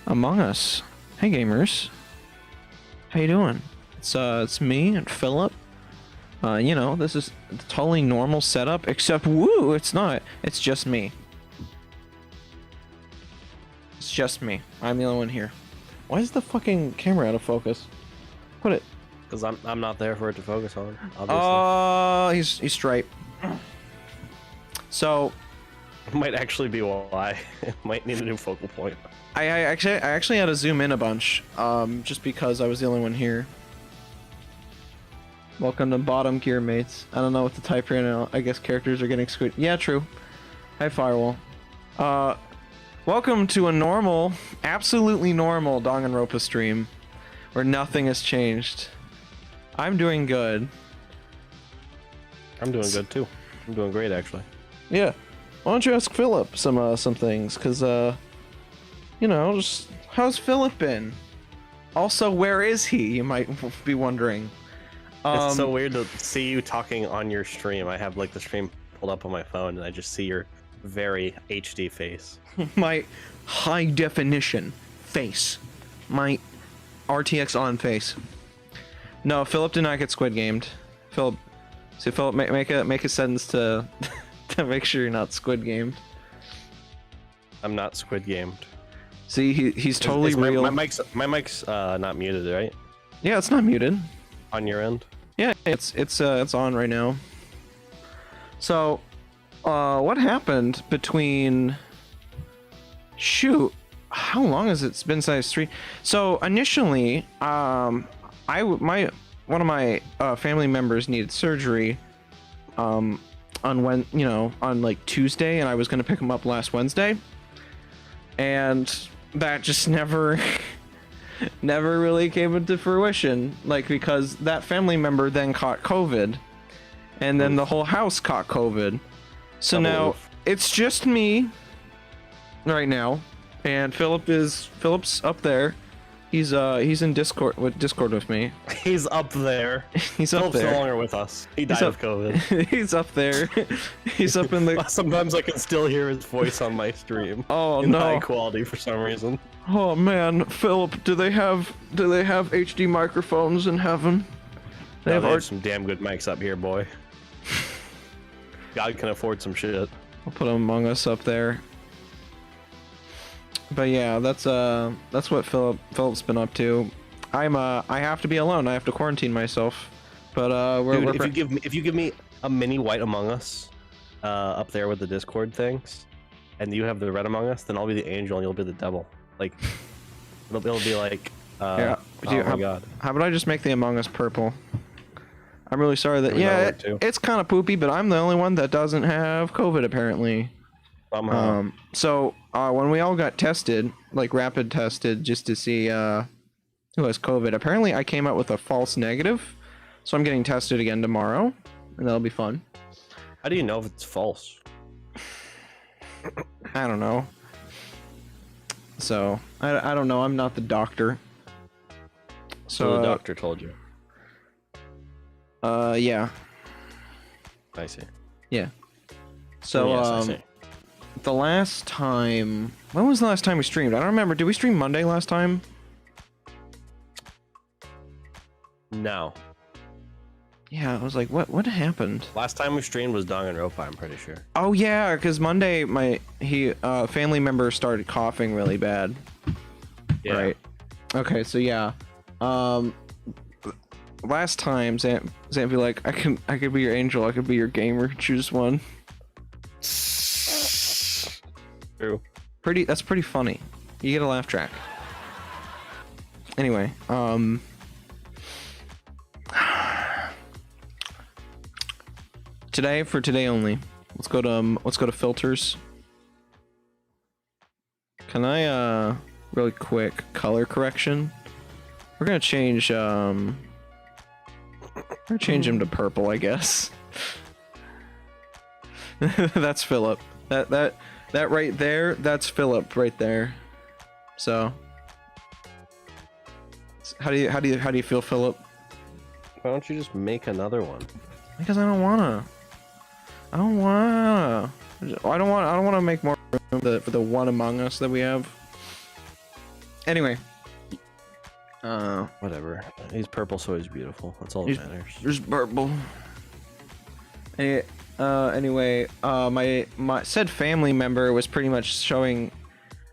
Among Us. Hey gamers. How you doing? It's me and Philip. You know, this is a totally normal setup, except woo, it's not. It's just me. It's just me. I'm the only one here. Why is the fucking camera out of focus? Put it. Because I'm not there for it to focus on, obviously. He's straight. So it might actually be why. It might need a new focal point. I actually had to zoom in a bunch, just because I was the only one here. Welcome to bottom gear, mates. I don't know what to type right now. I guess characters are getting screwed. Yeah, true. Hi, Firewall. Welcome to a normal, absolutely normal Danganronpa stream, where nothing has changed. I'm doing good. I'm doing good too. I'm doing great, actually. Yeah. Why don't you ask Philip some things? Cause you know, just how's Philip been? Also, where is he? You might be wondering. It's so weird to see you talking on your stream. I have like the stream pulled up on my phone, and I just see your very HD face. My high definition face. My RTX on face. No, Philip did not get squid gamed. Philip, make a sentence to to make sure you're not squid gamed. I'm not squid gamed. See, he's totally real. My mic's not muted, right? Yeah, it's not muted. On your end? Yeah, it's on right now. So, what happened between? Shoot, how long has it been since stream? So initially, one of my family members needed surgery, on like Tuesday, and I was gonna pick him up last Wednesday, and that just never really came into fruition, like, because that family member then caught COVID, and then the whole house caught COVID. So now it's just me right now, and Philip's up there. He's in Discord with me. He's up there. He's up there. No longer with us. He died of COVID. He's up there. He's up in the. Sometimes I can still hear his voice on my stream. Oh in no! High quality for some reason. Oh man, Philip, do they have HD microphones in heaven? They have some damn good mics up here, boy. God can afford some shit. I'll put Among Us up there. But yeah, that's what Philip's been up to. I have to be alone. I have to quarantine myself. But Dude, if you give me a mini white Among Us, up there with the Discord things, and you have the red Among Us, then I'll be the angel and you'll be the devil. Like, it'll be like, yeah. Oh my god. How about I just make the Among Us purple? I'm really sorry that. Yeah, it's kind of poopy, but I'm the only one that doesn't have COVID apparently. Somehow. So when we all got tested, like rapid tested, just to see who has COVID. Apparently, I came out with a false negative, so I'm getting tested again tomorrow, and that'll be fun. How do you know if it's false? I don't know. So, I don't know. I'm not the doctor. So the doctor told you. Yeah. I see. Yeah. So, yes, I see. the last time... When was the last time we streamed? I don't remember. Did we stream Monday last time? No. Yeah, I was like, what happened? Last time we streamed was Danganronpa, I'm pretty sure. Oh yeah, because Monday family member started coughing really bad. Yeah. Right. Okay, so yeah. Last time Zant be like, I could be your angel, I could be your gamer, choose one. True. That's pretty funny. You get a laugh track. Anyway, today only. Let's go to filters. Can I really quick color correction? We're gonna change him to purple, I guess. That's Philip. That right there, that's Philip right there. So how do you feel, Philip? Why don't you just make another one? Because I don't wanna make more room for the one Among Us that we have. Anyway. Whatever. He's purple, so he's beautiful. That's all that matters. There's purple. Anyway, my said family member was pretty much showing,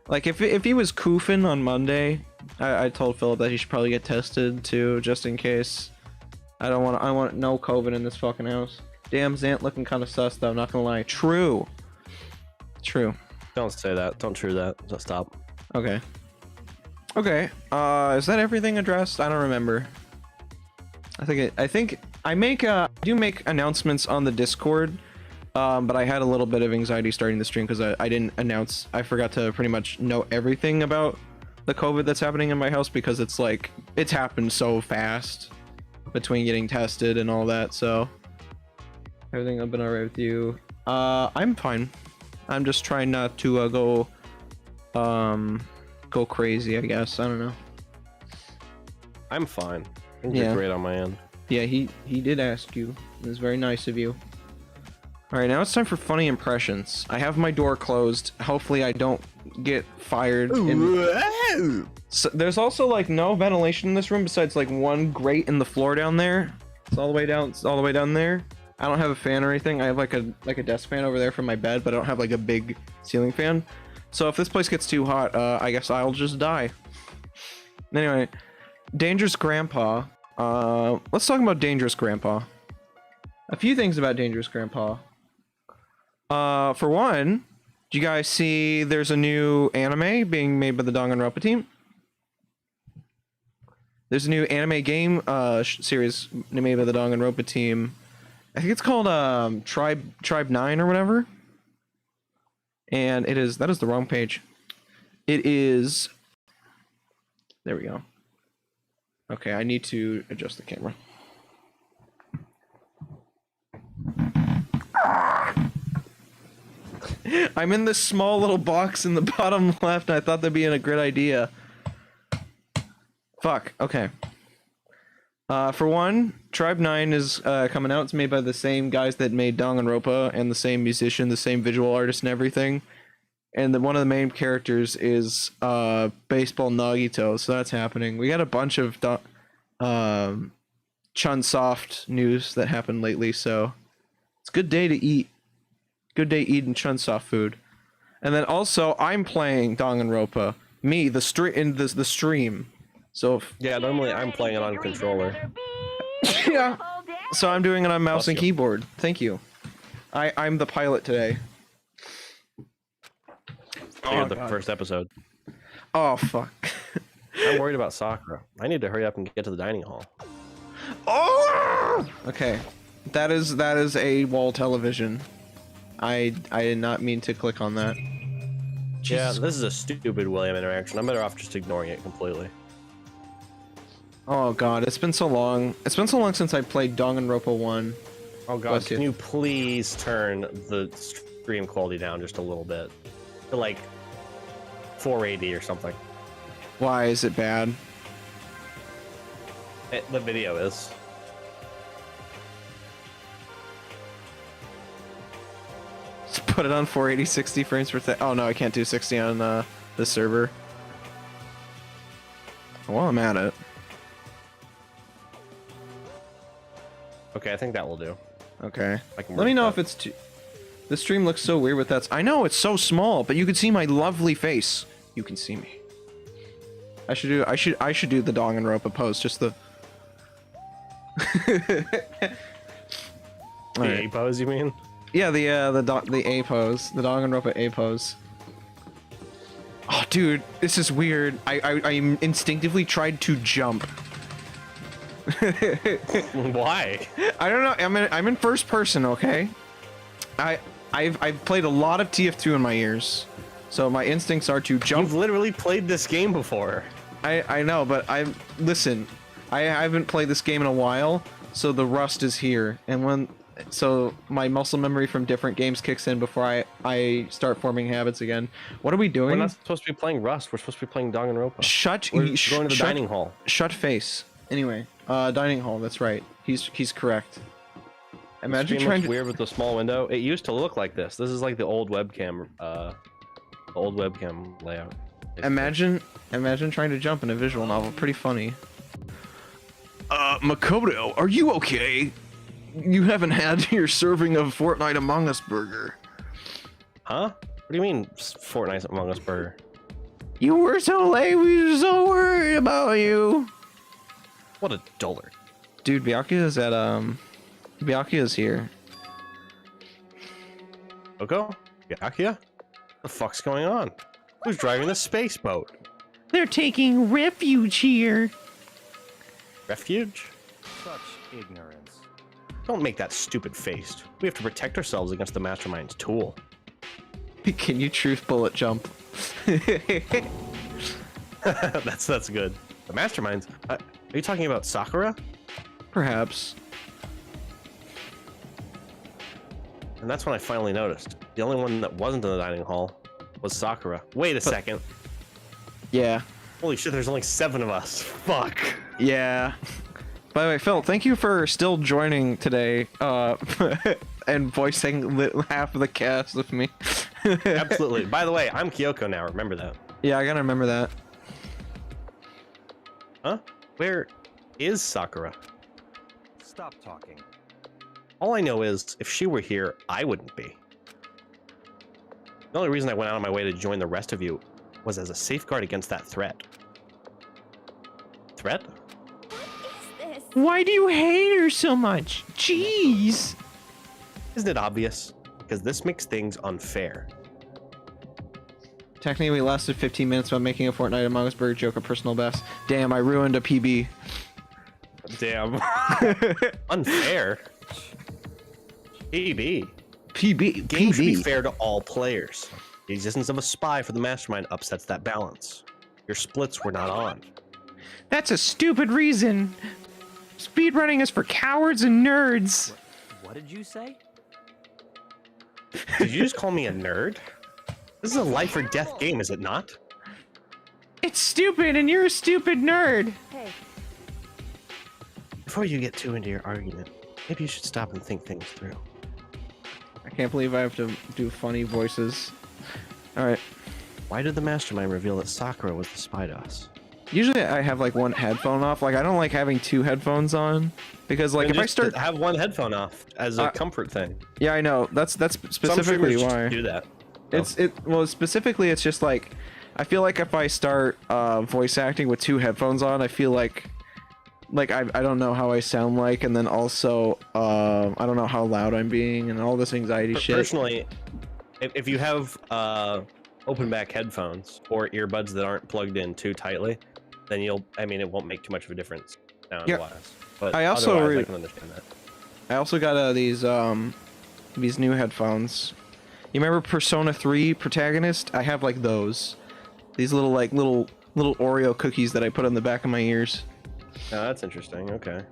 like, if he was coofing on Monday, I told Philip that he should probably get tested too, just in case. I want no COVID in this fucking house. Damn, Zant looking kind of sus though. Not gonna lie. True. Don't say that. Don't true that. Just stop. Okay. Okay. Is that everything addressed? I don't remember. I think I do make announcements on the Discord, but I had a little bit of anxiety starting the stream because I didn't announce. I forgot to pretty much know everything about the COVID that's happening in my house because it's like it's happened so fast between getting tested and all that. So everything I've been alright with you. I'm fine. I'm just trying not to go crazy, I guess. I don't know. I'm fine. You're great on my end. Yeah, he did ask you. It was very nice of you. Alright, now it's time for funny impressions. I have my door closed. Hopefully I don't get fired. So, there's also like no ventilation in this room besides like one grate in the floor down there. It's all the way down. It's all the way down there. I don't have a fan or anything. I have like a desk fan over there for my bed, but I don't have like a big ceiling fan. So if this place gets too hot, I guess I'll just die. Anyway, Dangerous Grandpa. Let's talk about Dangerous Grandpa. A few things about Dangerous Grandpa. For one, do you guys see there's a new anime being made by the Danganronpa team? There's a new anime game series made by the Danganronpa team. I think it's called Tribe 9 or whatever. And that is the wrong page. It is, there we go. Okay, I need to adjust the camera. I'm in this small little box in the bottom left, and I thought that'd be a great idea. Fuck, okay. For one, Tribe 9 is coming out. It's made by the same guys that made Danganronpa and the same musician, the same visual artist and everything. And one of the main characters is Baseball Nagito, so that's happening. We got a bunch of Chunsoft news that happened lately, so it's a good day to eat. Good day eating Chunsoft food. And then also, I'm playing Danganronpa. Me, the stream. So yeah, normally I'm playing it on controller. Yeah. So I'm doing it on mouse and keyboard. Thank you. I'm the pilot today. The first episode. Oh fuck. I'm worried about Sakura. I need to hurry up and get to the dining hall. Oh! Okay. That is a wall television. I did not mean to click on that. Jesus. Yeah, this is a stupid William interaction. I'm better off just ignoring it completely. Oh god, it's been so long. It's been so long since I played Danganronpa 1. Oh god, can you please turn the stream quality down just a little bit? To like 480 or something. Why is it bad? The video is. Just put it on 480, 60 frames per second. Oh no, I can't do 60 on the server. Well, I'm at it. Okay, I think that will do. Okay. Let me know if it's too... The stream looks so weird with that. I know, it's so small, but you can see my lovely face. You can see me. I should do the Danganronpa pose, just the... The A pose, you mean? Yeah, the A pose, the Danganronpa A pose. Oh, dude, this is weird. I instinctively tried to jump. Why? I don't know. I'm in first person, okay? I've played a lot of TF2 in my ears, so my instincts are to jump. You've literally played this game before. I know, but listen. I haven't played this game in a while, so the rust is here, and so my muscle memory from different games kicks in before I start forming habits again. What are we doing? We're not supposed to be playing Rust. We're supposed to be playing Danganronpa. We're going to the dining hall. Shut face. Anyway, dining hall. That's right. He's correct. Imagine trying to... weird with the small window. It used to look like this. This is like the old webcam layout. Imagine trying to jump in a visual novel. Pretty funny. Makoto, are you okay? You haven't had your serving of Fortnite Among Us burger. Huh? What do you mean, Fortnite Among Us burger? You were so late. We were so worried about you. What a dullard. Dude, Biakio is at Biakio is here. Oko? Biakio? What the fuck's going on? Who's driving the space boat? They're taking refuge here. Refuge? Such ignorance. Don't make that stupid face. We have to protect ourselves against the Mastermind's tool. Can you truth bullet jump? That's good. The Masterminds? Are you talking about Sakura? Perhaps. And that's when I finally noticed. The only one that wasn't in the dining hall was Sakura. Wait a second. Yeah. Holy shit, there's only 7 of us. Fuck. Yeah. By the way, Phil, thank you for still joining today, and voicing half of the cast with me. Absolutely. By the way, I'm Kyoko now, remember that. Yeah, I gotta remember that. Huh? Where is Sakura? Stop talking. All I know is, if she were here, I wouldn't be. The only reason I went out of my way to join the rest of you was as a safeguard against that threat. Threat? Why do you hate her so much? Jeez. Isn't it obvious? Because this makes things unfair. Technically, we lasted 15 minutes about making a Fortnite Among Us burger joke a personal best. Damn, I ruined a PB. Damn. Unfair? PB. Games should be fair to all players. The existence of a spy for the Mastermind upsets that balance. Your splits were not on. That's a stupid reason. Speedrunning is for cowards and nerds. What did you say? Did you just call me a nerd? This is a life or death game, is it not? It's stupid, and you're a stupid nerd. Hey. Before you get too into your argument, maybe you should stop and think things through. I can't believe I have to do funny voices. Alright. Why did the Mastermind reveal that Sakura was the spy to us? Usually I have like one headphone off. Like I don't like having 2 headphones on because like if I start have one headphone off as a comfort thing. Yeah, I know. That's specifically why. Do that. Well, specifically it's just like I feel like if I start voice acting with 2 headphones on, I feel like I don't know how I sound like, and then also I don't know how loud I'm being and all this anxiety shit. Personally, if you have open back headphones or earbuds that aren't plugged in too tightly, then it won't make too much of a difference sound wise. But I also I can understand that. I also got these new headphones. You remember Persona 3 Protagonist? I have like those. These little Oreo cookies that I put on the back of my ears. Oh, that's interesting. Okay.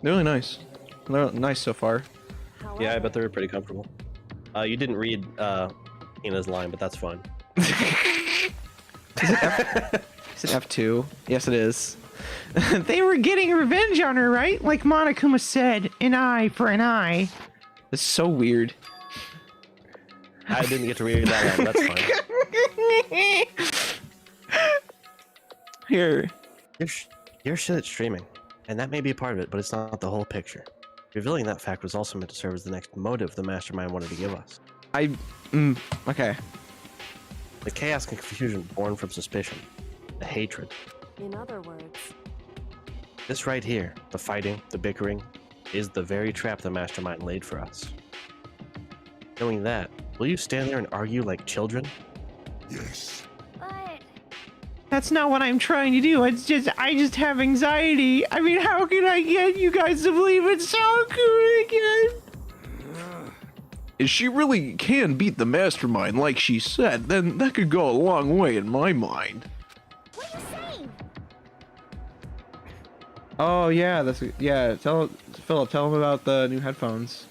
They're really nice. They're nice so far. Yeah, I bet they were pretty comfortable. You didn't read Hina's line, but that's fine. Is it F2? Yes, it is. They were getting revenge on her, right? Like Monokuma said, an eye for an eye. It's so weird. I didn't get to read that line. That's fine. Here. Your shit at streaming, and that may be a part of it, but it's not the whole picture. Revealing that fact was also meant to serve as the next motive the mastermind wanted to give us. Okay. The chaos and confusion born from suspicion, the hatred. In other words, This right here, the fighting, the bickering, is the very trap the mastermind laid for us. Knowing that, will you stand there and argue like children? Yes. but That's not what I'm trying to do. I just have anxiety. I mean, how can I get you guys to believe it's Sakura again? If she really can beat the mastermind like she said, then that could go a long way in my mind. what are you saying? Oh yeah, Tell Philip, tell him about the new headphones.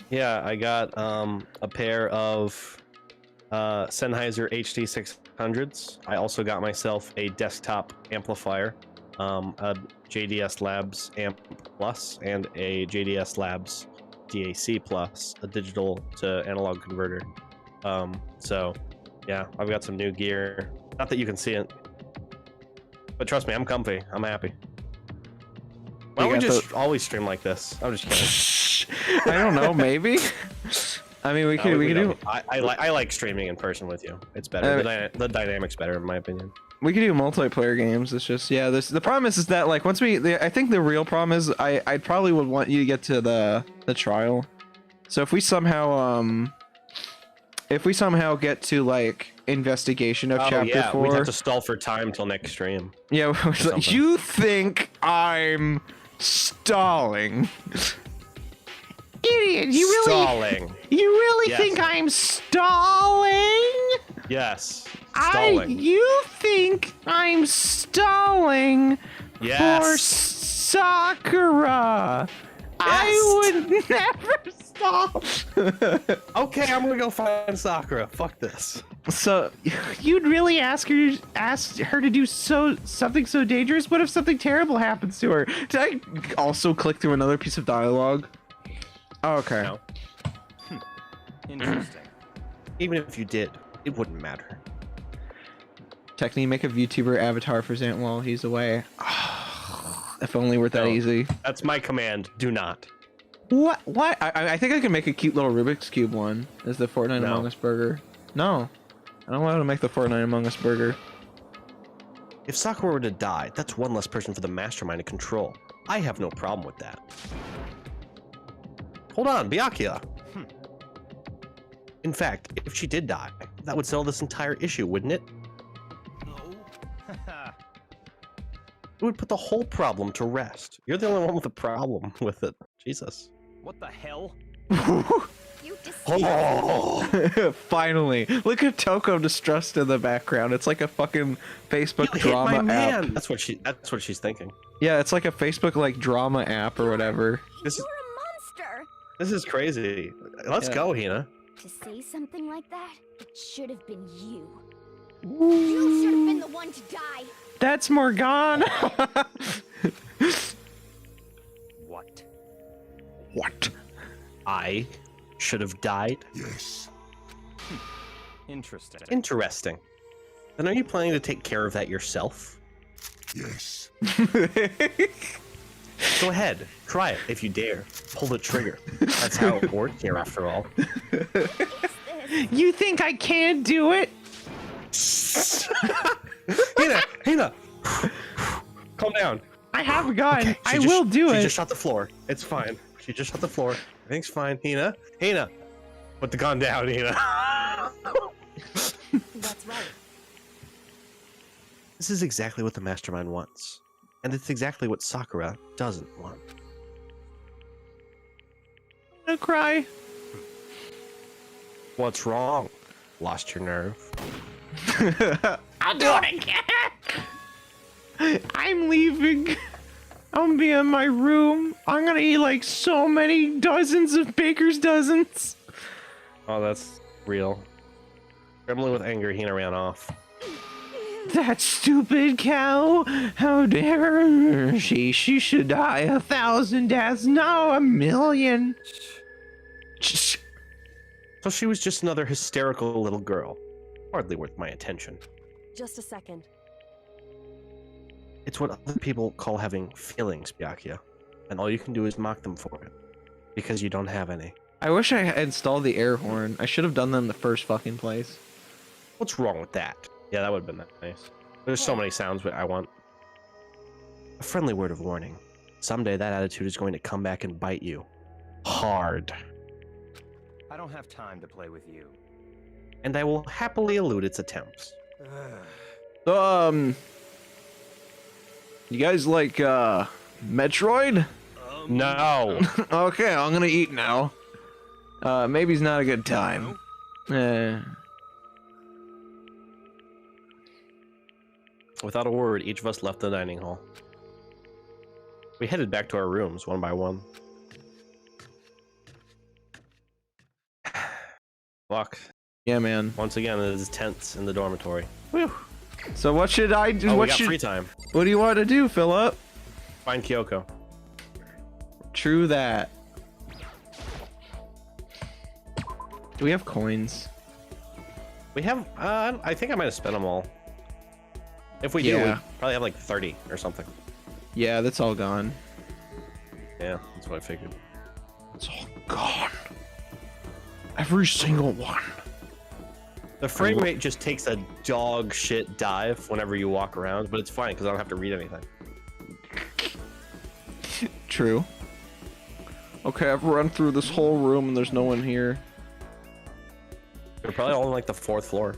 Yeah, I got a pair of Sennheiser HD600s. I also got myself a desktop amplifier, a JDS Labs Amp Plus, and a JDS Labs DAC Plus, a digital to analog converter. So yeah, I've got some new gear. Not that you can see it, but trust me, I'm comfy. I'm happy. Why don't we just always stream like this? I'm just kidding. I don't know, maybe. I mean, we could do. I like streaming in person with you. It's better. The dynamic's better, in my opinion. We could do multiplayer games. It's just the problem is that like once I think the real problem is I probably would want you to get to the trial. So if we somehow get to like investigation of chapter 4, we'd have to stall for time till next stream. Yeah, you think I'm stalling? Idiot! You really Yes. think I'm stalling? Yes. Stalling. You think I'm stalling Yes. for Sakura? I would never stall. Okay, I'm gonna go find Sakura. Fuck this. So you'd really ask her to do something so dangerous? What if something terrible happens to her? Did I also click through another piece of dialogue? Oh, okay. No. Interesting. Even if you did, it wouldn't matter. Technically, make a VTuber avatar for Zant while he's away. If only were that No. easy. That's my command. Do not. What? What? I think I can make a cute little Rubik's Cube one as the Fortnite No. Among Us burger. No. I don't want to make the Fortnite Among Us burger. If Sakura were to die, that's one less person for the mastermind to control. I have no problem with that. Hold on, Biakio. In fact, if she did die, that would settle this entire issue, wouldn't it? No. It would put the whole problem to rest. You're the only one with a problem with it. Jesus. What the hell? You just Oh, Finally, look at Toko distrust in the background. It's like a fucking Facebook you hit my drama app. man. That's what she's thinking. Yeah, it's like a Facebook like drama app or whatever. This is- you're a monster. This is crazy. Let's go, Hina. To say something like that, it should have been you. You should have been the one to die. That's Morgana. What? What? I should have died. Yes. Interesting. Interesting. Then are you planning to take care of that yourself? Yes. Go ahead. Try it if you dare. Pull the trigger. That's how it works here, after all. You think I can't do it? Hina! Calm down. I have a gun. Okay, I will do She it. just shot the floor. It's fine. She just shot the floor. Everything's fine. Hina! Put the gun down, Hina. That's right. This is exactly what the mastermind wants. And it's exactly what Sakura doesn't want. I'm gonna cry. What's wrong? Lost your nerve? I'll do it again. I'm leaving. I'm gonna be in my room. I'm gonna eat like so many dozens of baker's dozens. Oh, that's real. Trembling with anger, Hina ran off. That stupid cow! How dare she? She should die 1,000 deaths, no 1,000,000. So she was just another hysterical little girl. Hardly worth my attention. Just a second. It's what other people call having feelings, Biakio. And all you can do is mock them for it. Because you don't have any. I wish I had installed the air horn. I should have done that in the first fucking place. What's wrong with that? Yeah, that would have been nice. There's so many sounds I want. A friendly word of warning. Someday that attitude is going to come back and bite you. Hard. I don't have time to play with you. And I will happily elude its attempts. So, you guys like, Metroid? No! Okay, I'm gonna eat now. Maybe's not a good time. Without a word, each of us left the dining hall. We headed back to our rooms, one by one. Fuck. Yeah, man. Once again, it is tense in the dormitory. Whew. So what should I do? Oh, we what got should? free time. What do you want to do, Philip? Find Kyoko. True that. Do we have coins? We have, I think I might have spent them all. If we do, Yeah. we probably have like 30 or something. Yeah, that's all gone. Yeah, that's what I figured. It's all gone. Every single one. The frame rate just takes a dog shit dive whenever you walk around, but it's fine because I don't have to read anything. True. Okay, I've run through this whole room and there's no one here. They're probably all on like the 4th floor.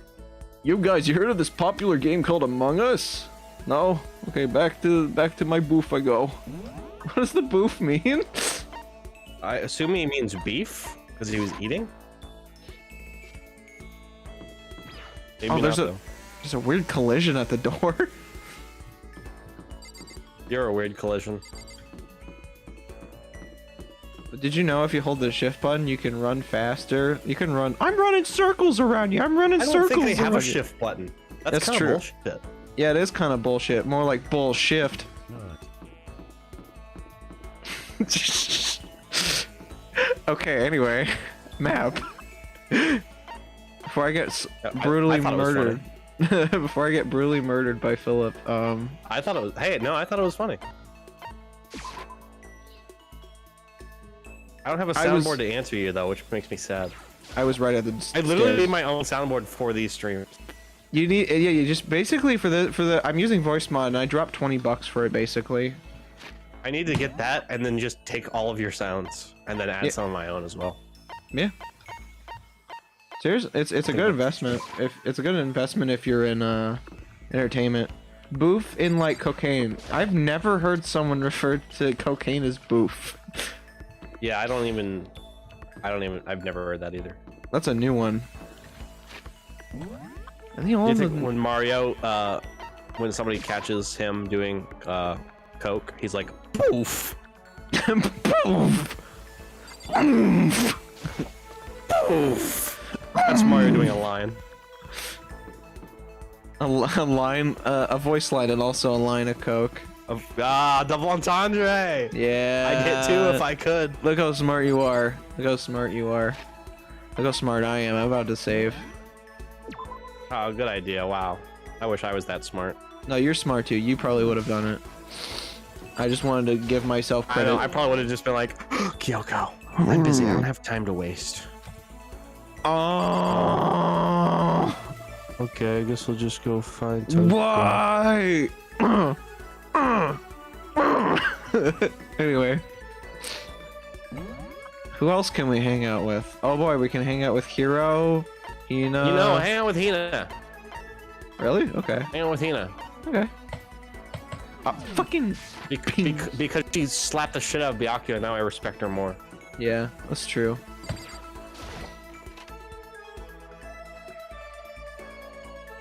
You guys, you heard of this popular game called Among Us? No? Okay, back to my booth I go. What does the booth mean? I assume he means beef because he was eating. Maybe Oh, there's not, though. there's a weird collision at the door. You're a weird collision. Did you know if you hold the shift button, you can run faster? You can run. I'm running circles around you. I'm running I don't circles think they have a around you. shift button. That's That's kind true. of bullshit. Yeah, it is kind of bullshit. More like bull shift. Okay, anyway, map. Before I get brutally I thought it was murdered. Before I get brutally murdered by Philip, I thought it was. Hey, no, I thought it was funny. I don't have a I was- soundboard to answer you though, which makes me sad. I was right at the I literally stairs. made my own soundboard for these streams. You need, yeah, you just basically for the I'm using voice mod and I dropped $20 for it basically. I need to get that and then just take all of your sounds and then add Yeah. some of my own as well. Yeah. Seriously, it's a good investment. If it's a good investment if you're in entertainment. Boof in like cocaine. I've never heard someone refer to cocaine as boof. Yeah, I've never heard that either. That's a new one. And the Do you old think one- when Mario, when somebody catches him doing coke, he's like, poof, Boof. poof. That's Mario doing a line. A line, a voice line, and also a line of coke. Double entendre. Yeah. I'd hit two if I could. Look how smart you are. Look how smart you are. Look how smart I am. I'm about to save. Oh, good idea. Wow. I wish I was that smart. No, you're smart too. You probably would have done it. I just wanted to give myself I credit. know. I probably would have just been like, Kyoko, I'm busy. I don't have time to waste. Oh. Okay, I guess we'll just go find Why? Anyway. Who else can we hang out with? Oh boy, we can hang out with Hiro, Hina. You know, hang out with Hina. Really? Okay. Hang out with Hina. Okay. Fucking. Because she slapped the shit out of Biakio, and now I respect her more. Yeah, that's true.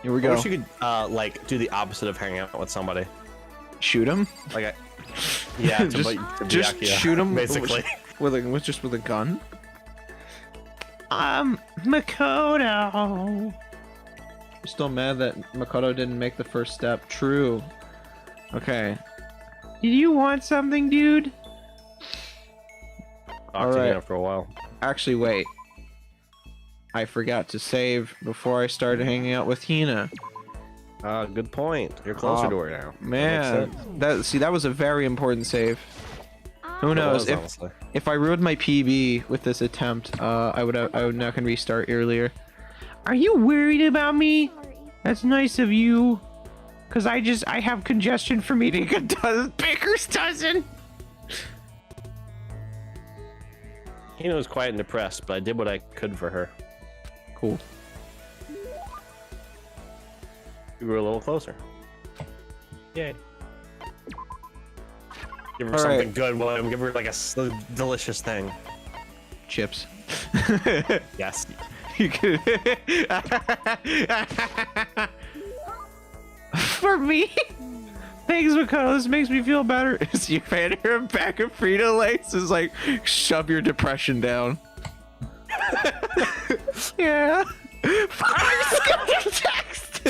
Here we I go. wish you could, like, do the opposite of hanging out with somebody. Shoot him? Like yeah, to Just- to just Biakio, shoot him basically. with a gun. Makoto. I'm still mad that Makoto didn't make the first step. True. Okay. Did you want something, dude? Talked to Alright. you for a while. Actually, wait. I forgot to save before I started hanging out with Hina. Good point. You're closer Oh, to her now. Man, that was a very important save. Who It knows was, honestly. if I ruined my PB with this attempt, I would not can restart earlier. Are you worried about me? Sorry. That's nice of you. Cause I have congestion from eating a baker's dozen. Hina was quiet and depressed, but I did what I could for her. Cool. We were a little closer. Yay. Give her All something right. good, William. Give her like a delicious thing. Chips. Yes. You could. For me? Thanks, Makoto. This makes me feel better. Is you hand her a bag of Frito-Lays is like, shove your depression down. Yeah. I skipped your text.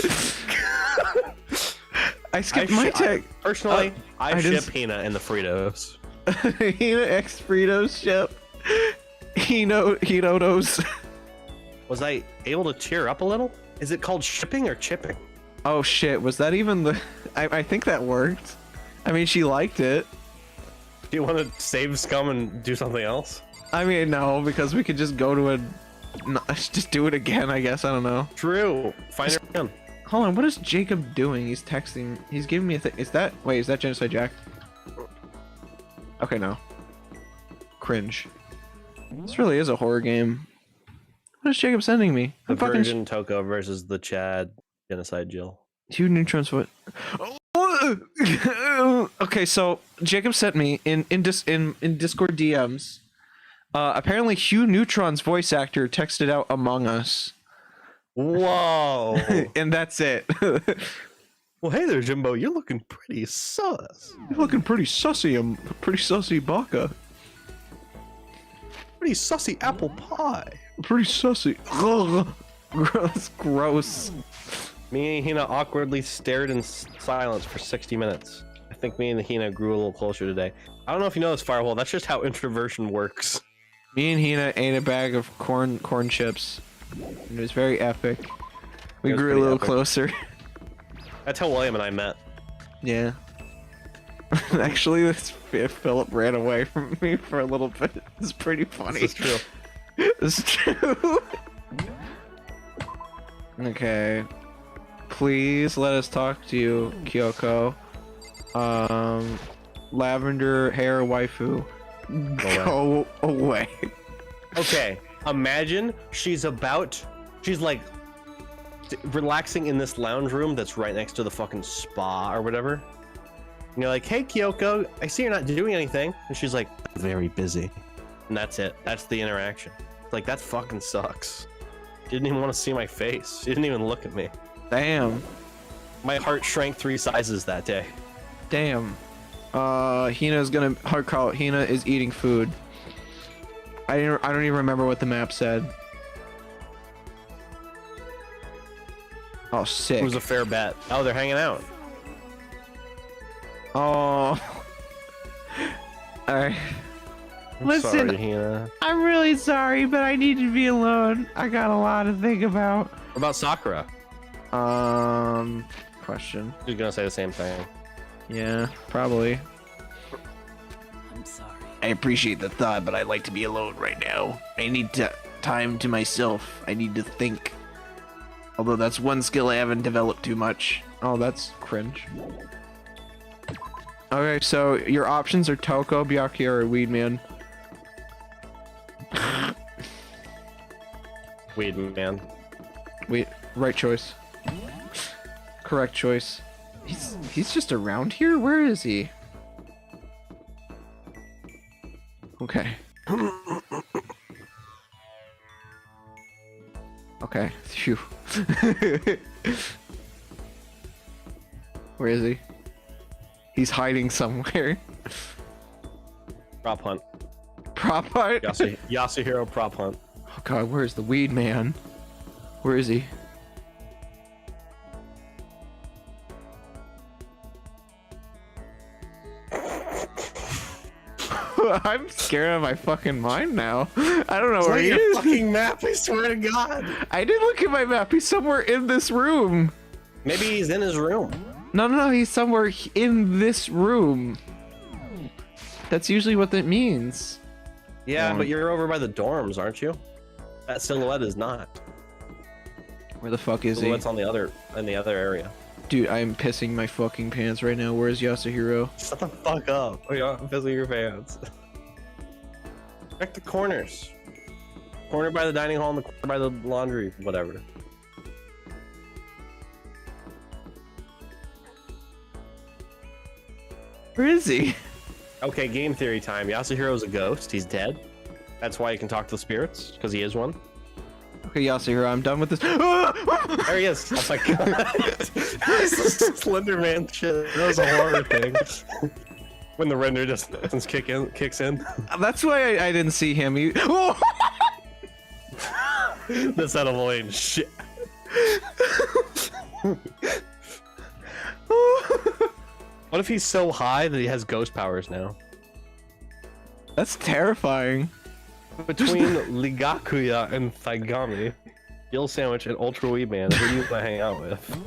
I skipped my text. Personally, I I ship just- Hina and the Fritos. Hina X Fritos ship. Hinotos. Was I able to cheer up a little? Is it called shipping or chipping? Oh shit, was that even the... I think that worked. I mean, she liked it. Do you want to save scum and do something else? I mean, no, because we could just go to a... No, just do it again, I guess. I don't know. True. Find her again. Hold on, what is Jacob doing? He's texting. He's giving me a thing. Is that... Wait, is that Genocide Jack? Okay, no. Cringe. This really is a horror game. What is Jacob sending me? The I'm fucking... Virgin Toko versus the Chad Genocide Jill. Hugh Neutron's foot. Okay, so Jacob sent me in Discord DMs. Apparently, Hugh Neutron's voice actor texted out Among Us, Whoa. and that's it. Well, hey there, Jimbo. You're looking pretty sus. You're looking pretty sussy. I'm pretty sussy, Baka. Pretty sussy apple pie. Pretty sussy. Ugh. That's gross. Me and Hina awkwardly stared in silence for 60 minutes. I think me and Hina grew a little closer today. I don't know if you know this, Firewall. That's just how introversion works. Me and Hina ate a bag of corn chips. It was very epic. We It was grew a pretty little epic. closer. That's how William and I met. Yeah. Actually, Philip ran away from me for a little bit. It's pretty funny. This is true. It's true. Okay. Please let us talk to you, Kyoko. Lavender hair waifu. Go away. Okay, imagine she's like relaxing in this lounge room that's right next to the fucking spa or whatever. And you're like, hey Kyoko, I see you're not doing anything. And she's like, very busy. And that's it. That's the interaction. It's like, that fucking sucks. She didn't even want to see my face. She didn't even look at me. Damn. My heart shrank 3 sizes that day. Damn. Hina's gonna hard call. Hina is eating food. I don't even remember what the map said. Oh, sick. It was a fair bet. Oh, they're hanging out. Oh. Alright. I'm Listen, sorry, Hina. I'm really sorry, but I need to be alone. I got a lot to think about. What about Sakura? Question. She's gonna say the same thing. Yeah, probably. I'm sorry. I appreciate the thought, but I'd like to be alone right now. I need time to myself. I need to think. Although that's one skill I haven't developed too much. Oh, that's cringe. Okay, so your options are Toko, Biakio, or Weedman. Weed man. Right choice. Correct choice. He's just around here? Where is he? Okay. Okay. Phew. Where is he? He's hiding somewhere. Prop hunt. Prop hunt? Yasuhiro prop hunt. Oh god, where's the weed man? Where is he? I'm scared of my fucking mind now. I don't know where he is. Fucking map, I swear to God. I did look at my map. He's somewhere in this room. Maybe he's in his room. No, he's somewhere in this room. That's usually what that means. Yeah, but you're over by the dorms, aren't you? That silhouette is not. Where the fuck is he? Silhouette's in the other area. Dude, I am pissing my fucking pants right now. Where's Yasuhiro? Shut the fuck up. Oh, yeah, I'm pissing your pants. Check the corners. Corner by the dining hall and the corner by the laundry, whatever. Where is he? Okay, game theory time. Yasuhiro's a ghost. He's dead. That's why he can talk to the spirits, because he is one. Okay, Yasuhiro, I'm done with this. There he is. Oh my god. Slender Man shit. That was a horror thing. When the render distance kicks in. That's why I didn't see him. That's out of lane shit. What if he's so high that he has ghost powers now? That's terrifying. Between Ligakuya and Thaigami, Gill Sandwich and Ultra Wee Man, who do you want to hang out with?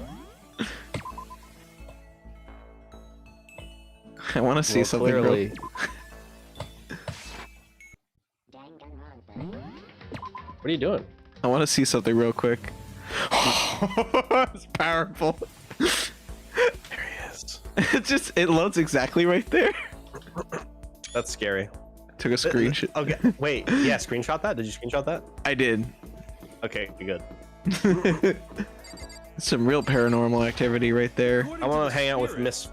I want to see something clearly. What are you doing? I want to see something real quick. It's powerful. There he is. It loads exactly right there. That's scary. Took a screenshot. Okay, wait. Yeah, screenshot that? Did you screenshot that? I did. Okay, good. Some real paranormal activity right there. I want to hang out with Miss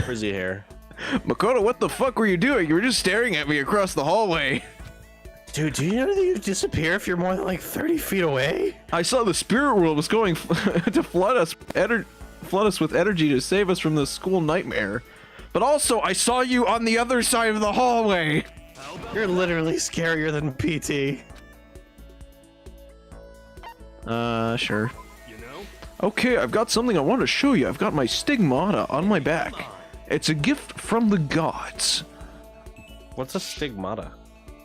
Frizzy Hair. Makoto, what the fuck were you doing? You were just staring at me across the hallway. Dude, do you know that you disappear if you're more than like 30 feet away? I saw the spirit world was going to flood us with energy to save us from the school nightmare. But also, I saw you on the other side of the hallway. You're literally scarier than PT. Sure. Okay, I've got something I want to show you. I've got my stigmata on my back. It's a gift from the gods. What's a stigmata?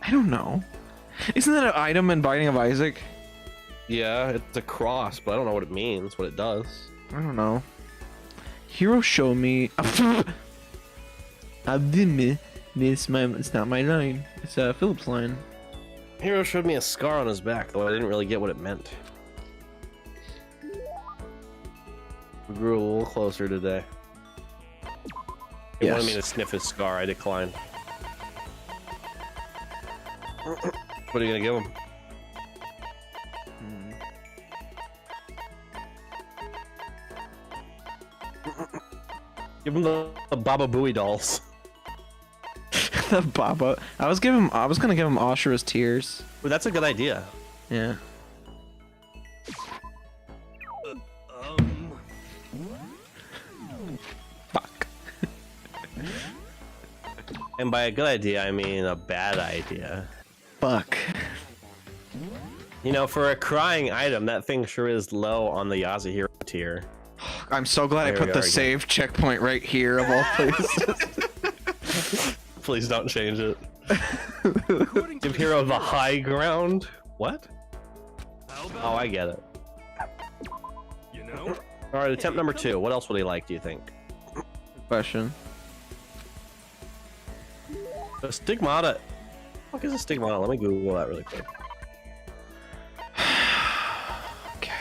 I don't know. Isn't that an item in Binding of Isaac? Yeah, it's a cross, but I don't know what it means, what it does. I don't know. Hero show me. It's not my line. It's Philip's line. Hero showed me a scar on his back, though I didn't really get what it meant. We grew a little closer today. He wanted me to sniff his scar. I declined. What are you gonna give him? Give him the Baba Booey dolls. The Baba. I was gonna give him Ashura's tears. Well, that's a good idea. Yeah. Fuck. And by a good idea, I mean a bad idea. Fuck. You know, for a crying item, that thing sure is low on the Yasuhiro tier. I'm so glad I put the save checkpoint right here of all places. Please don't change it. Give Hero the high ground. What? Oh, I get it. You know? Alright, attempt number 2. What else would he like, do you think? Question. A stigmata. What is a stigmata? Let me Google that really quick. Okay.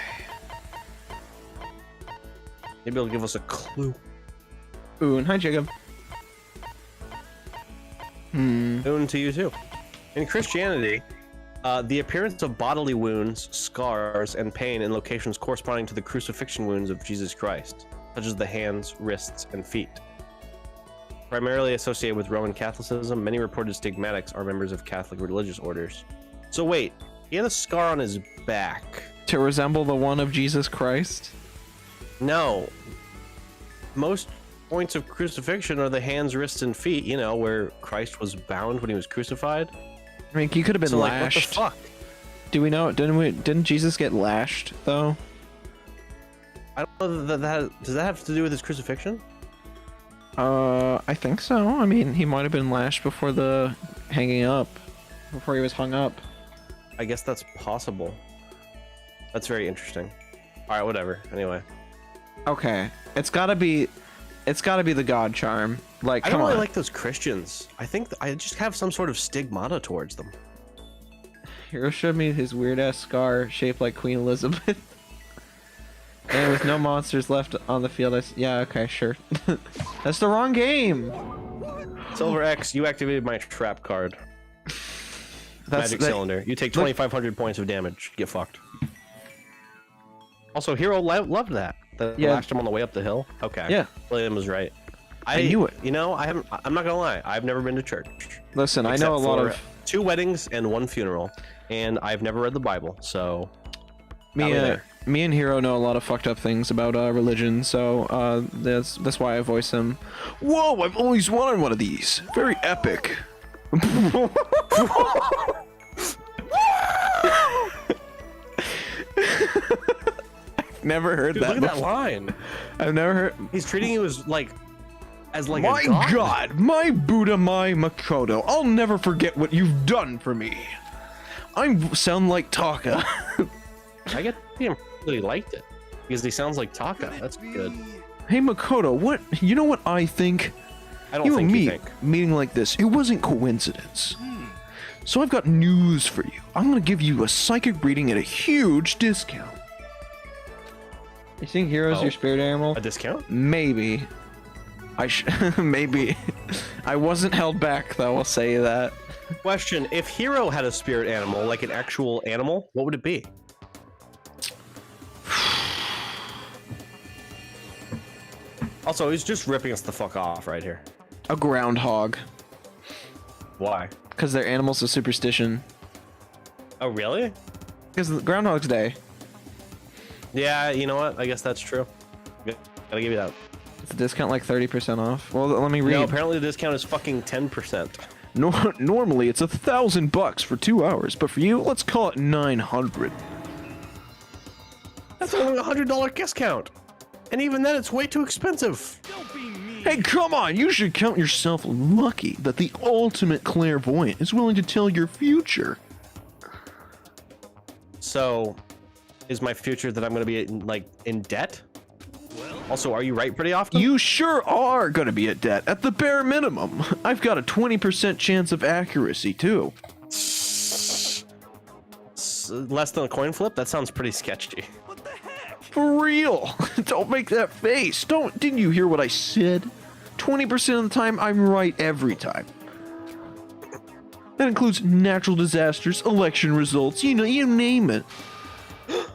Maybe it'll give us a clue. Ooh, and hi, Jacob. Oon to you too. In Christianity, the appearance of bodily wounds, scars, and pain in locations corresponding to the crucifixion wounds of Jesus Christ, such as the hands, wrists, and feet. Primarily associated with Roman Catholicism, many reported stigmatics are members of Catholic religious orders. So wait, he had a scar on his back. To resemble the one of Jesus Christ? No. Most points of crucifixion are the hands, wrists, and feet. You know, where Christ was bound when he was crucified. I mean, he could have been So like, lashed. what the fuck? Do we know? Didn't Jesus get lashed though? I don't know does that have to do with his crucifixion? I think so. I mean, he might have been lashed before the hanging up, before he was hung up. I guess that's possible. That's very interesting. All right, whatever. Anyway, Okay, it's gotta be the God charm. Like, I come don't really on. like those Christians. I think I just have some sort of stigmata towards them. Hero showed me his weird ass scar shaped like Queen Elizabeth. And with no monsters left on the field, yeah, okay, sure. That's the wrong game. Silver X, you activated my trap card. Magic cylinder. You take 2,500 points of damage. Get fucked. Also, Hero loved that. That Yeah. lashed him on the way up the hill. Okay. Yeah. William was right. I knew it. You know, I'm not gonna lie. I've never been to church. Listen, I know a except lot for of 2 weddings and 1 funeral, and I've never read the Bible. So me and Hero know a lot of fucked up things about religion, so that's why I voice them. Whoa! I've always wanted one of these. Very epic. Never heard dude, that. look at that line. I've never heard. He's treating you as like a My God, my Buddha, my Makoto, I'll never forget what you've done for me. I sound like Taka. I get him really liked it because he sounds like Taka. That's good. Hey Makoto, what? You know what I think? I don't You think and me you think. meeting like this, it wasn't coincidence. So I've got news for you. I'm gonna give you a psychic reading at a huge discount. You think Hero's Oh. your spirit animal? A discount? Maybe. Maybe. I wasn't held back though, I'll say that. Question: if Hero had a spirit animal, like an actual animal, what would it be? Also, he's just ripping us the fuck off right here. A groundhog. Why? Because they're animals of superstition. Oh, really? Because Groundhog's Day. Yeah, you know what? I guess that's true. Gotta give you that. It's a discount like 30% off. Well, let me read. No, apparently the discount is fucking 10%. Normally it's $1,000 for 2 hours, but for you, let's call it 900. That's only a $100 discount. And even then, it's way too expensive. Don't be mean. Hey, come on! You should count yourself lucky that the ultimate clairvoyant is willing to tell your future. So, is my future that I'm gonna be in debt? Also, are you right pretty often? You sure are gonna be at debt at the bare minimum. I've got a 20% chance of accuracy too. Less than a coin flip? That sounds pretty sketchy. What the heck? For real! Don't make that face. Didn't you hear what I said? 20% of the time, I'm right every time. That includes natural disasters, election results, you name it.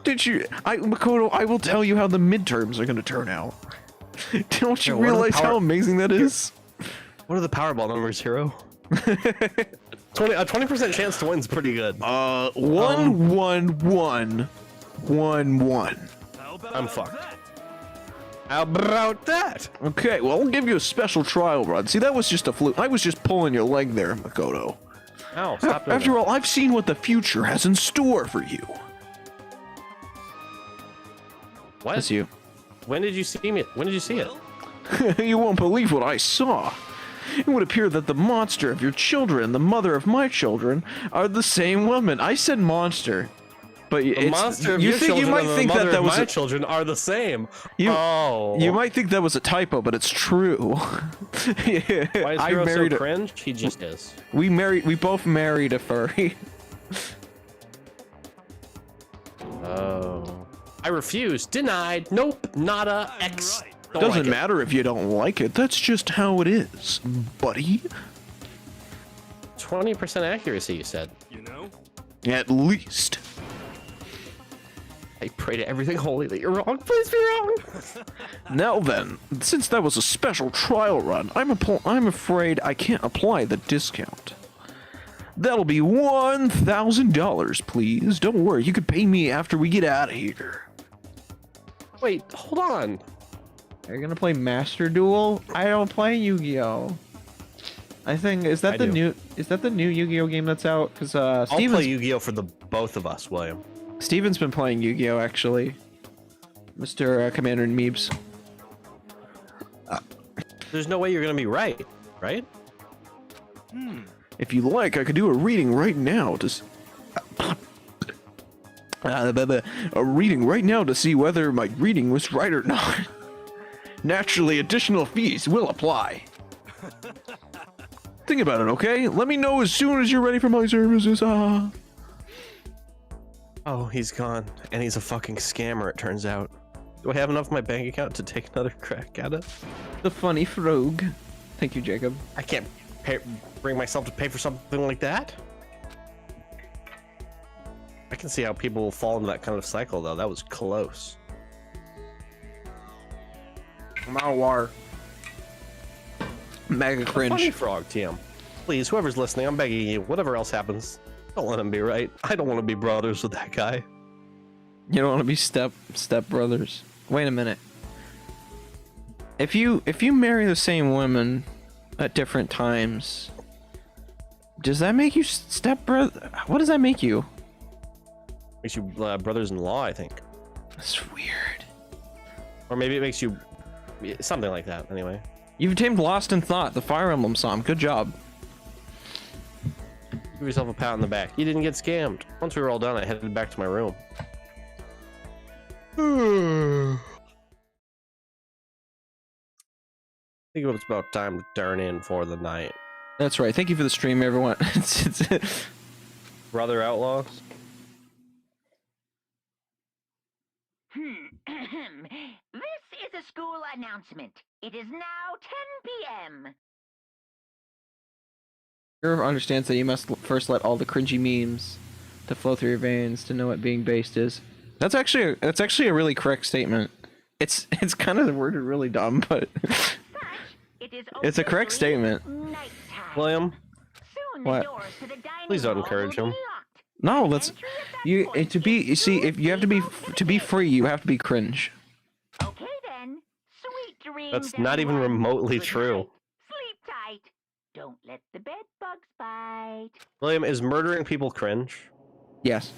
Makoto, I will tell you how the midterms are gonna turn out. Don't you Yeah, what are the realize how amazing that is? What are the Powerball numbers, Hero? 20% chance to win's pretty good. 1 1 1 1 1. How about I'm fucked. that? How about that? Okay, well, I'll give you a special trial run. See, that was just a fluke. I was just pulling your leg there, Makoto. Ow, stop doing After that. all, I've seen what the future has in store for you. What? That's you. When did you see me? When did you see it? You won't believe what I saw. It would appear that the monster of your children, the mother of my children, are the same woman. I said monster, but The monster of you your think children you might and think the mother that of was my a, children are the same. You- Oh. you might think that was a typo, but it's true. Yeah, Why is I Hero married so a, cringe? He just is. we both married a furry. Oh. I refuse. Denied. Nope. Nada. X. right. Don't Doesn't like it. matter if you don't like it. That's just how it is, buddy. 20% accuracy, you said. You know? At least. I pray to everything holy that you're wrong. Please be wrong. Now then, since that was a special trial run, I'm afraid I can't apply the discount. That'll be $1,000, please. Don't worry, you can pay me after we get out of here. Wait, hold on. Are you gonna play Master Duel? I don't play Yu-Gi-Oh. I think is that the new Yu-Gi-Oh game that's out? Because I'll Steven's play Yu-Gi-Oh for the both of us, William. Steven's been playing Yu-Gi-Oh actually. Mr. Commander and Meebs. There's no way you're gonna be right? If you like, I could do a reading right now to a reading right now to see whether my reading was right or not. Naturally, additional fees will apply. Think about it, okay? Let me know as soon as you're ready for my services. Oh, he's gone, and he's a fucking scammer. It turns out. Do I have enough in my bank account to take another crack at it? The funny frog. Thank you, Jacob. I can't bring myself to pay for something like that. I can see how people will fall into that kind of cycle, though. That was close. I'm out of water. Mega Funny cringe. frog, TM. Please, whoever's listening, I'm begging you. Whatever else happens, don't let him be right. I don't want to be brothers with that guy. You don't want to be step brothers. Wait a minute. If you marry the same women at different times, does that make you step brother? What does that make you? Makes you brothers-in-law, I think. That's weird. Or maybe it makes you something like that. Anyway. You've tamed Lost in Thought, the Fire Emblem song. Good job. Give yourself a pat on the back. You didn't get scammed. Once we were all done, I headed back to my room. I think it's about time to turn in for the night. That's right. Thank you for the stream, everyone. Brother Outlaws? This is a school announcement. It is now 10 p.m. Hero understands that you must first let all the cringy memes to flow through your veins to know what being based is. That's actually a really correct statement. It's kind of worded really dumb, but it's a correct statement. William? Soon What? the doors to the dining Please don't hall encourage will him. be locked. No, let's Entry at that you point to be. You is see, if you have to be free, you have to be cringe. Okay then. Sweet dreams. That's not even everyone. remotely Good true. night. Sleep tight. Don't let the bed bugs bite. William, is murdering people cringe? Yes.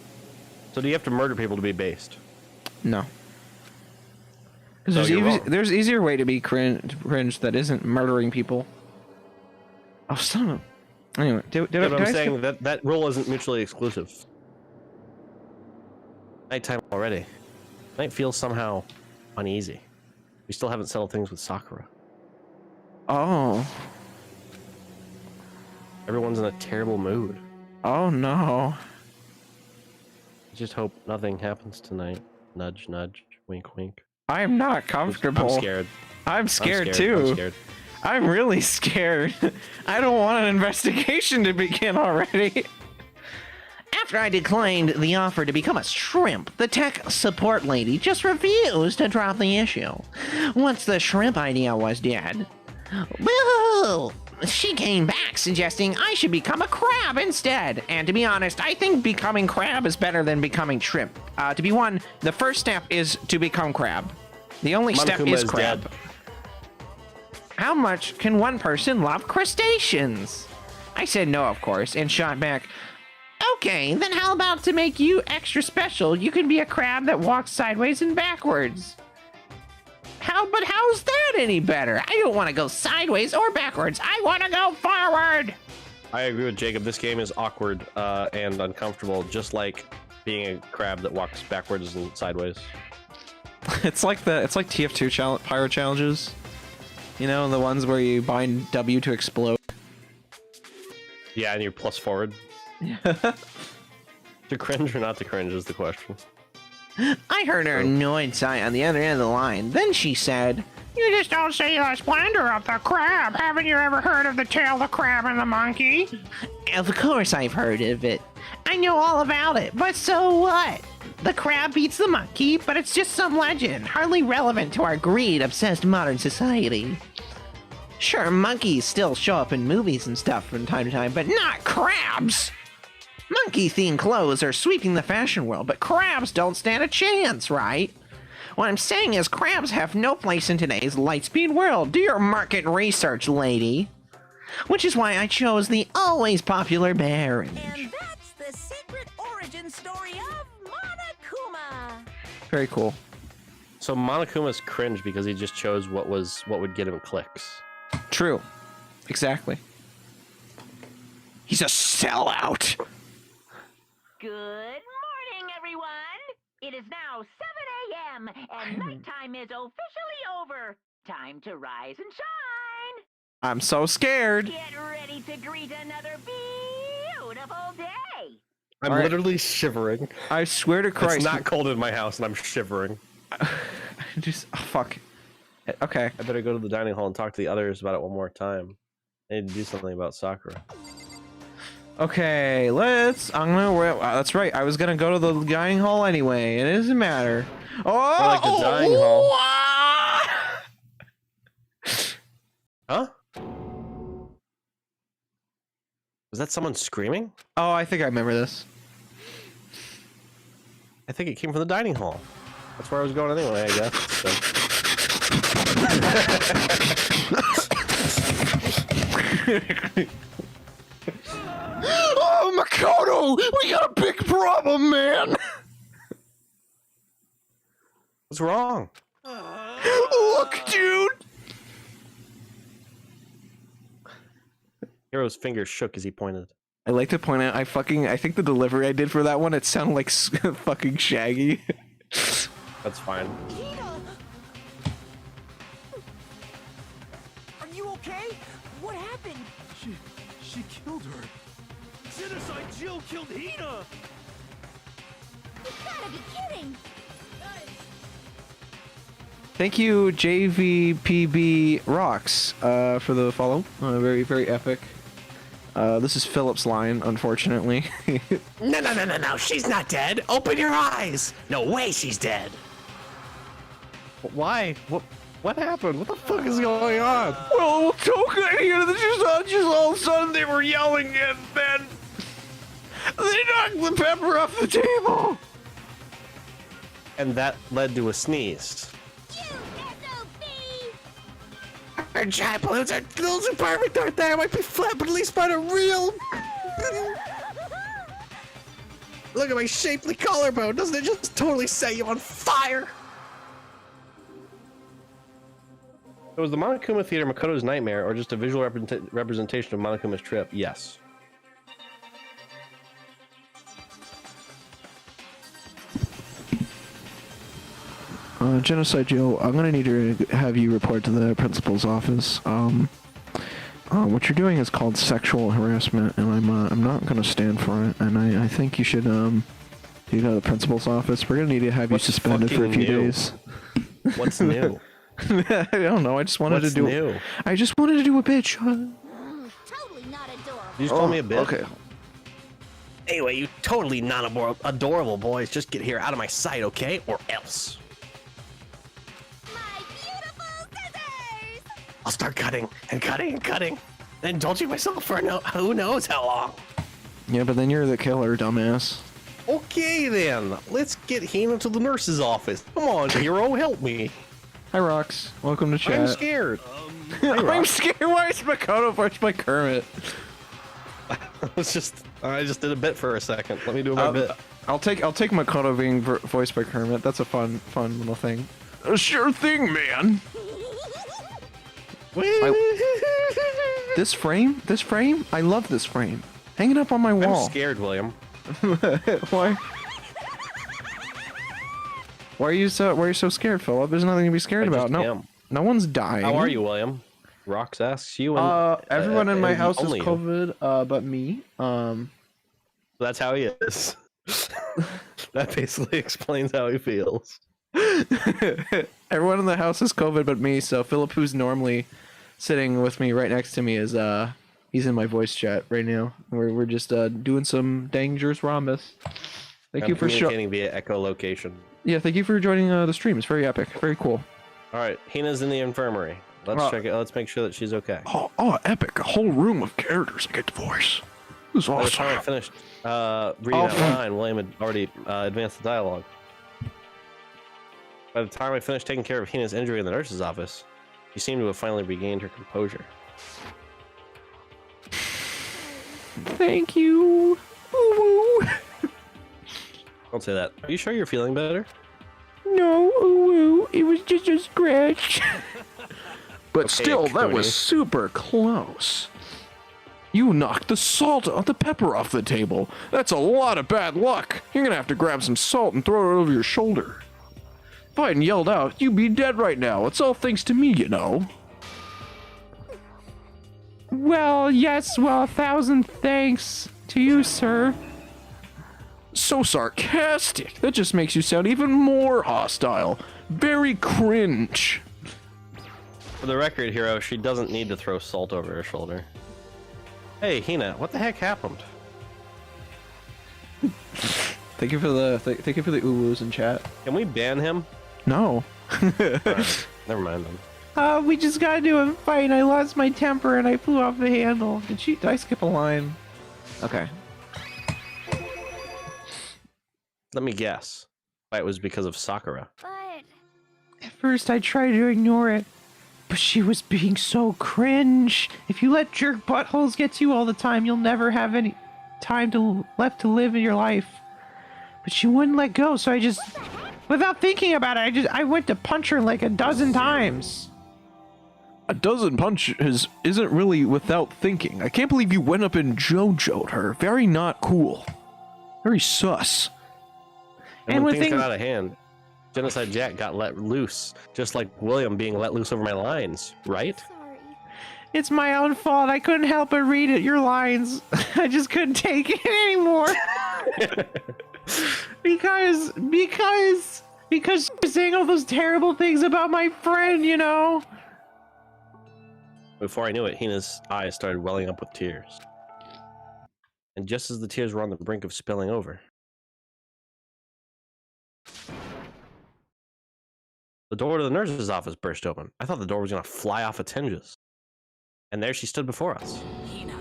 So do you have to murder people to be based? No. Because So you're wrong. there's easier way to be cringe that isn't murdering people. Oh, son of. Anyway, did Yeah, I? but Did I'm I saying that rule isn't mutually exclusive. Nighttime already. Night feels somehow uneasy. We still haven't settled things with Sakura. Oh. Everyone's in a terrible mood. Oh no. I just hope nothing happens tonight. Nudge, nudge, wink, wink. I am not comfortable. I'm scared. I'm scared too. I'm scared. I'm really scared. I don't want an investigation to begin already. After I declined the offer to become a shrimp, the tech support lady just refused to drop the issue. Once the shrimp idea was dead, well, she came back suggesting I should become a crab instead. And to be honest, I think becoming crab is better than becoming shrimp. To be one, the first step is to become crab. The only step Monokuma is is crab. dead. How much can one person love crustaceans? I said no, of course, and shot back, okay, then how about to make you extra special, you can be a crab that walks sideways and backwards. But how's that any better? I don't want to go sideways or backwards. I want to go forward. I agree with Jacob. This game is awkward and uncomfortable, just like being a crab that walks backwards and sideways. It's like TF2 pyro challenges. You know, the ones where you bind W to explode. Yeah, and you're plus forward. To cringe or not to cringe is the question. I heard her annoyed sigh on the other end of the line. Then she said, you just don't see the splendor of the crab. Haven't you ever heard of the tale of the crab and the monkey? Of course I've heard of it. I know all about it, but so what? The crab beats the monkey, but it's just some legend, hardly relevant to our greed-obsessed modern society. Sure, monkeys still show up in movies and stuff from time to time, but not crabs! Monkey-themed clothes are sweeping the fashion world, but crabs don't stand a chance, right? What I'm saying is crabs have no place in today's Lightspeed world. Do your market research, lady. Which is why I chose the always popular bear And range. that's the secret origin story of Monokuma. Very cool. So Monokuma's cringe because he just chose what would get him clicks. True. Exactly. He's a sellout. Good morning, everyone. It is now 7 a.m. and nighttime is officially over. Time to rise and shine. I'm so scared. Get ready to greet another beautiful day. I'm Alright. literally shivering. I swear to Christ. It's not cold in my house and I'm shivering. Just fuck. Okay. I better go to the dining hall and talk to the others about it one more time. I need to do something about Sakura. Okay, that's right. I was gonna go to the dining hall anyway. It doesn't matter. Oh, like the dining hall. Huh? Was that someone screaming? Oh, I think I remember this. I think it came from the dining hall. That's where I was going anyway, I guess. So. Oh, Makoto! We got a big problem, man! What's wrong? Look, dude! Hero's fingers shook as he pointed. I like to point out, I think the delivery I did for that one, it sounded like fucking Shaggy. That's fine. Hina! Are you okay? What happened? She killed her. Genocide Jill killed Hina. You gotta be kidding! Thank you, JVPB Rocks, for the follow. Very, very epic. This is Philip's line, unfortunately. No. She's not dead. Open your eyes. No way she's dead. Why? What happened? What the fuck is going on? Well, Toka and here, just all of a sudden they were yelling, and then they knocked the pepper off the table. And that led to a sneeze. You SOB! Our giant balloons are those are perfect, aren't they? I might be flat, but at least mine are real. Look at my shapely collarbone. Doesn't it just totally set you on fire? So was the Monokuma Theater Makoto's nightmare, or just a visual representation of Monokuma's trip? Yes. Genocide Joe, I'm gonna need to have you report to the principal's office. What you're doing is called sexual harassment, and I'm not gonna stand for it. And I think you should you go to the principal's office. We're gonna need to have What's you suspended for a few fucking new? days. What's new? I don't know. I just wanted What's to do. new? I just wanted to do a bitch. Totally not adorable. You just called me a bitch? Okay. Anyway, you totally not adorable boys. Just get here out of my sight, okay? Or else. My beautiful scissors! I'll start cutting and cutting and cutting. Then indulging myself for who knows how long. Yeah, but then you're the killer, dumbass. Okay then, let's get Hina to the nurse's office. Come on, hero, help me. Hi, Rox. Welcome to chat. I'm scared. I'm scared. Why is Makoto voiced by Kermit? I just did a bit for a second. Let me do my bit. I'll take Makoto being voiced by Kermit. That's a fun little thing. Sure thing, man. This frame, I love this frame. Hang it up on my I'm wall. scared, William. Why? Why are you so scared, Philip? There's nothing to be scared I about. just No, am. no one's dying. How are you, William? Rox asks you. And, everyone in my and house is only you. COVID, but me. That's how he is. That basically explains how he feels. Everyone in the house is COVID, but me. So Philip, who's normally sitting with me right next to me, is he's in my voice chat right now. We're just doing some dangerous rhombus. Thank you for communicating via echolocation. Yeah, thank you for joining the stream. It's very epic, very cool. All right, Hina's in the infirmary. Let's check it. Let's make sure that she's okay. Oh, epic! A whole room of characters I get to voice. This is By the awesome. time I finished reading out line, William had already advanced the dialogue. By the time I finished taking care of Hina's injury in the nurse's office, she seemed to have finally regained her composure. Thank you. Ooh, Don't say that. Are you sure you're feeling better? no, ooh, it was just a scratch. But Okay, still, that Cody. was super close. You knocked the salt on the pepper off the table. That's a lot of bad luck. You're gonna have to grab some salt and throw it over your shoulder. If I hadn't yelled out, you'd be dead right now. It's all thanks to me, you know. Well, yes, 1,000 thanks to you, sir. So sarcastic. That just makes you sound even more hostile. Very cringe. For the record, Hero, she doesn't need to throw salt over her shoulder. Hey, Hina, what the heck happened? Thank you for the thank you for the ooh-woos in chat. Can we ban him? No. Alright, never mind then. We just got into a fight. I lost my temper and I flew off the handle. Did I skip a line? Okay. Let me guess. Why it was because of Sakura. But At first I tried to ignore it, but she was being so cringe. If you let jerk buttholes get to you all the time, you'll never have any time left to live in your life. But she wouldn't let go, so I just, without thinking about it, I went to punch her like a dozen times. A dozen punches isn't really without thinking. I can't believe you went up and JoJo'd her. Very not cool. Very sus. And when things got out of hand, Genocide Jack got let loose, just like William being let loose over my lines, right? sorry. It's my own fault. I couldn't help but read it, your lines. I just couldn't take it anymore. because she's saying all those terrible things about my friend, you know? Before I knew it, Hina's eyes started welling up with tears. And just as the tears were on the brink of spilling over, the door to the nurse's office burst open. I thought the door was going to fly off its hinges. And there she stood before us. Hina.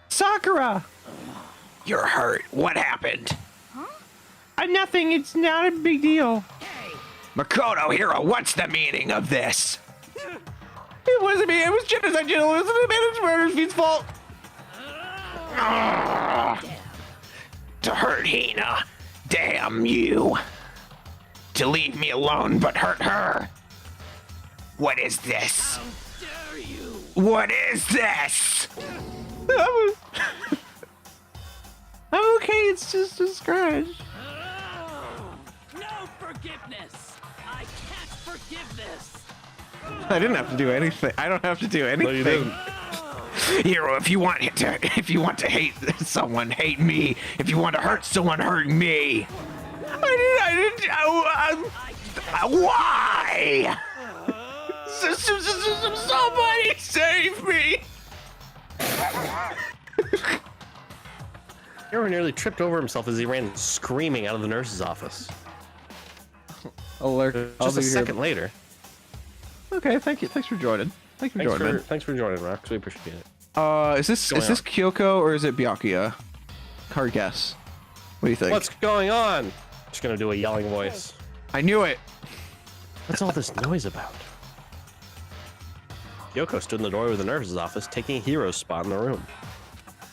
Sakura! You're hurt. What happened? Nothing. It's not a big deal. Makoto, Hero, what's the meaning of this? It wasn't me. It was Genocide Jack. It wasn't the managed murder's feet's fault. To hurt Hina. Damn you. To leave me alone but hurt her. What is this? What is this? I'm okay. It's just a scratch. No forgiveness. I can't forgive this. I didn't have to do anything. I don't have to do anything. No, you didn't. Hero, if you want to hate someone, hate me. If you want to hurt someone, hurt me. Why? Somebody save me. Hero nearly tripped over himself as he ran screaming out of the nurse's office. Just a second later. Okay, thank you. Thanks for joining. Thanks for joining, man. Thanks for joining, Rox. We appreciate it. Is this Kyoko or is it Biakio? Hard guess. What do you think? What's going on? Just gonna do a yelling voice. I knew it. What's all this noise about? Yoko stood in the doorway of the nurse's office, taking Hero's spot in the room.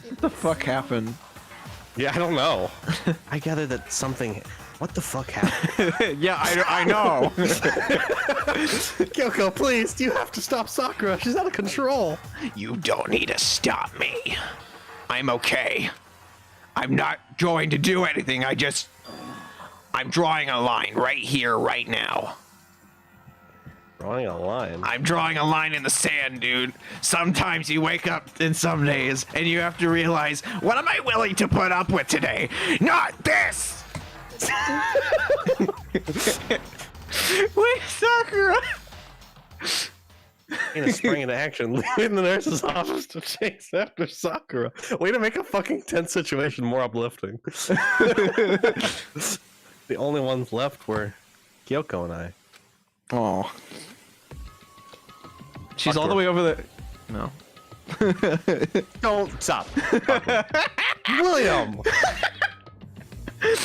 What the fuck happened? Yeah, I don't know. I gather that something... What the fuck happened? Yeah, I know. Kyoko, please, you have to stop Sakura. She's out of control. You don't need to stop me. I'm okay. I'm not going to do anything. I'm drawing a line right here, right now. Drawing a line? I'm drawing a line in the sand, dude. Sometimes you wake up in some days and you have to realize, what am I willing to put up with today? Not this! Wait, Sakura. Hina sprang into action, leaving the nurse's office to chase after Sakura. Way to make a fucking tense situation more uplifting. The only ones left were Kyoko and I. Oh. She's Fuck all her. the way over there. No. Don't stop. William!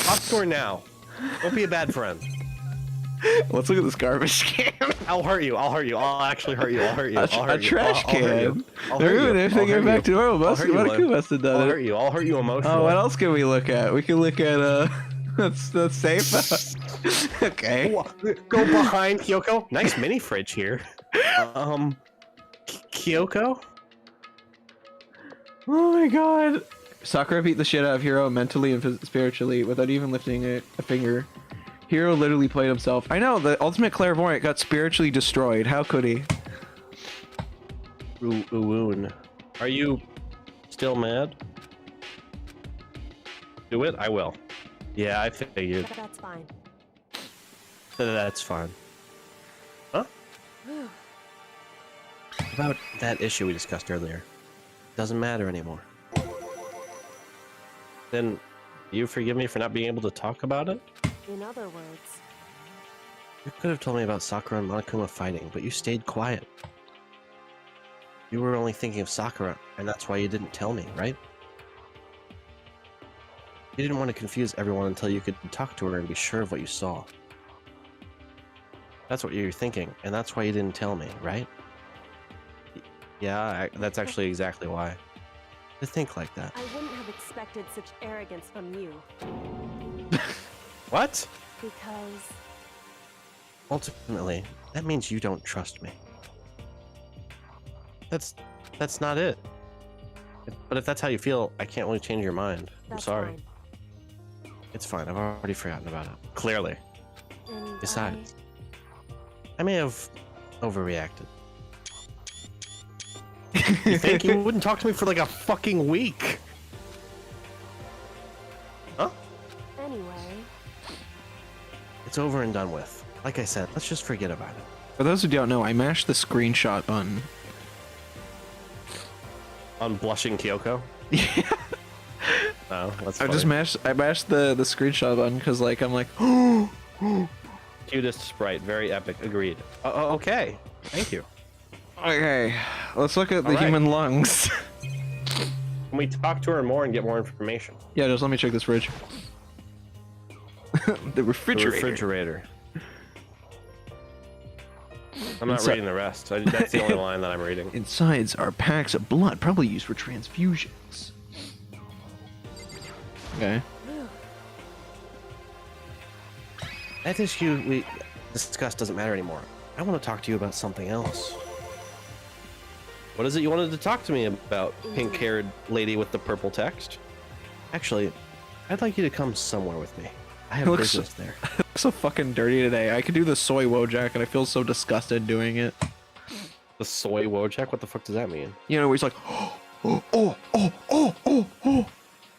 Talk to her now. Don't be a bad friend. Let's look at this garbage can. I'll hurt you. I'll hurt you. I'll actually hurt you. I'll hurt you. I'll A hurt you. trash I'll hurt you. can. I'll They're hurt you. ruining everything. I'll Get hurt back you. to normal. I'll Must hurt you, have bud. done I'll it. hurt you. I'll hurt you emotionally. Oh, what else can we look at? We can look at that's safe. Okay. Go behind Kyoko. Nice mini fridge here. Kyoko? Oh my god. Sakura beat the shit out of Hiro mentally and spiritually without even lifting a finger. Hiro literally played himself. I know, the ultimate clairvoyant got spiritually destroyed. How could he? Woon. Are you still mad? Do it? I will. Yeah, I figured. That's fine. That's fine. Huh? About that issue we discussed earlier. Doesn't matter anymore. Then, you forgive me for not being able to talk about it? In other words, You could have told me about Sakura and Monokuma fighting, but you stayed quiet. You were only thinking of Sakura, and that's why you didn't tell me, right? You didn't want to confuse everyone until you could talk to her and be sure of what you saw. That's what you were thinking, and that's why you didn't tell me, right? Yeah, that's actually exactly why. To think like that. I wouldn't have expected such arrogance from you. What? Because Ultimately, that means you don't trust me. That's not it. But if that's how you feel, I can't really change your mind. I'm that's sorry. fine. It's fine, I've already forgotten about it. Clearly. And Besides, I may have overreacted. You think you wouldn't talk to me for like a fucking week? Huh? Anyway, It's over and done with. Like I said, let's just forget about it. For those who don't know, I mashed the screenshot button. On blushing Kyoko? Yeah. No, that's I funny. just mashed the screenshot button because like I'm like Cutest sprite, very epic. Agreed. Okay. Thank you. okay, let's look at the All right. human lungs. Can we talk to her more and get more information? Yeah, just let me check this fridge. The The refrigerator. refrigerator. I'm not Inside- reading the rest. That's the only line that I'm reading. Insides are packs of blood, probably used for transfusions. Okay. That issue we discussed doesn't matter anymore. I want to talk to you about something else. What is it you wanted to talk to me about, pink-haired lady with the purple text? Actually, I'd like you to come somewhere with me. I have It looks- business there. So fucking dirty today. I could do the soy Wojak and I feel so disgusted doing it. The soy Wojak? What the fuck does that mean? You know, where he's like, oh.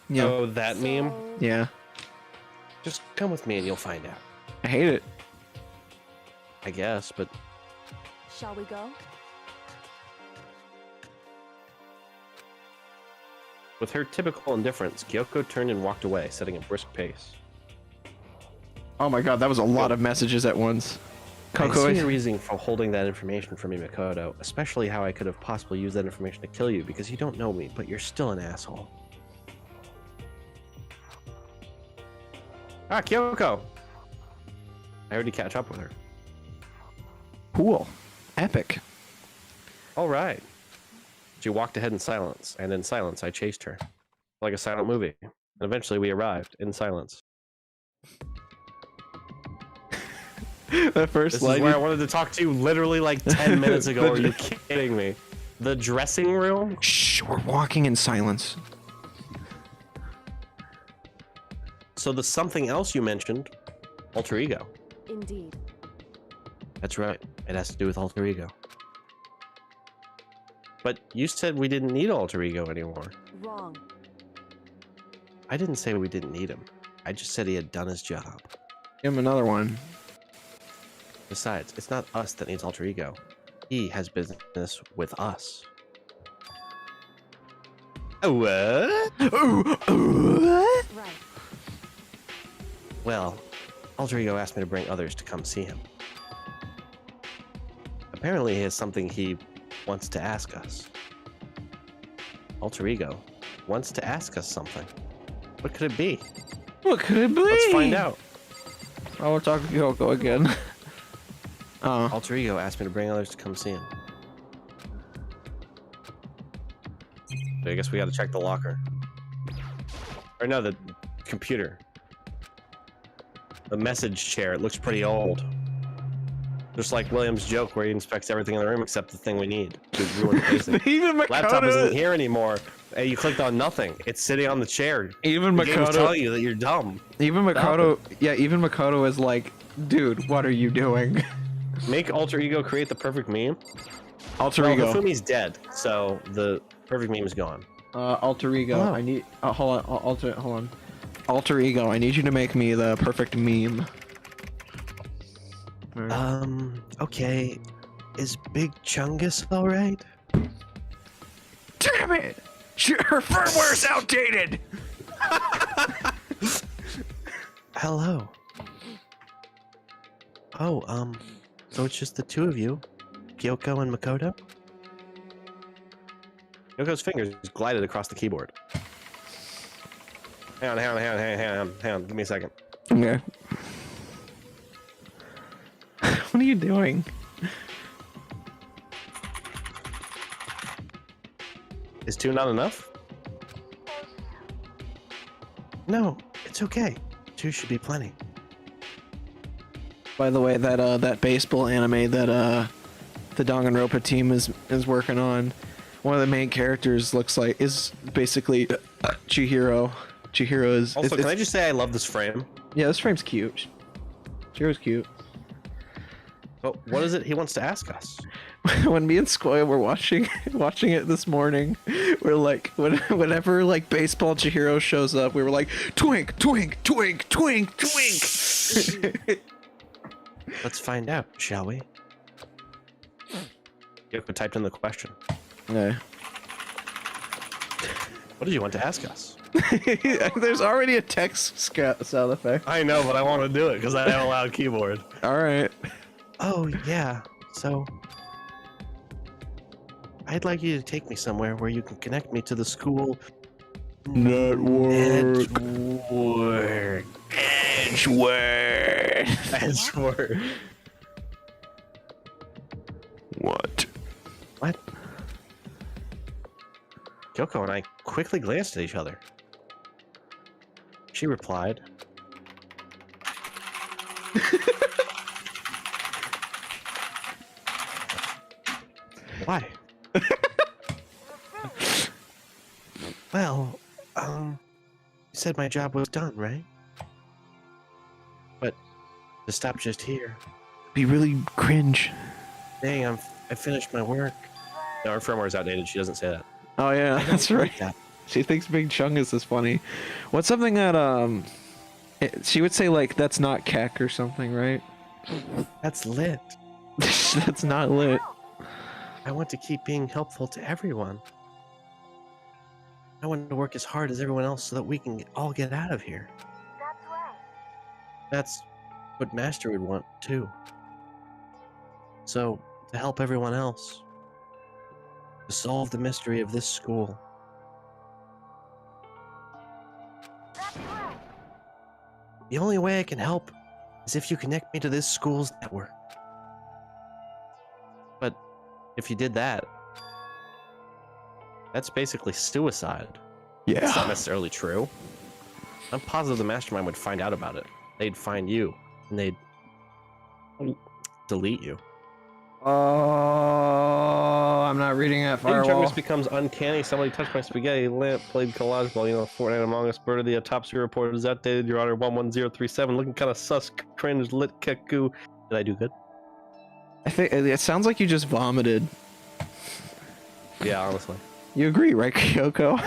Yeah, Oh, that meme? so yeah. Just come with me and you'll find out. I hate it. I guess, but shall we go? with her typical indifference, Kyoko turned and walked away, setting a brisk pace. Oh my god, that was a lot of messages at once. I Coco, see your reasoning for holding that information from me, Makoto, especially how I could have possibly used that information to kill you, because you don't know me, but you're still an asshole. Ah, Kyoko! I already catch up with her. cool. Epic. Alright. She walked ahead in silence, and in silence I chased her. Like a silent movie. And eventually we arrived, in silence. That first This line. is where I wanted to talk to you literally like 10 minutes ago. Are you kidding me? The dressing room? Shh, we're walking in silence. So the something else you mentioned, alter ego. Indeed. That's right. It has to do with alter ego. But you said we didn't need alter ego anymore. Wrong. I didn't say we didn't need him. I just said he had done his job. Give him another one. Besides, it's not us that needs alter ego. He has business with us. What? Right. Well, alter ego asked me to bring others to come see him. Apparently he has something he wants to ask us. Alter ego wants to ask us something. What could it be? What could it be? Let's find out. I will talk to Kyoko again. Oh. Alter Ego asked me to bring others to come see him. So I guess we gotta check the locker. Or no, the computer. The message chair, it looks pretty old. Just like William's joke where he inspects everything in the room except the thing we need. To ruin the basic. Even Laptop isn't Makoto. here anymore. Hey, you clicked on nothing. It's sitting on the chair. Even The game is Makoto. telling you that you're dumb. Even Makoto. Yeah, even Makoto is like, dude, what are you doing? Make Alter Ego create the perfect meme. Alter Well, Ego. Hifumi's dead, so the perfect meme is gone. Alter Ego. Oh. I need. Hold on. Hold on. Alter Ego. I need you to make me the perfect meme. Okay. Is Big Chungus alright? Damn it! Her firmware's outdated! Hello. Oh, so it's just the two of you? Kyoko and Makoto? Kyoko's fingers glided across the keyboard. Hang on. Give me a second. Okay. What are you doing? Is two not enough? No, it's okay. Two should be plenty. By the way, that baseball anime that the Danganronpa team is working on, one of the main characters is basically Chihiro. Chihiro is. Also, can I just say I love this frame? Yeah, this frame's cute. Chihiro's cute. But what is it he wants to ask us? When me and Skoya were watching it this morning, we're like, whenever like baseball Chihiro shows up, we were like, twink, twink, twink, twink, twink. Let's find out, shall we? Kyoko typed in the question. Yeah. What did you want to ask us? There's already a text sound effect. I know, but I want to do it because I have a loud keyboard. All right. Oh, yeah. So, I'd like you to take me somewhere where you can connect me to the school Network. Edgeworth. What? What? Kyoko and I quickly glanced at each other. She replied, "Why?" Well, you said my job was done, right? But to stop just here. Be really cringe. Dang, I finished my work. No, her firmware's outdated. She doesn't say that. Oh yeah, that's right. She thinks Big Chungus is funny. What's something that she would say like that's not keck or something, right? That's lit. That's not lit. I want to keep being helpful to everyone. I want to work as hard as everyone else so that we can all get out of here. That's right. That's what Master would want, too. So, to help everyone else, to solve the mystery of this school, That's right. the only way I can help is if you connect me to this school's network. But if you did that, that's basically suicide. It's not Yeah. necessarily true. I'm positive the mastermind would find out about it. They'd find you, and they'd delete you. Oh, I'm not reading that Big firewall. Chungus becomes uncanny. Somebody touched my spaghetti lamp, played collage ball, Fortnite Among Us, Bird of the autopsy report is outdated, Your Honor, 11037, looking kind of sus, cringe, lit, keku. Did I do good? I think it sounds like you just vomited. Yeah, honestly. You agree, right, Kyoko?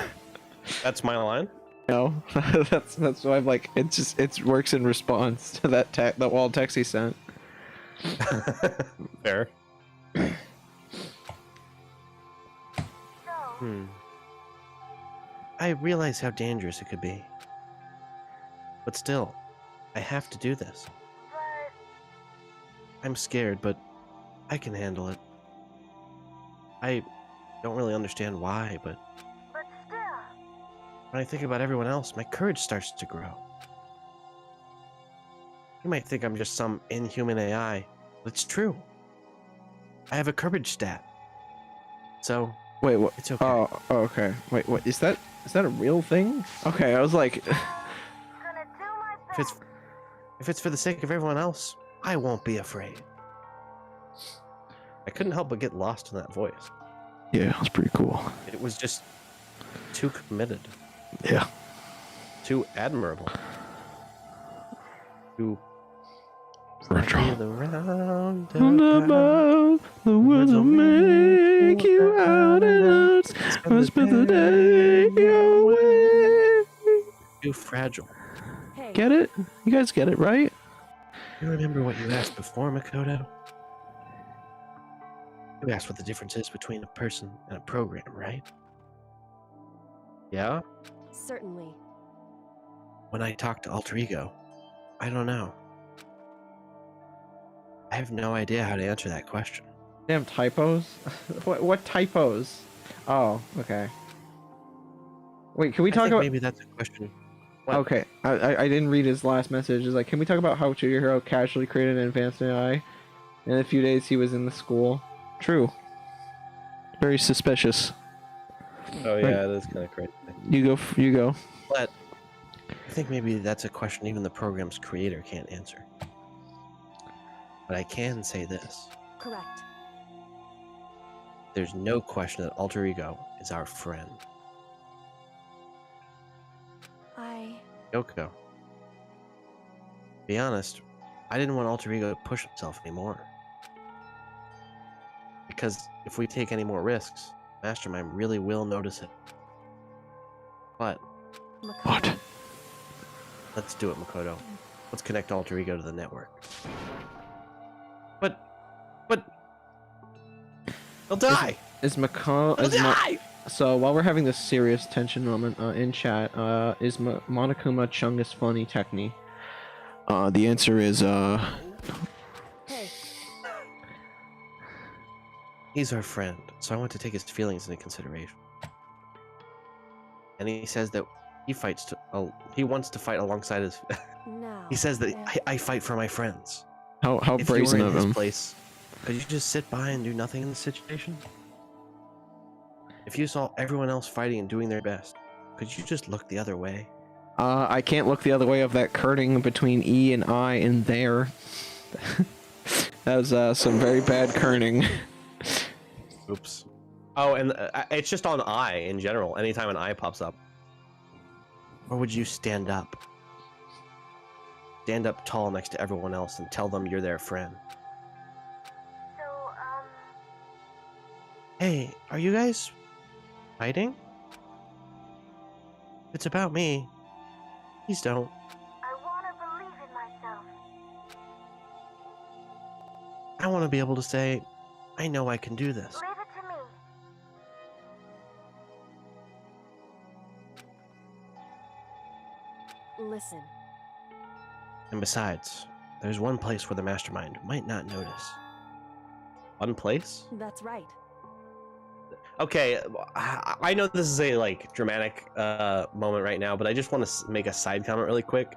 That's my line? No, that's why I'm like it works in response to that wild text he sent. Fair. So, I realize how dangerous it could be. But still, I have to do this. but I'm scared, but I can handle it. I don't really understand why, but still, when I think about everyone else, my courage starts to grow. You might think I'm just some inhuman AI, but it's true. I have a courage stat. So, Wait, what? it's okay. Oh, okay. Wait, what is that? Is that a real thing? Okay, I was like, If it's for the sake of everyone else, I won't be afraid. I couldn't help but get lost in that voice. yeah, that's pretty cool. It was just too committed, Yeah. too admirable. Too Retro. the round Roundabout, the words will make you out and out. I spend the day away. too fragile. Hey, Get it? You guys get it, right? You remember what you asked before, Makoto? You asked what the difference is between a person and a program, right? Yeah? certainly. When I talk to Alter Ego, I don't know. I have no idea how to answer that question. Damn typos. What typos? Oh, okay. Wait, can we I talk think about? maybe that's a question. What? Okay, I didn't read his last message. It's like, can we talk about how your hero casually created an advanced AI? In a few days, he was in the school. True. Very suspicious. Oh yeah, it is kind of crazy. You go. You go. But I think maybe that's a question even the program's creator can't answer. But I can say this. Correct. There's no question that Alter Ego is our friend. Yoko. Be honest, I didn't want Alter Ego to push himself anymore. Because if we take any more risks, Mastermind really will notice it. But What? let's do it, Makoto. Let's connect Alter Ego to the network. But he'll die. Is Mako? He'll die. So while we're having this serious tension moment in chat, is Monokuma Chungus funny Techni? The answer is Hey, He's our friend, so I want to take his feelings into consideration. And he says that he fights he wants to fight alongside his. no. He says that I fight for my friends. how If you were brazen in of his him. place, could you just sit by and do nothing in this situation? If you saw everyone else fighting and doing their best, could you just look the other way? I can't look the other way of that kerning between E and I in there. That was some very bad kerning. Oops. Oh, and it's just on I in general. Anytime an I pops up. Or would you stand up? Stand up tall next to everyone else and tell them you're their friend. Hey, are you guys fighting? If it's about me, please don't. I want to believe in myself. I want to be able to say, I know I can do this. Leave it to me. Listen. And besides, there's one place where the mastermind might not notice. One place? That's right. Okay, I know this is a dramatic moment right now, but I just want to make a side comment really quick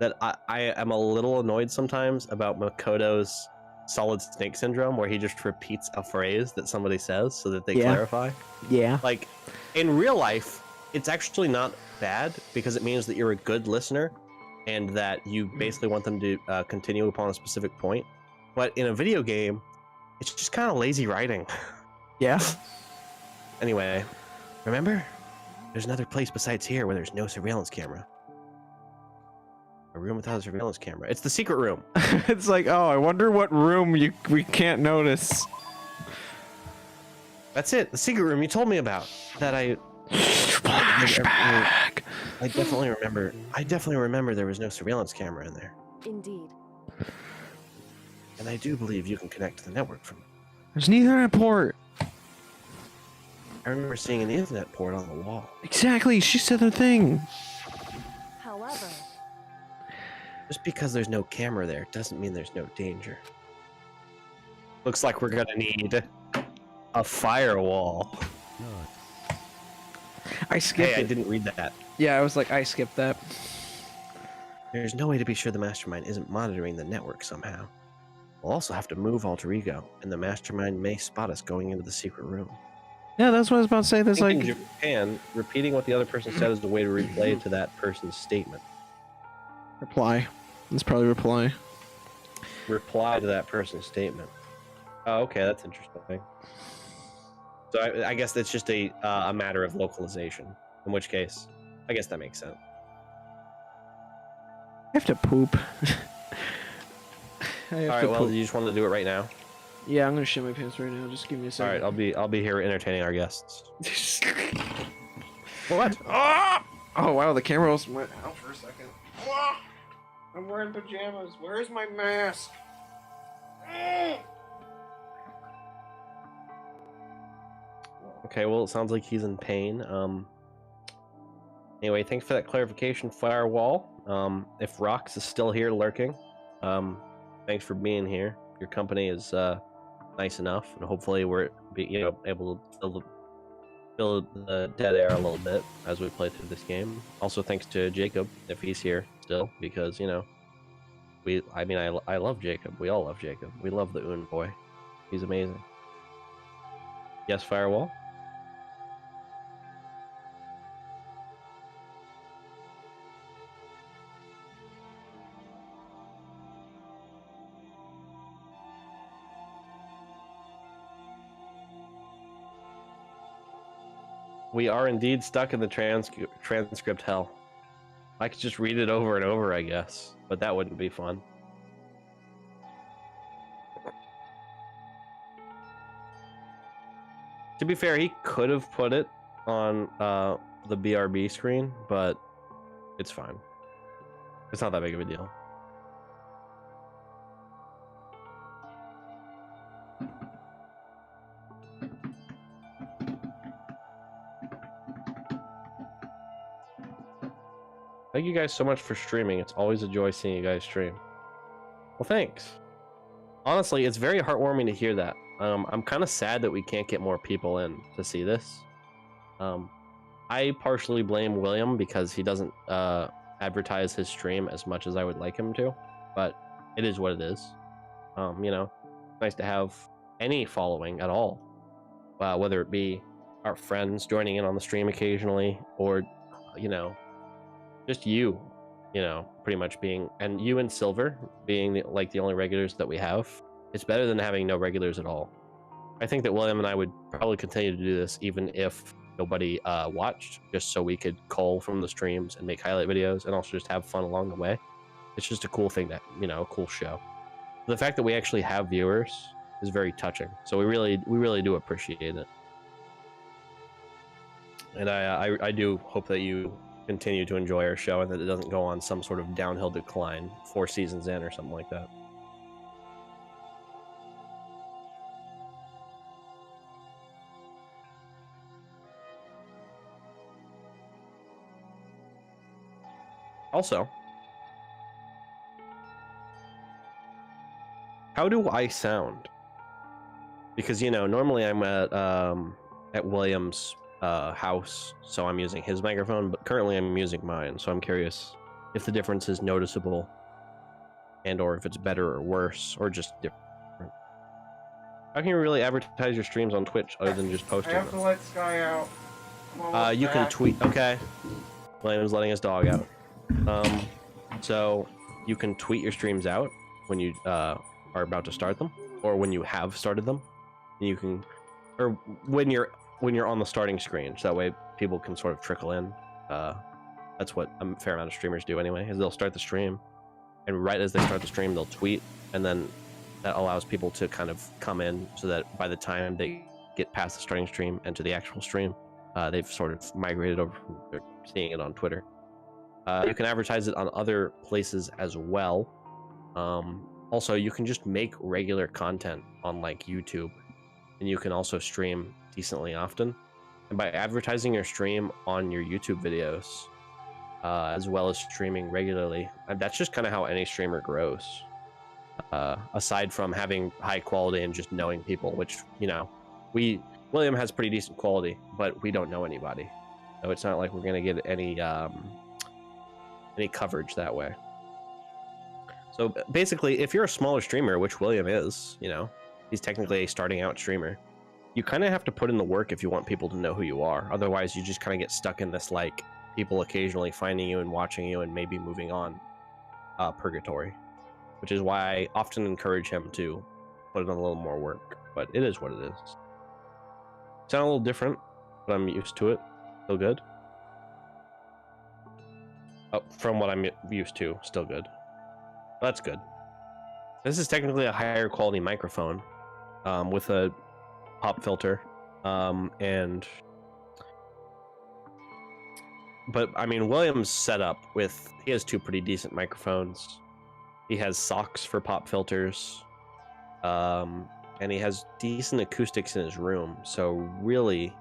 that I am a little annoyed sometimes about Makoto's solid snake syndrome, where he just repeats a phrase that somebody says so that they clarify. Yeah. Like in real life, it's actually not bad because it means that you're a good listener and that you basically want them to continue upon a specific point. But in a video game, it's just kind of lazy writing. Yeah. Anyway, remember? There's another place besides here where there's no surveillance camera. A room without a surveillance camera. It's the secret room. It's like, oh, I wonder what room we can't notice. That's it. The secret room you told me about. That Flashback. I definitely remember. I definitely remember there was no surveillance camera in there. Indeed. And I do believe you can connect to the network from it. There's an Ethernet port. I remember seeing an Ethernet port on the wall. Exactly. She said the thing. However, Just because there's no camera there doesn't mean there's no danger. Looks like we're gonna need a firewall. I skipped Hey, I it. didn't read that. Yeah, I was like, I skipped that. There's no way to be sure the mastermind isn't monitoring the network somehow. We'll also have to move alter ego, and the mastermind may spot us going into the secret room. Yeah, that's what I was about to say. There's In like, Japan, repeating what the other person said is a way to replay to that person's statement. reply. It's probably reply. Reply to that person's statement. Oh, okay, that's interesting. So I guess that's just a matter of localization. In which case, I guess that makes sense. I have to poop. I have All right, to well, poop. you just want to do it right now. Yeah, I'm gonna shit my pants right now. Just give me a All second. right, I'll be here entertaining our guests. What? Oh wow, the camera almost went out for a second. I'm wearing pajamas. Where's my mask? Okay, well, it sounds like he's in pain. Anyway, thanks for that clarification, Firewall. If Rox is still here lurking, thanks for being here. Your company is nice enough, and hopefully we're able to fill the dead air a little bit as we play through this game. Also, thanks to Jacob if he's here still, because I love Jacob. We all love Jacob. We love the Un boy. He's amazing. Yes, Firewall. We are indeed stuck in the transcript hell. I could just read it over and over, I guess, but that wouldn't be fun. To be fair, he could have put it on the BRB screen, but it's fine. It's not that big of a deal. Thank you guys so much for streaming. It's always a joy seeing you guys stream. Well, thanks. Honestly, it's very heartwarming to hear that. I'm kind of sad that we can't get more people in to see this. I partially blame William because he doesn't advertise his stream as much as I would like him to, but it is what it is. Nice to have any following at all, whether it be our friends joining in on the stream occasionally, or just you, pretty much being, and you and Silver being the only regulars that we have. It's better than having no regulars at all. I think that William and I would probably continue to do this even if nobody watched, just so we could cull from the streams and make highlight videos and also just have fun along the way. It's just a cool thing, a cool show. The fact that we actually have viewers is very touching. So we really do appreciate it. And I do hope that you continue to enjoy our show and that it doesn't go on some sort of downhill decline 4 seasons in or something like that. Also, how do I sound? Because normally I'm at William's house, so I'm using his microphone, but currently I'm using mine, so I'm curious if the difference is noticeable and or if it's better or worse or just different. How can you really advertise your streams on Twitch other than just posting them? let Sky out. You can tweet. Okay, William's letting his dog out. So you can tweet your streams out when you are about to start them, or when you have started them. And you can, or when you're on the starting screen, so that way people can sort of trickle in. That's what a fair amount of streamers do anyway, is they'll start the stream, and right as they start the stream, they'll tweet, and then that allows people to kind of come in, so that by the time they get past the starting stream and to the actual stream, they've sort of migrated over from seeing it on Twitter. You can advertise it on other places as well. Also, you can just make regular content on YouTube, and you can also stream decently often. And by advertising your stream on your YouTube videos, as well as streaming regularly, that's just kind of how any streamer grows. Aside from having high quality and just knowing people, which William has pretty decent quality, but we don't know anybody, so it's not like we're gonna get any coverage that way. So basically, if you're a smaller streamer, which William is, you know, he's technically a starting out streamer, you kind of have to put in the work if you want people to know who you are. Otherwise, you just kind of get stuck in this, like, people occasionally finding you and watching you and maybe moving on purgatory, which is why I often encourage him to put in a little more work. But it is what it is. Sound a little different, but I'm used to it. Still good. Oh, from what I'm used to, still good. That's good. This is technically a higher quality microphone with a pop filter. But I mean, William's setup he has 2 pretty decent microphones. He has socks for pop filters. And he has decent acoustics in his room. So really,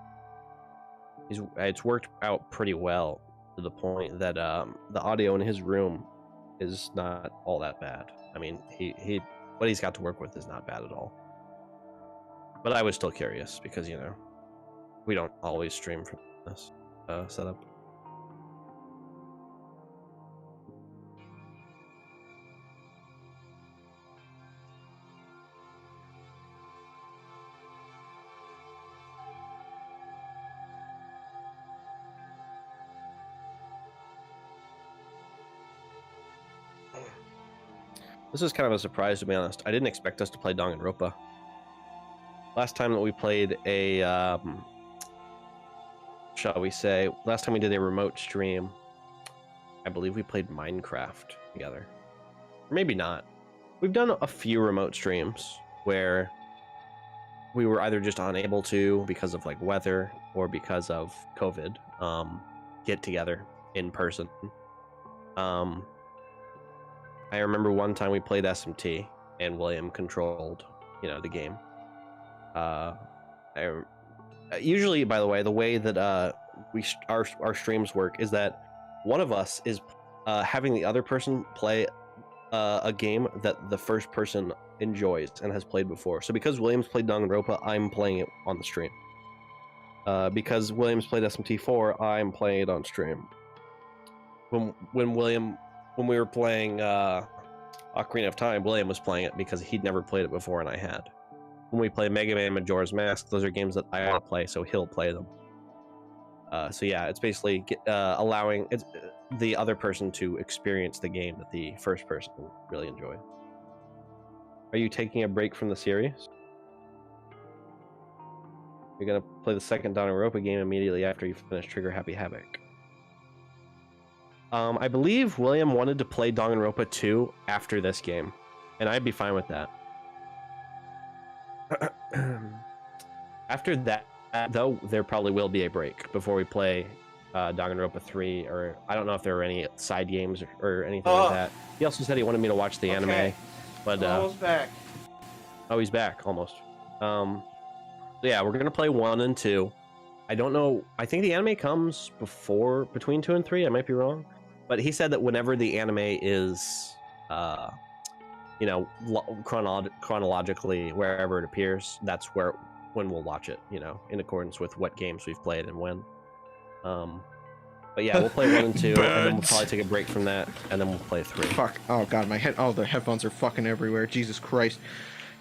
it's worked out pretty well to the point that the audio in his room is not all that bad. I mean, what he's got to work with is not bad at all. But I was still curious because, you know, we don't always stream from this setup. This is kind of a surprise, to be honest. I didn't expect us to play Danganronpa. Last time that we played a, shall we say, last time we did a remote stream, I believe we played Minecraft together. Or maybe not. We've done a few remote streams where we were either just unable to because of like weather or because of COVID get together in person. I remember one time we played SMT and William controlled, you know, the game. Usually, by the way that our streams work is that one of us is having the other person play a game that the first person enjoys and has played before. So because William's played Danganronpa, I'm playing it on the stream. Because William's played SMT4, I'm playing it on stream. When we were playing Ocarina of Time, William was playing it because he'd never played it before and I had. When we play Mega Man Majora's Mask, those are games that I want to play, so he'll play them. So yeah, it's basically allowing the other person to experience the game that the first person really enjoyed. Are you taking a break from the series? You're going to play the second Danganronpa game immediately after you finish Trigger Happy Havoc. I believe William wanted to play Danganronpa 2 after this game, and I'd be fine with that. After that, though, there probably will be a break before we play Danganronpa 3, or I don't know if there are any side games or anything like that. He also said he wanted me to watch the anime, but Almost back. Oh, he's back almost. Yeah, we're gonna play 1 and 2. I don't know. I think the anime comes between 2 and 3. I might be wrong, but he said that whenever the anime is, you know, chronologically wherever it appears, that's when we'll watch it. You know, in accordance with what games we've played and when. But yeah, we'll play 1 and 2, and then we'll probably take a break from that, and then we'll play 3. Fuck. Oh god, my head. Oh, the headphones are fucking everywhere. Jesus Christ.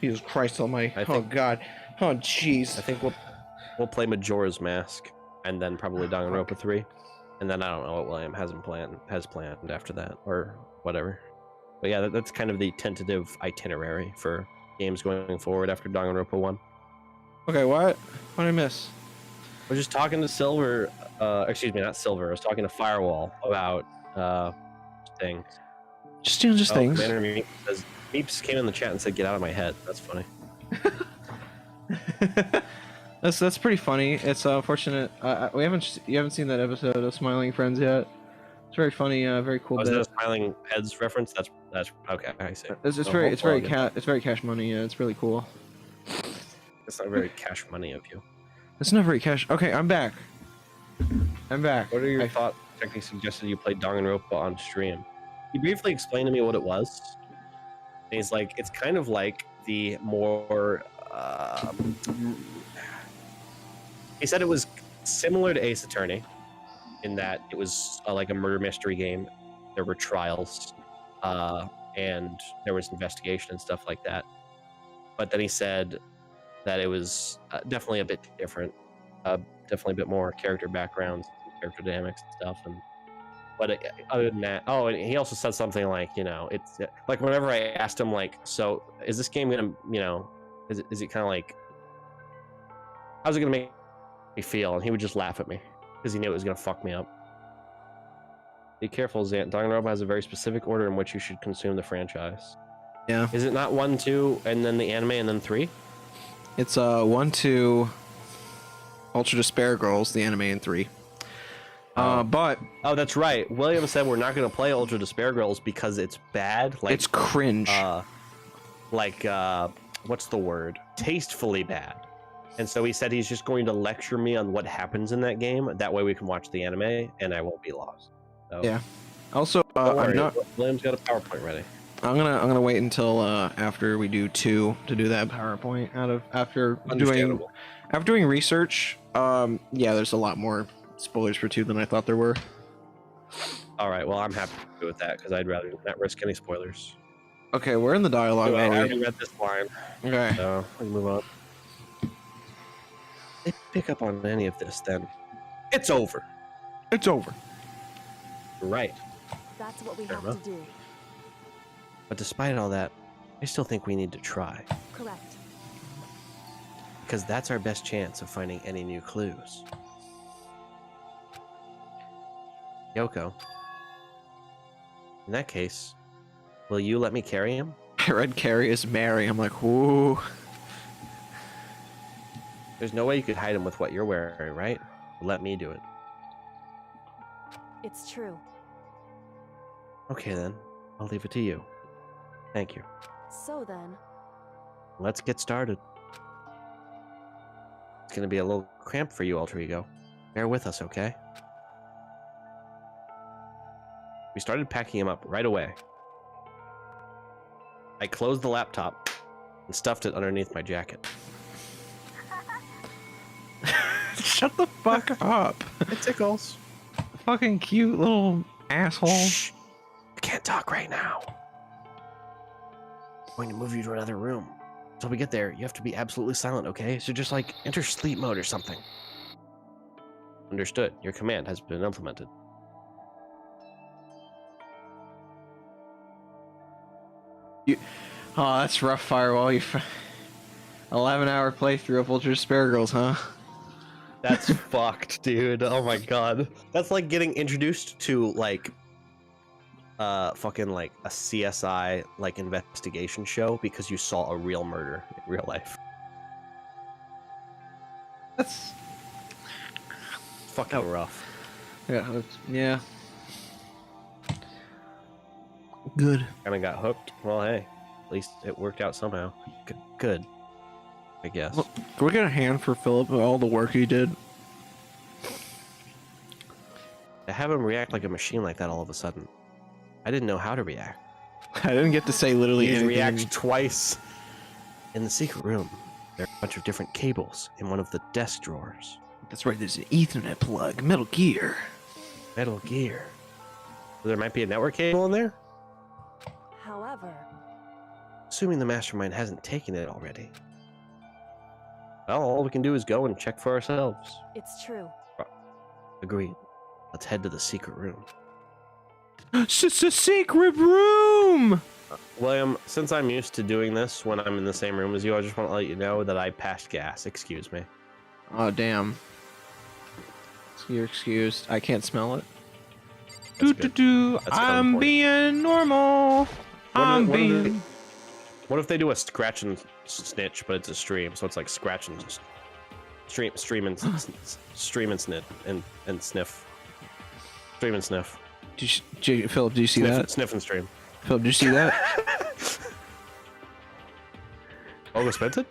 Jesus Christ almighty. Oh god. Oh jeez. I think we'll play Majora's Mask, and then probably Danganronpa 3, and then I don't know what William has planned after that, or whatever. But yeah, that's kind of the tentative itinerary for games going forward after Danganronpa 1. Okay, what? What did I miss? We're just talking to Silver, excuse me, not Silver. I was talking to Firewall about things. Just doing things. Commander Meeps says, Meeps came in the chat and said, "Get out of my head." That's funny. That's pretty funny. It's unfortunate. You haven't seen that episode of Smiling Friends yet. It's very funny. Very cool. Was that a Smiling Heads reference? That's okay. I see. It's very Cash Money. Yeah, it's really cool. It's not very Cash Money of you. It's not very cash. Okay, I'm back. I'm back. What are your thoughts? Technically suggested you played Danganronpa on stream. He briefly explained to me what it was. And he's like, it's kind of like the more. He said it was similar to Ace Attorney, in that it was like a murder mystery game. There were trials, and there was investigation and stuff like that. But then he said that it was definitely a bit different, definitely a bit more character backgrounds, character dynamics and stuff. But other than that, oh, and he also said something like, it's like whenever I asked him, like, so is this game gonna, is it kind of like, how's it gonna make me feel? And he would just laugh at me because he knew it was gonna fuck me up. Be careful, Zant. Danganronpa has a very specific order in which you should consume the franchise. Yeah. Is it not 1, 2, and then the anime, and then 3? It's 1, 2, Ultra Despair Girls, the anime, and 3. But oh, that's right. William said we're not going to play Ultra Despair Girls because it's bad. Like it's cringe. What's the word? Tastefully bad. And so he said he's just going to lecture me on what happens in that game. That way we can watch the anime and I won't be lost. So, yeah. Also, William's got a PowerPoint ready. I'm gonna wait until after we do 2 to do that PowerPoint. After doing research, yeah, there's a lot more spoilers for 2 than I thought there were. All right, well, I'm happy to do with that because I'd rather not risk any spoilers. Okay, we're in the dialogue. I already read this line. Okay. So we can move on. If they pick up on any of this, then it's over. It's over. Right. That's what we have to do. But despite all that, I still think we need to try. Correct. Because that's our best chance of finding any new clues. Yoko, in that case, will you let me carry him? I read carry as Mary. I'm like, ooh. There's no way you could hide him with what you're wearing, right? Let me do it. It's true. Okay then, I'll leave it to you. Thank you. So then, Let's get started. It's gonna be a little cramped for you, Alter Ego. Bear with us, okay? We started packing him up right away. I closed the laptop and stuffed it underneath my jacket. Shut the fuck up. It tickles. Fucking cute little asshole. Shh. I can't talk right now. I'm going to move you to another room. Until we get there, you have to be absolutely silent, okay? So just like enter sleep mode or something. Understood. Your command has been implemented. Oh, that's rough, Firewall. 11-hour playthrough of Ultra Despair Girls, huh? That's fucked, dude. Oh my god. That's like getting introduced to like fucking like a CSI like investigation show because you saw a real murder in real life. That's fucking rough. yeah, yeah. Good. Kinda got hooked. Well, hey, at least it worked out somehow. Good. I guess. Well, can we get a hand for Philip and all the work he did? To have him react like a machine like that all of a sudden, I didn't know how to react. I didn't get to say literally He anything. react twice. In the secret room, there are a bunch of different cables in one of the desk drawers. That's right, there's an Ethernet plug, Metal Gear. Metal Gear. So there might be a network cable in there? however, Assuming the mastermind hasn't taken it already. Well, all we can do is go and check for ourselves. it's true. Agreed. Let's head to the secret room. It's a secret room! William, since I'm used to doing this when I'm in the same room as you, I just want to let you know that I passed gas. Excuse me. Oh, damn. You're excused. I can't smell it. That's good. That's I'm important. being normal. What if they do a scratch and snitch, but it's a stream? So it's like scratch and stream and stream and snit and sniff. Stream and sniff. Philip, do you see that? Sniff and stream. Philip, do you see that? Olga spent it?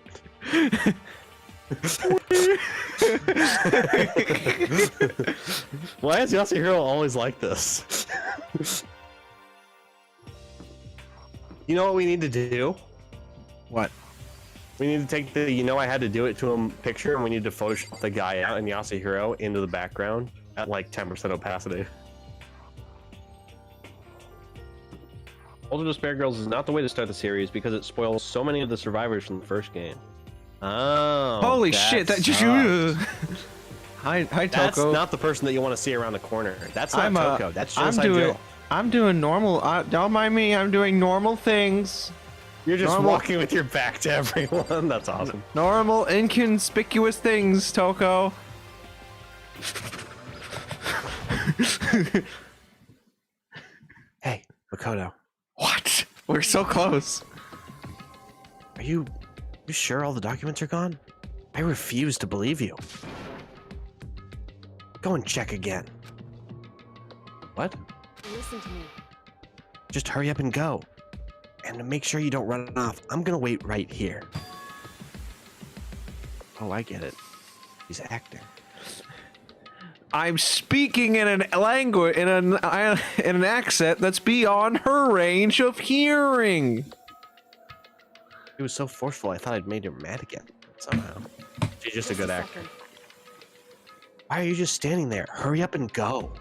Why is Yasuhiro always like this? You know what we need to do? What? We need to take the I had to do it to him picture, and we need to Photoshop the guy out and Yasuhiro into the background at like 10% opacity. Ultra Despair Girls is not the way to start the series because it spoils so many of the survivors from the first game. Oh. Holy shit! That just. Hi, That's Toko. not the person that you want to see around the corner. That's not Toko. That's Genocide Jill. I'm doing normal. Don't mind me. I'm doing normal things. You're just normal. walking with your back to everyone. That's awesome. Normal, inconspicuous things, Toko. Hey, Makoto. What? We're so close. Are you sure all the documents are gone? I refuse to believe you. Go and check again. What? Listen to me. Just hurry up and go. And to make sure you don't run off, I'm gonna wait right here. Oh, I get it. He's acting. I'm speaking in an language, in an accent that's beyond her range of hearing. He was so forceful, I thought I'd made her mad again. Somehow. She's just a good actor. Why are you just standing there? Hurry up and go.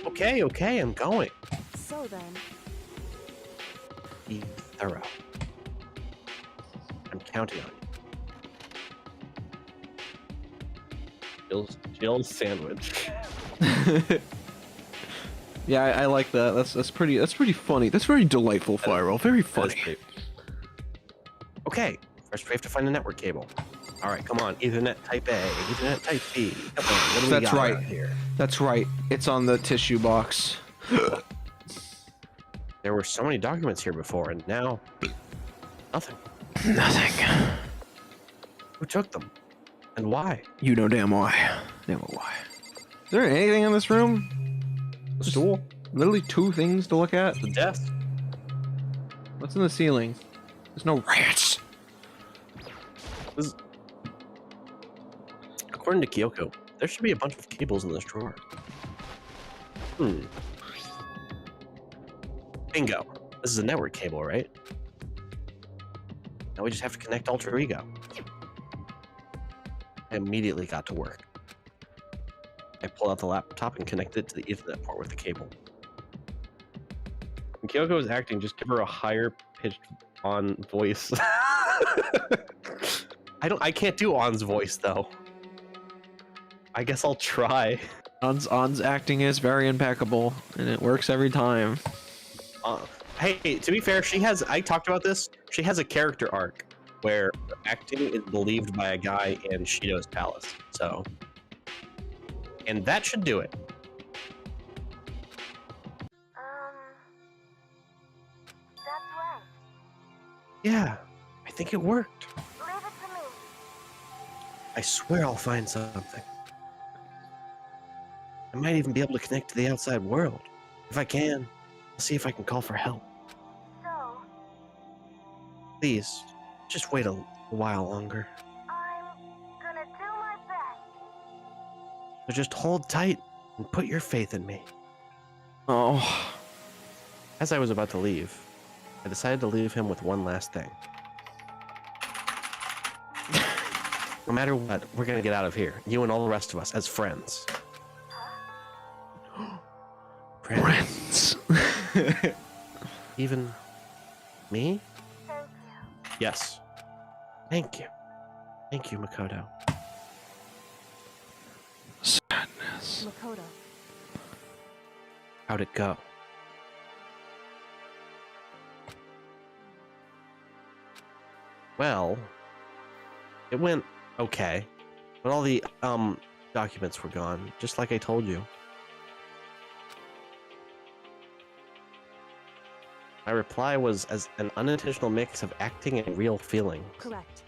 Okay, I'm going. So then, Be thorough. I'm counting on you. Jill's sandwich. Yeah, I like that. That's pretty funny. That's very delightful, Fyro. Very funny. Okay, first we have to find a network cable. All right, come on. Ethernet type A, Ethernet type B. Come on, what do we That's got right. around here? That's right. It's on the tissue box. There were so many documents here before, and now nothing. Nothing. Who took them, and why? You know damn why. Damn why. Is there anything in this room? The stool, Literally 2 things to look at. the desk. What's in the ceiling? There's no rats. According to Kyoko, there should be a bunch of cables in this drawer. Bingo. This is a network cable, right? Now we just have to connect Alter Ego. I immediately got to work. I pulled out the laptop and connected it to the Ethernet port with the cable. When Kyoko is acting, just give her a higher pitched on voice. I can't do On's voice though. I guess I'll try. On's acting is very impeccable, and it works every time. Hey, to be fair, I talked about this. She has a character arc where acting is believed by a guy in Shido's palace. So, and that should do it. that's right. Yeah, I think it worked. Leave it to me. I swear I'll find something. I might even be able to connect to the outside world. If I can, I'll see if I can call for help. So, Please, just wait a while longer. I'm gonna do my best. So just hold tight and put your faith in me. Oh. As I was about to leave, I decided to leave him with one last thing. No matter what, we're gonna get out of here. You and all the rest of us as friends. Friends. Even me? Thank you. Yes. Thank you. Thank you, Makoto. Sadness. Makoto. How'd it go? Well, it went okay, but all the documents were gone, just like I told you. My reply was as an unintentional mix of acting and real feeling. Correct.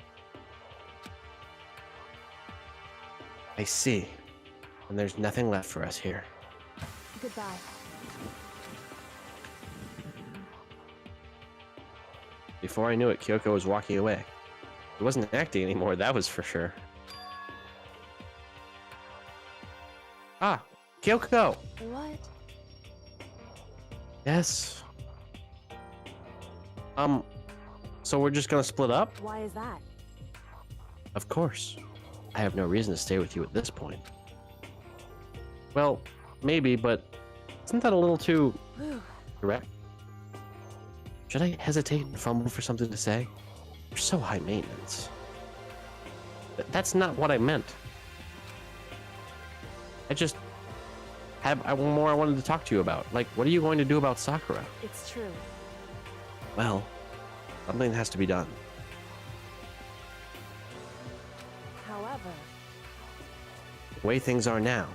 I see. And there's nothing left for us here. Goodbye. Before I knew it, Kyoko was walking away. He wasn't acting anymore, that was for sure. Ah, Kyoko! What? Yes. So we're just gonna split up? Why is that? Of course. I have no reason to stay with you at this point. Well, maybe, but isn't that a little too Whew. direct? Should I hesitate and fumble for something to say? You're so high maintenance. That's not what I meant. I just had more I wanted to talk to you about. Like, what are you going to do about Sakura? It's true. Well, something has to be done. However, The way things are now,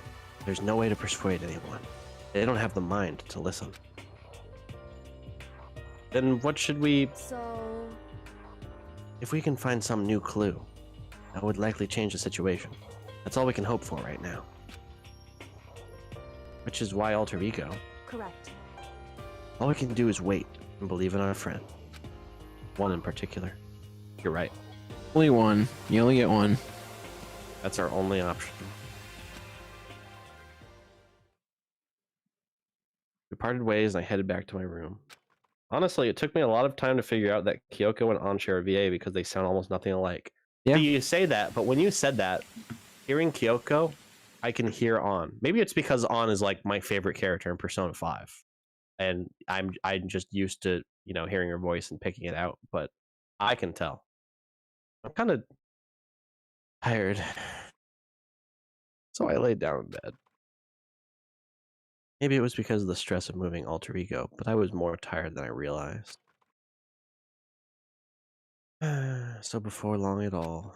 there's no way to persuade anyone. They don't have the mind to listen. Then what should we... so If we can find some new clue, that would likely change the situation. That's all we can hope for right now. Which is why Alter Ego. correct. All we can do is wait and believe in our friend. One in particular. You're right. Only one. You only get one. That's our only option. We parted ways and I headed back to my room. Honestly, it took me a lot of time to figure out that Kyoko and An share a VA because they sound almost nothing alike. Yeah. See, you say that, but when you said that, hearing Kyoko, I can hear An. Maybe it's because An is like my favorite character in Persona 5. And I'm just used to, you know, hearing her voice and picking it out, but I can tell. I'm kind of tired. So I laid down in bed. Maybe it was because of the stress of moving Alter Ego, but I was more tired than I realized. So before long at all,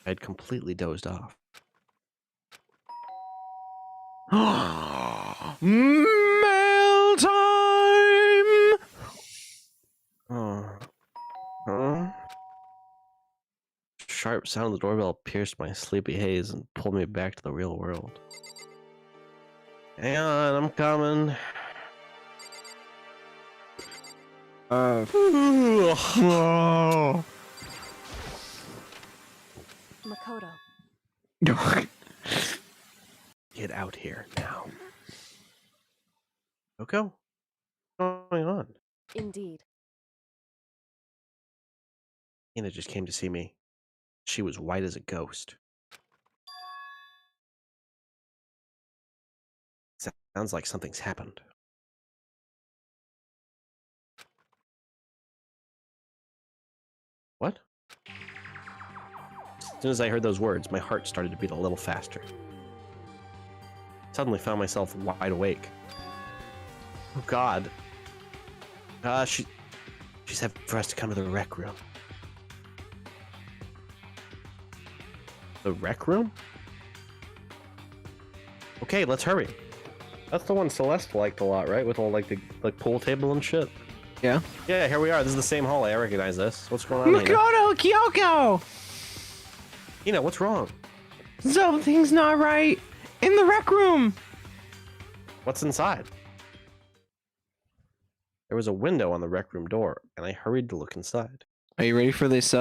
I'd completely dozed off. Mail time! Oh. Huh? Sharp sound of the doorbell pierced my sleepy haze and pulled me back to the real world. Hang on, I'm coming. Makoto. Get out here now. Kyoko? What's going on? Indeed. Ina just came to see me. She was white as a ghost. Sounds like something's happened. What? As soon as I heard those words, my heart started to beat a little faster. Suddenly found myself wide awake. Oh God. She's had for us to come to the rec room. The rec room? Okay, let's hurry. That's the one Celeste liked a lot, right? With all like the pool table and shit. Yeah. Yeah, here we are. This is the same hall. I recognize this. What's going on, Ina? Makoto, Kyoko! Ina, what's wrong? Something's not right. In the rec room. What's inside? There was a window on the rec room door, and I hurried to look inside. Are you ready for this?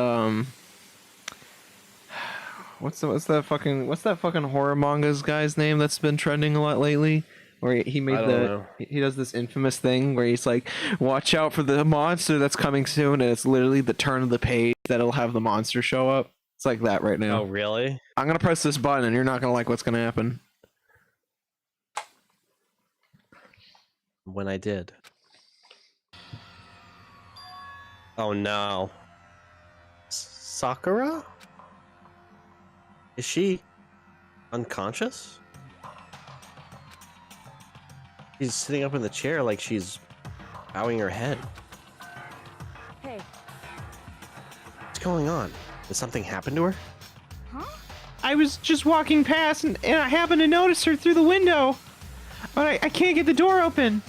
What's that fucking horror manga's guy's name that's been trending a lot lately? Where he made he does this infamous thing where he's like, watch out for the monster that's coming soon, and it's literally the turn of the page that'll have the monster show up. It's like that right now. Oh, really? I'm gonna press this button, and you're not gonna like what's gonna happen. When I did. Oh no. Sakura? Is she unconscious? She's sitting up in the chair like she's bowing her head. Hey, What's going on? Did something happen to her? Huh? I was just walking past, and I happened to notice her through the window, but I can't get the door open.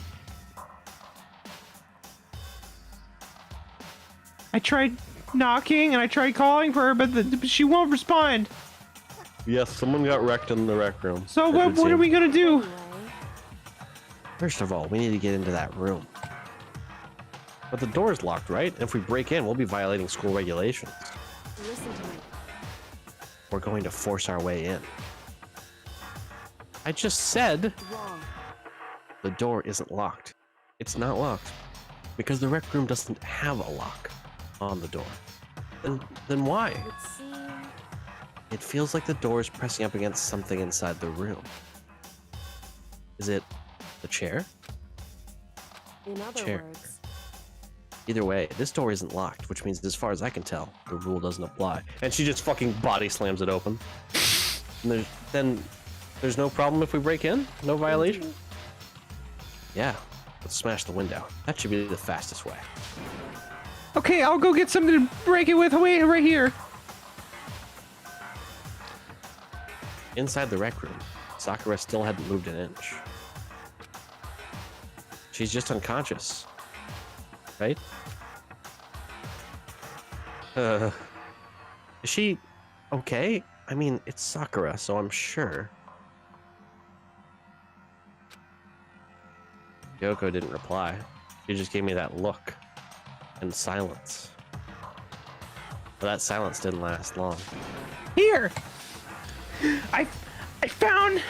I tried knocking and I tried calling for her, but she won't respond. Yes, someone got wrecked in the rec room. So what are we gonna do? anyway, First of all, we need to get into that room. But the door's locked, right? If we break in, we'll be violating school regulations. listen to me. We're going to force our way in. I just said Wrong. the door isn't locked. It's not locked because the rec room doesn't have a lock on the door. Then why? Would seem It feels like the door is pressing up against something inside the room. Is it the chair? In other Chair. words, Either way, this door isn't locked, which means as far as I can tell, the rule doesn't apply. And she just fucking body slams it open. And there's no problem if we break in? No violation? Yeah, let's smash the window. That should be the fastest way. Okay, I'll go get something to break it with. Wait, right here. Inside the rec room, Sakura still hadn't moved an inch. She's just unconscious. Right? Is she okay? I mean, it's Sakura, so I'm sure. Yoko didn't reply. She just gave me that look and silence. But that silence didn't last long. Here. I found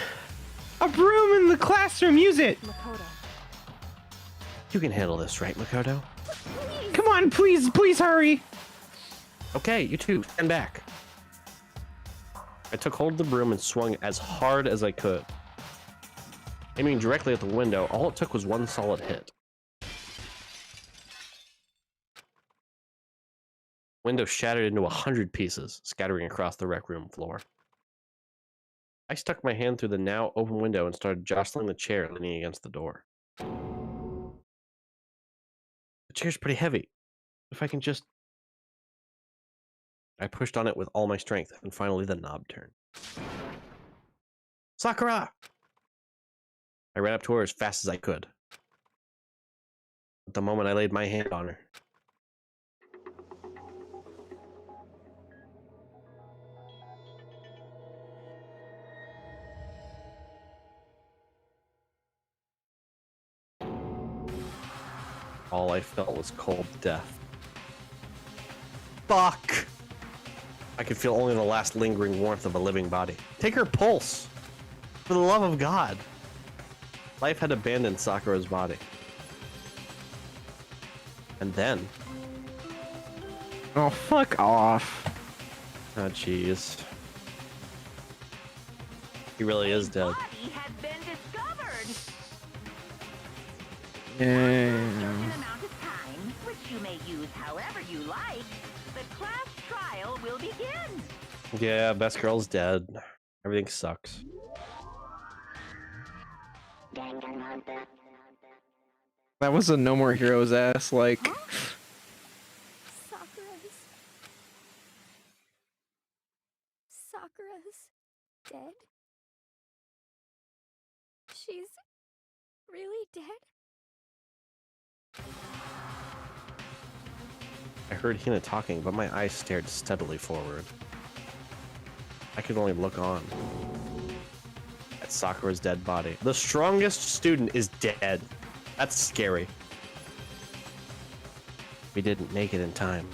a broom in the classroom. Use it. Makoto. You can handle this, right, Makoto? Come on, please hurry. Okay, you two, stand back. I took hold of the broom and swung as hard as I could. Aiming directly at the window, all it took was one solid hit. Window shattered into 100 pieces, scattering across the rec room floor. I stuck my hand through the now open window and started jostling the chair leaning against the door. The chair's pretty heavy. If I can just... I pushed on it with all my strength, and finally the knob turned. Sakura! I ran up to her as fast as I could. At the moment I laid my hand on her, all I felt was cold death. Fuck! I could feel only the last lingering warmth of a living body. Take her pulse! For the love of God! Life had abandoned Sakura's body. And then... Oh, fuck off. Oh, jeez. He really is dead. Body has been discovered. Yeah. An amount of time, which you may use however you like. The class trial will begin. Yeah, best girl's dead. Everything sucks. Danganronpa. That was a No More Heroes ass, like... Sakura's dead? She's really dead? I heard Hina talking, but my eyes stared steadily forward. I could only look on at Sakura's dead body. The strongest student is dead. That's scary. We didn't make it in time.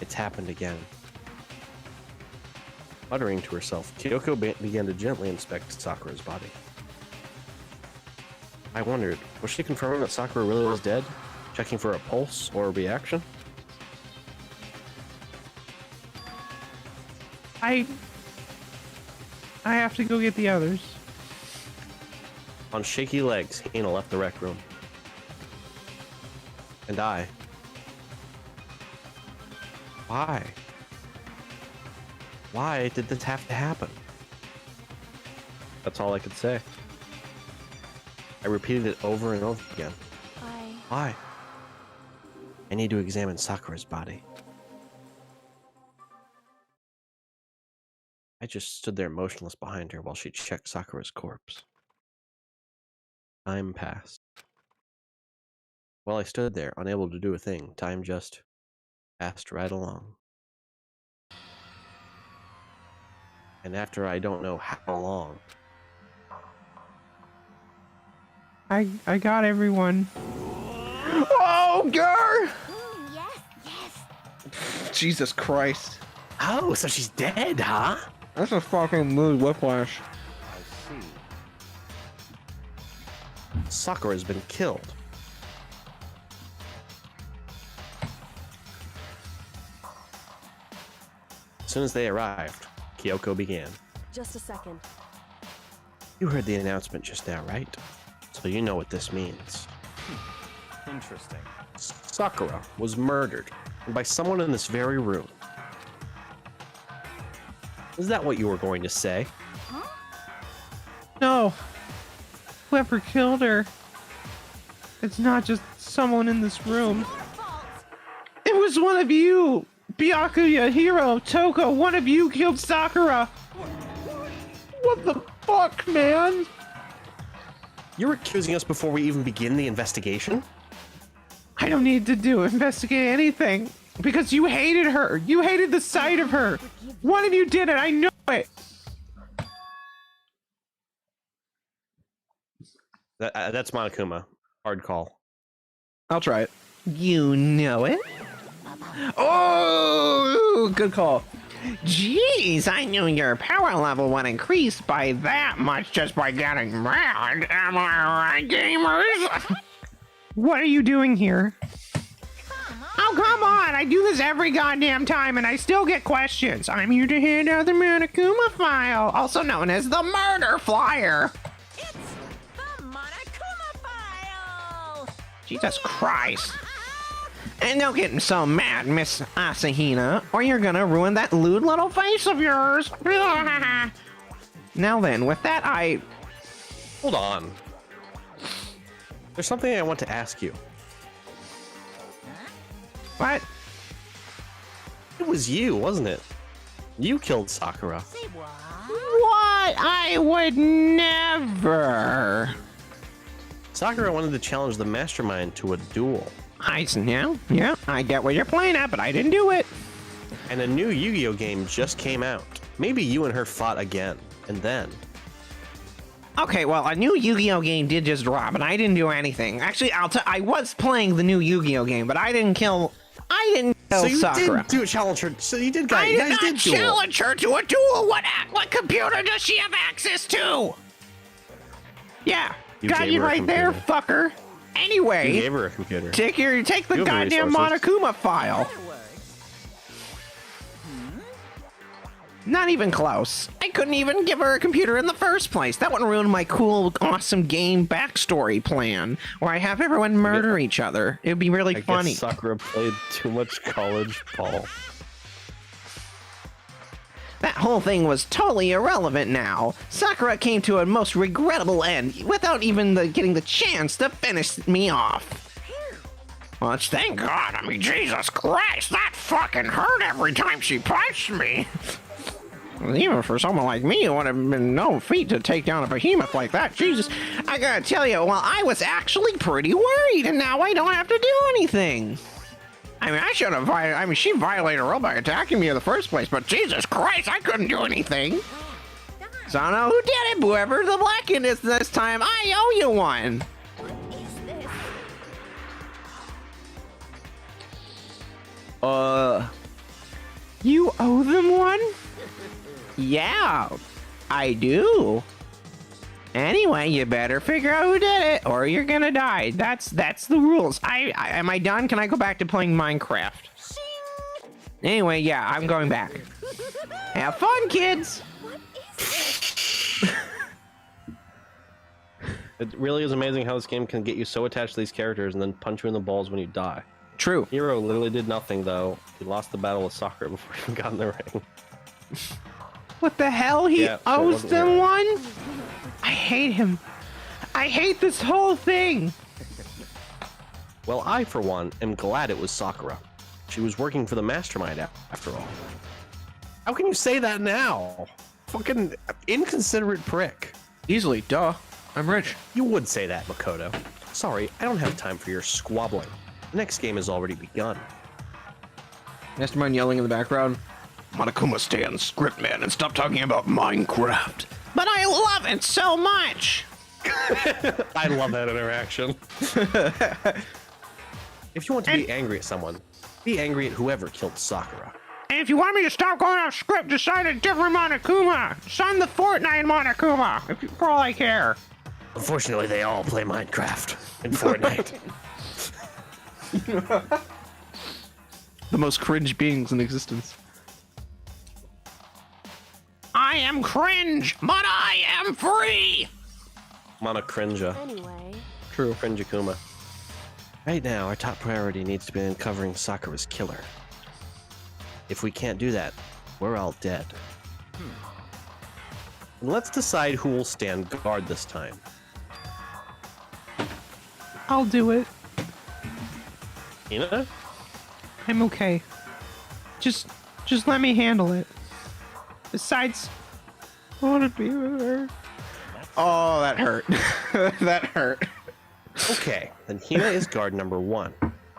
It's happened again. Muttering to herself, Kyoko began to gently inspect Sakura's body. I wondered, was she confirming that Sakura really was dead? Checking for a pulse or a reaction? I have to go get the others. On shaky legs, Hina left the rec room. And I... Why? Why did this have to happen? That's all I could say. I repeated it over and over again. Why? I need to examine Sakura's body. I just stood there motionless behind her while she checked Sakura's corpse. Time passed. While I stood there, unable to do a thing, time just passed right along. And after I don't know how long... I got everyone. Oh, girl! Yes, yes. Jesus Christ. Oh, so she's dead, huh? That's a fucking mood whiplash. I see. Sakura's been killed. As soon as they arrived, Kyoko began. just a second. You heard the announcement just now, right? So you know what this means. Interesting. Sakura was murdered by someone in this very room. Is that what you were going to say? No. Whoever killed her. It's not just someone in this room. It was one of you! Biakio, Hiro, Toko, one of you killed Sakura! What the fuck, man? You're accusing us before we even begin the investigation? I don't need to investigate anything. Because you hated her. You hated the sight of her. One of you did it. I know it. That's Monokuma. Hard call. I'll try it. You know it? Oh, good call. Jeez, I knew your power level would increase by that much just by getting mad. Am I right, gamers? What are you doing here? Oh, come on! I do this every goddamn time and I still get questions. I'm here to hand out the Monokuma file, also known as the murder flyer. It's the Monokuma file! Jesus Christ. And don't get so mad, Miss Asahina, or you're gonna ruin that lewd little face of yours. Now then, with that, Hold on. There's something I want to ask you. What? It was you, wasn't it? You killed Sakura. Say what? What? I would never. Sakura wanted to challenge the mastermind to a duel. Yeah, I get where you're playing at, but I didn't do it. And a new Yu-Gi-Oh game just came out. Maybe you and her fought again. And then... Okay, well, a new Yu-Gi-Oh game did just drop, and I didn't do anything. Actually, I was playing the new Yu-Gi-Oh game, but I didn't kill So you Sakura. did do a challenge her. So you did, I guys. You did guys not did duel. challenge her to a duel. What computer does she have access to? Yeah, You got gave you her a right there, computer. fucker. Anyway, You gave her a computer. take the You have the goddamn resources. Monokuma file. Other words. Not even close. I couldn't even give her a computer in the first place. That would ruin my cool, awesome game backstory plan, where I have everyone murder each other. It'd be really I funny. guess Sakura played too much college ball. That whole thing was totally irrelevant now. Sakura came to a most regrettable end without even getting the chance to finish me off. Well, thank God. I mean, Jesus Christ, that fucking hurt every time she punched me. Even for someone like me, it would have been no feat to take down a behemoth like that. Jesus, I gotta tell you, well, I was actually pretty worried, and now I don't have to do anything. I mean, I should have violated. I mean, she violated a rule by attacking me in the first place, but Jesus Christ, I couldn't do anything. So I don't know who did it, whoever the blacken is this time. I owe you one. What is this? You owe them one? Yeah, I do. Anyway, you better figure out who did it, or you're gonna die. That's the rules. Am I done? Can I go back to playing Minecraft? Anyway, yeah, I'm going back. Have fun, kids. It really is amazing how this game can get you so attached to these characters and then punch you in the balls when you die. True. Hiro literally did nothing, though. He lost the battle with Sakura before he even got in the ring. What the hell? He Yeah, so it owes wasn't them her. one? I hate him. I hate this whole thing. Well, I, for one, am glad it was Sakura. She was working for the mastermind after all. How can you say that now? Fucking inconsiderate prick. Easily, duh. I'm rich. You would say that, Makoto. Sorry, I don't have time for your squabbling. The next game has already begun. Mastermind yelling in the background. Monokuma, stay on script, man, and stop talking about Minecraft. But I love it so much. I love that interaction. If you want to be angry at someone, be angry at whoever killed Sakura. And if you want me to stop going off script, just sign a different Monokuma. Sign the Fortnite Monokuma, for all I care. Unfortunately, they all play Minecraft and Fortnite. The most cringe beings in existence. I am cringe, but I am free. Mana Crinja. Anyway, True. Cringe Akuma. Right now, our top priority needs to be uncovering Sakura's killer. If we can't do that, we're all dead. And let's decide who will stand guard this time. I'll do it. Hina? I'm okay. Just let me handle it. Besides, I want to be with her. Oh, that hurt. That hurt. Okay, then Hina is guard number 1.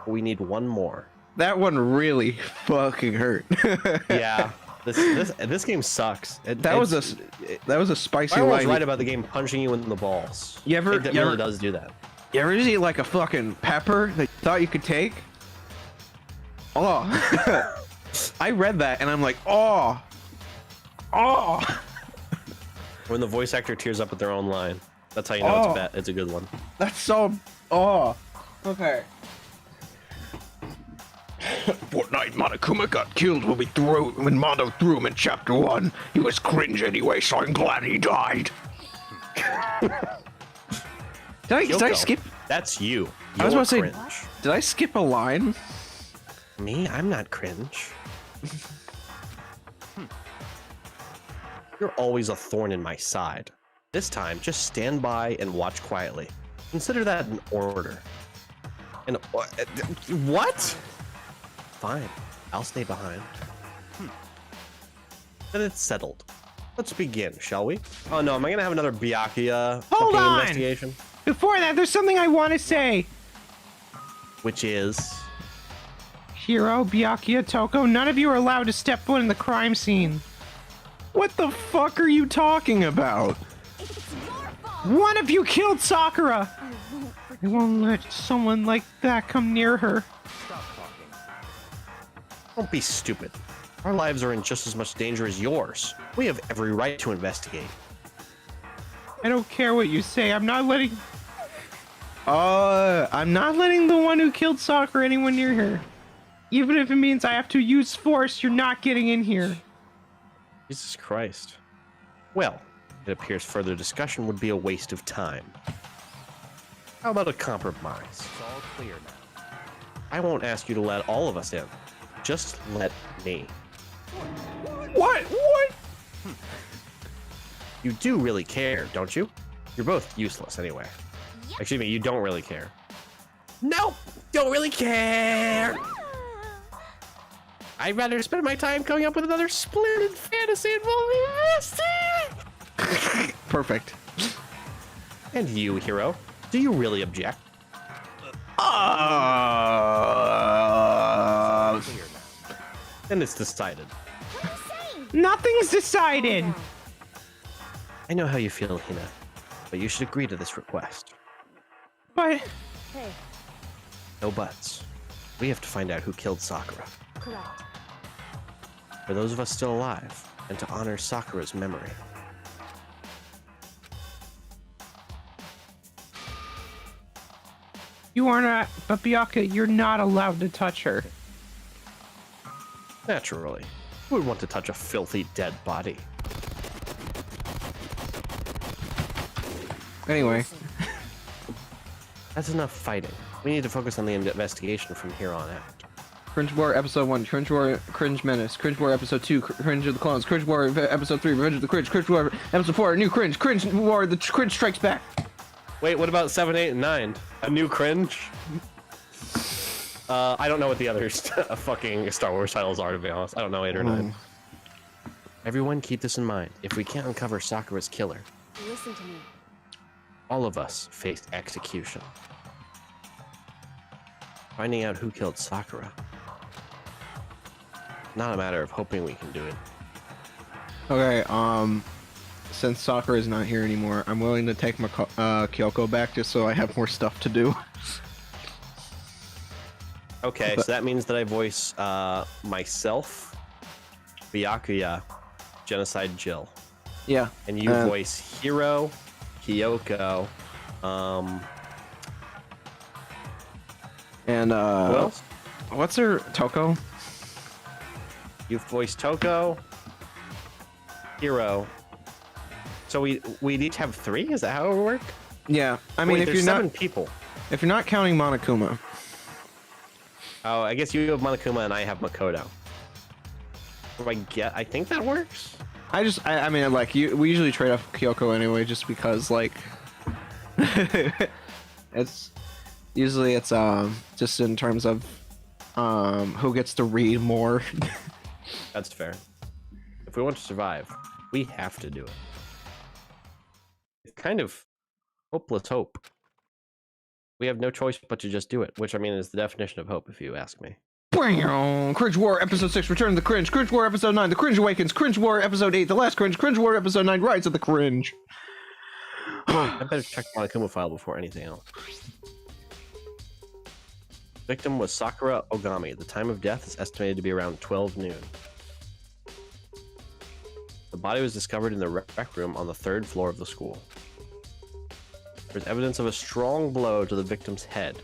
We need one more. That one really fucking hurt. Yeah, this game sucks. That was a spicy I was line. right about the game punching you in the balls. You ever- It you really ever- does do that. You ever see like a fucking pepper that you thought you could take? Oh. I read that and I'm like, oh. When the voice actor tears up at their own line, that's how you know Oh. it's a good one. That's so. Oh. Okay. Fortnite Monokuma got killed when Mono threw him in chapter 1. He was cringe anyway, so I'm glad he died. Did I Yoko, skip? That's you. I was You're about to say- cringe. Did I skip a line? Me? I'm not cringe. You're always a thorn in my side. This time, just stand by and watch quietly. Consider that an order. And what? Fine, I'll stay behind. Then it's settled. Let's begin, shall we? Oh no, am I gonna have another Biakio Hold fucking on! investigation? Before that, there's something I want to say. Which is... Hiro, Biakio, Toko, none of you are allowed to step foot in the crime scene. What the fuck are you talking about? It's your fault. One of you killed Sakura. I won't let someone like that come near her. Don't be stupid. Our lives are in just as much danger as yours. We have every right to investigate. I don't care what you say. I'm not letting the one who killed Sakura anyone near her. Even if it means I have to use force, you're not getting in here. Jesus Christ. Well, it appears further discussion would be a waste of time. How about a compromise? It's all clear now. I won't ask you to let all of us in. Just let me. What? You do really care, don't you? You're both useless anyway. Excuse me, you don't really care. Nope, don't really care. I'd rather spend my time coming up with another splendid fantasy involving investing. Perfect. And you, Hero, do you really object? Clear now. Then it's decided. Nothing's decided. I know how you feel, Hina, but you should agree to this request. But hey, No buts. We have to find out who killed Sakura. correct. For those of us still alive, and to honor Sakura's memory. you are not. But Biakio, you're not allowed to touch her. Naturally, who would want to touch a filthy dead body? Anyway, That's enough fighting. We need to focus on the investigation from here on out. Cringe War Episode 1, Cringe War Cringe Menace, Cringe War Episode 2, Cringe of the Clones, Cringe War Episode 3, Revenge of the Cringe, Cringe War Episode 4, New Cringe, Cringe War, The Cringe Strikes Back. Wait, what about 7, 8, and 9? A new cringe? I don't know what the other fucking Star Wars titles are, to be honest. I don't know 8 or 9. Everyone keep this in mind. If we can't uncover Sakura's killer, Listen to me. all of us face execution. Finding out who killed Sakura. Not a matter of hoping we can do it. Okay, since Sakura is not here anymore, I'm willing to take my Kyoko back just so I have more stuff to do. Okay, so that means that I voice myself, Biakio, Genocide Jill. Yeah. And you voice Hiro, Kyoko, And who else? what's her Toko? You voice Toko, hero. So we'd each have 3? Is that how it would work? Yeah, I mean, Wait, if there's you're 7 not people. if you're not counting Monokuma, Oh, I guess you have Monokuma and I have Makoto. I think that works. I mean, like we usually trade off Kyoko anyway, just because like it's just in terms of who gets to read more. That's fair. If we want to survive, we have to do it. It's kind of hopeless hope. We have no choice but to just do it, which I mean is the definition of hope, if you ask me. Bam! Cringe War Episode 6, Return of the Cringe. Cringe War Episode 9, The Cringe Awakens. Cringe War Episode 8, The Last Cringe. Cringe War Episode 9, Rise of the Cringe. I better check the Monokuma file before anything else. Victim was Sakura Ogami. The time of death is estimated to be around 12 noon. The body was discovered in the rec room on the 3rd floor of the school. There's evidence of a strong blow to the victim's head.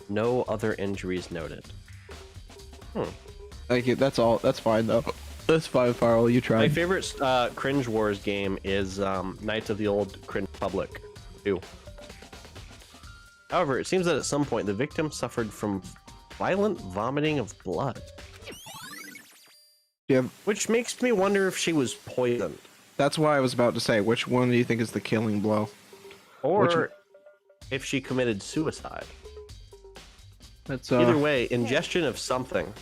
No other injuries noted. Thank you. That's all. That's fine though. That's fine, Farrell. You My tried. favorite Cringe Wars game is Knights of the Old Cringe Republic 2. However, it seems that at some point the victim suffered from violent vomiting of blood. Yeah, Which makes me wonder if she was poisoned. that's why I was about to say. Which one do you think is the killing blow? Or if she committed suicide. That's Either way, ingestion of something,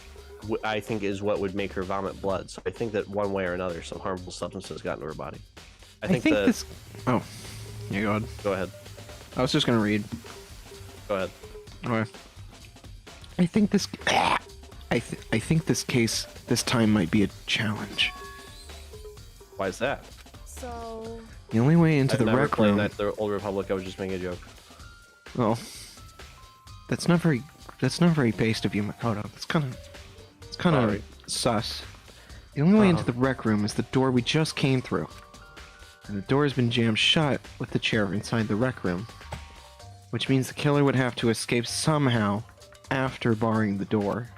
I think, is what would make her vomit blood. So I think that one way or another, some harmful substances got into her body. I think this. Oh, yeah. Go ahead. Go ahead. I was just gonna read. Go ahead. Okay. I think this. I think this case this time might be a challenge. Why is that? So, The only way into I've the never rec played room. Knights of the Old Republic. I was just making a joke. Well, that's not very based of you, Makoto. It's kind of Sorry. sus. The only way into the rec room is the door we just came through, and the door has been jammed shut with the chair inside the rec room, which means the killer would have to escape somehow after barring the door.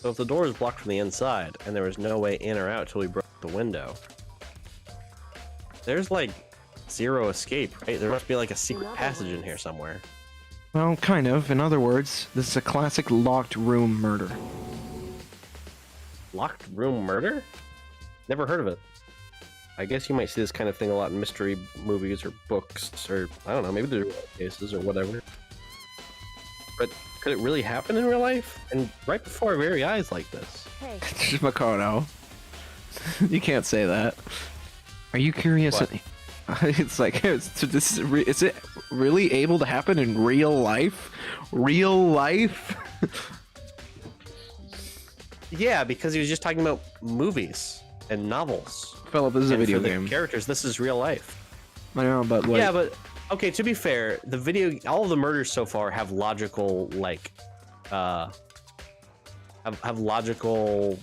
So if the door is blocked from the inside and there was no way in or out till we broke the window, there's like zero escape, right? There must be like a secret passage in here somewhere. Well, kind of. In other words, this is a classic locked room murder. Locked room murder? Never heard of it. I guess you might see this kind of thing a lot in mystery movies or books, or I don't know, maybe there's cases or whatever. But could it really happen in real life? And right before our very eyes like this? hey, Makoto. You can't say that. Are you curious? What? It's like, is it really able to happen in real life? Real life? Yeah, because he was just talking about movies and novels. Philip, this is a And video for the game. characters, this is real life. I know, but like, Yeah, but okay, to be fair, all of the murders so far have logical, like, have logical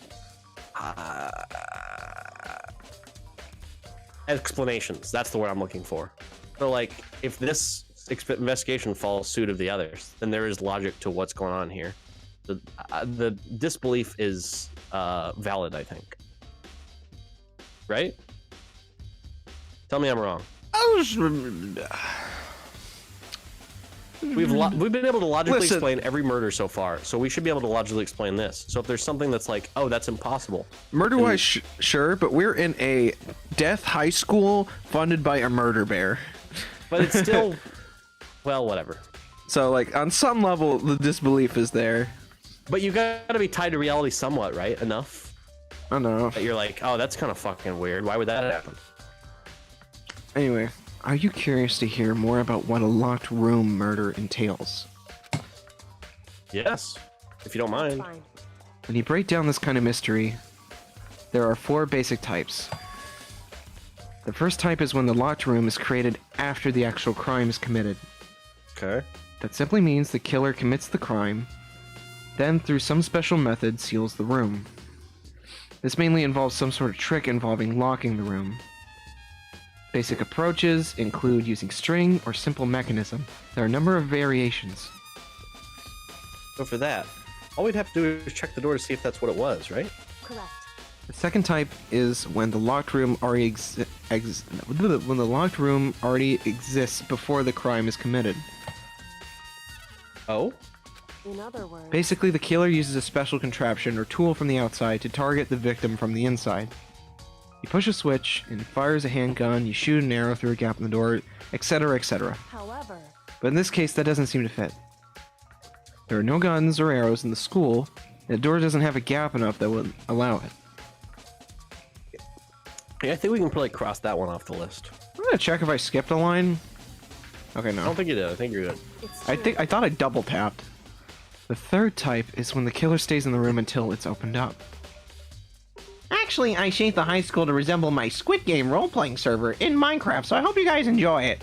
explanations. That's the word I'm looking for. So, like, if this investigation follows suit of the others, then there is logic to what's going on here. The disbelief is valid, I think. Right? Tell me I'm wrong. We've been able to logically Listen. explain every murder so far, so we should be able to logically explain this. So if there's something that's like, oh, that's impossible. murder-wise, sure, but we're in a death high school funded by a murder bear. But it's still, well, whatever. So, like, on some level, the disbelief is there. But you gotta be tied to reality somewhat, right? Enough I don't know. that you're like, oh, that's kind of fucking weird. Why would that happen? Anyway, are you curious to hear more about what a locked room murder entails? Yes, if you don't mind. fine. When you break down this kind of mystery, there are 4 basic types. The first type is when the locked room is created after the actual crime is committed. Okay. That simply means the killer commits the crime, then through some special method seals the room. This mainly involves some sort of trick involving locking the room. Basic approaches include using string or simple mechanism. There are a number of variations. So for that, all we'd have to do is check the door to see if that's what it was, right? Correct. The second type is when the locked room already when the locked room already exists before the crime is committed. Oh? In other words, Basically, the killer uses a special contraption or tool from the outside to target the victim from the inside. You push a switch and it fires a handgun, you shoot an arrow through a gap in the door, etc., etc. however, But in this case, that doesn't seem to fit. There are no guns or arrows in the school, and the door doesn't have a gap enough that would allow it. Yeah, I think we can probably cross that one off the list. I'm gonna check if I skipped a line. Okay, I no. don't think you did. I think you're good. it's true. I thought I double tapped. The third type is when the killer stays in the room until it's opened up. Actually, I shaped the high school to resemble my Squid Game role-playing server in Minecraft, so I hope you guys enjoy it.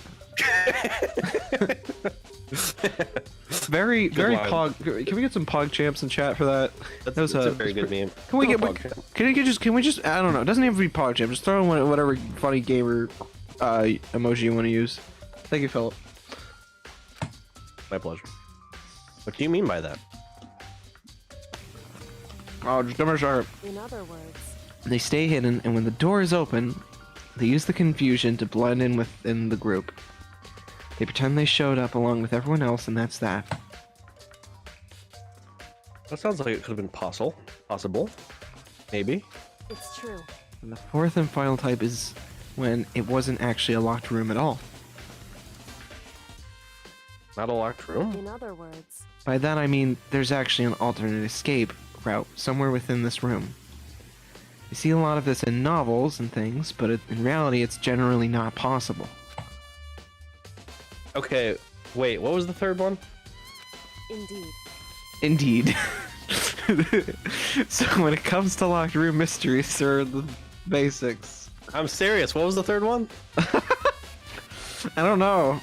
Very line. pog. Can we get some pog champs in chat for that? That's, That was that's a very good meme. Can we get? Pog champ. Can we just? I don't know. It doesn't have to be pog champ. Just throw in whatever funny gamer emoji you want to use. Thank you, Philip. My pleasure. What do you mean by that? Oh, just dumber sharp. In other words, They stay hidden, and when the door is open, they use the confusion to blend in within the group. They pretend they showed up along with everyone else, and that's that. That sounds like it could have been possible. Maybe. it's true. And the fourth and final type is when it wasn't actually a locked room at all. Not a locked room. In other words, By that I mean there's actually an alternate escape route somewhere within this room. You see a lot of this in novels and things, but in reality it's generally not possible. Okay, wait, what was the third one? indeed. Indeed. So when it comes to locked room mysteries, there are the basics. I'm serious, what was the third one? I don't know.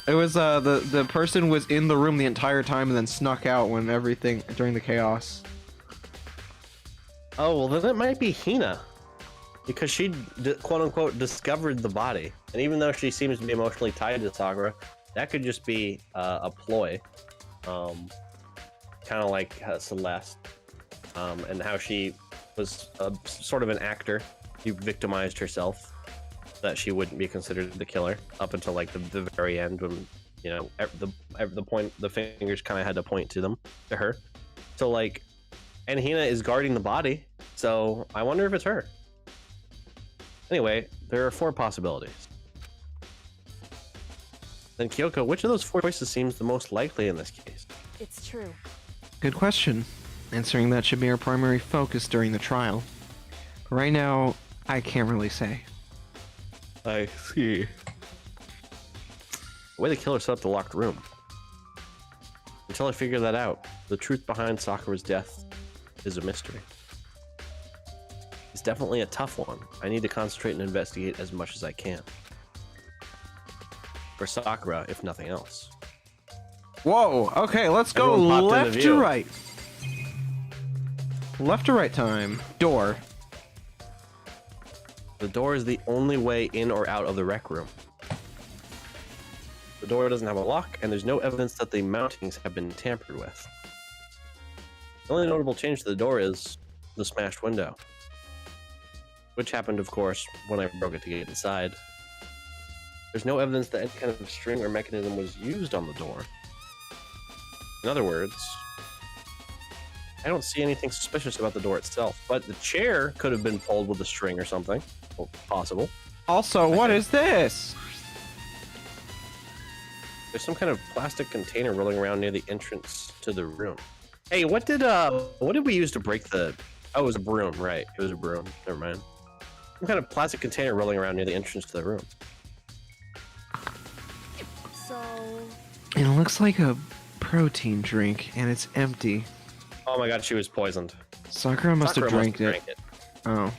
It was the person was in the room the entire time and then snuck out when everything during the chaos. Oh, well then it might be Hina. Because she, quote-unquote, discovered the body. And even though she seems to be emotionally tied to Sakura, that could just be a ploy. Kind of like Celeste. And how she was sort of an actor. She victimized herself. That she wouldn't be considered the killer. Up until, like, the very end when, you know, the fingers kind of had to point to her. So, like, and Hina is guarding the body. So, I wonder if it's her. Anyway, there are 4 possibilities. Then Kyoko, which of those 4 choices seems the most likely in this case? It's true. Good question. Answering that should be our primary focus during the trial. But right now, I can't really say. I see. The way the killer set up the locked room. Until I figure that out, the truth behind Sakura's death is a mystery. It's definitely a tough one. I need to concentrate and investigate as much as I can. For Sakura, if nothing else. Whoa, okay, let's go Everyone popped into left to view. right. Left to right time. Door. The door is the only way in or out of the rec room. The door doesn't have a lock, and there's no evidence that the mountings have been tampered with. The only notable change to the door is the smashed window. Which happened, of course, when I broke it to get inside. There's no evidence that any kind of string or mechanism was used on the door. In other words, I don't see anything suspicious about the door itself, but the chair could have been pulled with a string or something. Well, possible. Also, what is this? There's some kind of plastic container rolling around near the entrance to the room. Hey, what did we use to break the... Oh, it was a broom, right. It was a broom. Never mind. Some kind of plastic container rolling around near the entrance to the room. So, It looks like a protein drink, and it's empty. Oh my god, she was poisoned. Sakura must have Sakura drank it. drank it. Oh.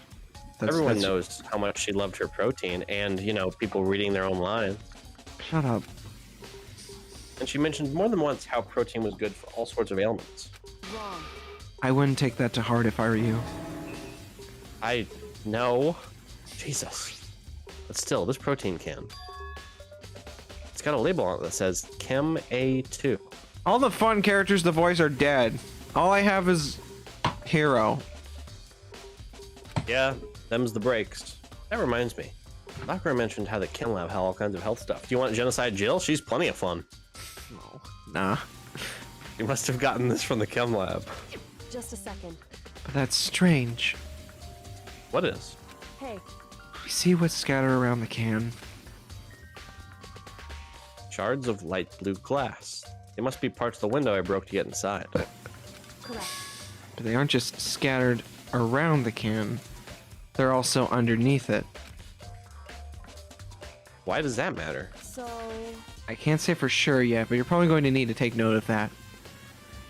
Everyone knows how much she loved her protein, and, you know, people reading their own lines. Shut up. And she mentioned more than once how protein was good for all sorts of ailments. wrong. I wouldn't take that to heart if I were you. I know. Jesus. But still, this protein can. It's got a label on it that says Chem A2. All the fun characters the voice are dead. All I have is Hero. Yeah, them's the breaks. That reminds me. Sakura mentioned how the Chem Lab had all kinds of health stuff. Do you want Genocide Jill? She's plenty of fun. No. Nah. You must have gotten this from the Chem Lab. Just a second. But that's strange. What is? Hey, We see what's scattered around the can. Shards of light blue glass. They must be parts of the window I broke to get inside. correct. But they aren't just scattered around the can. They're also underneath it. Why does that matter? So, I can't say for sure yet, but you're probably going to need to take note of that.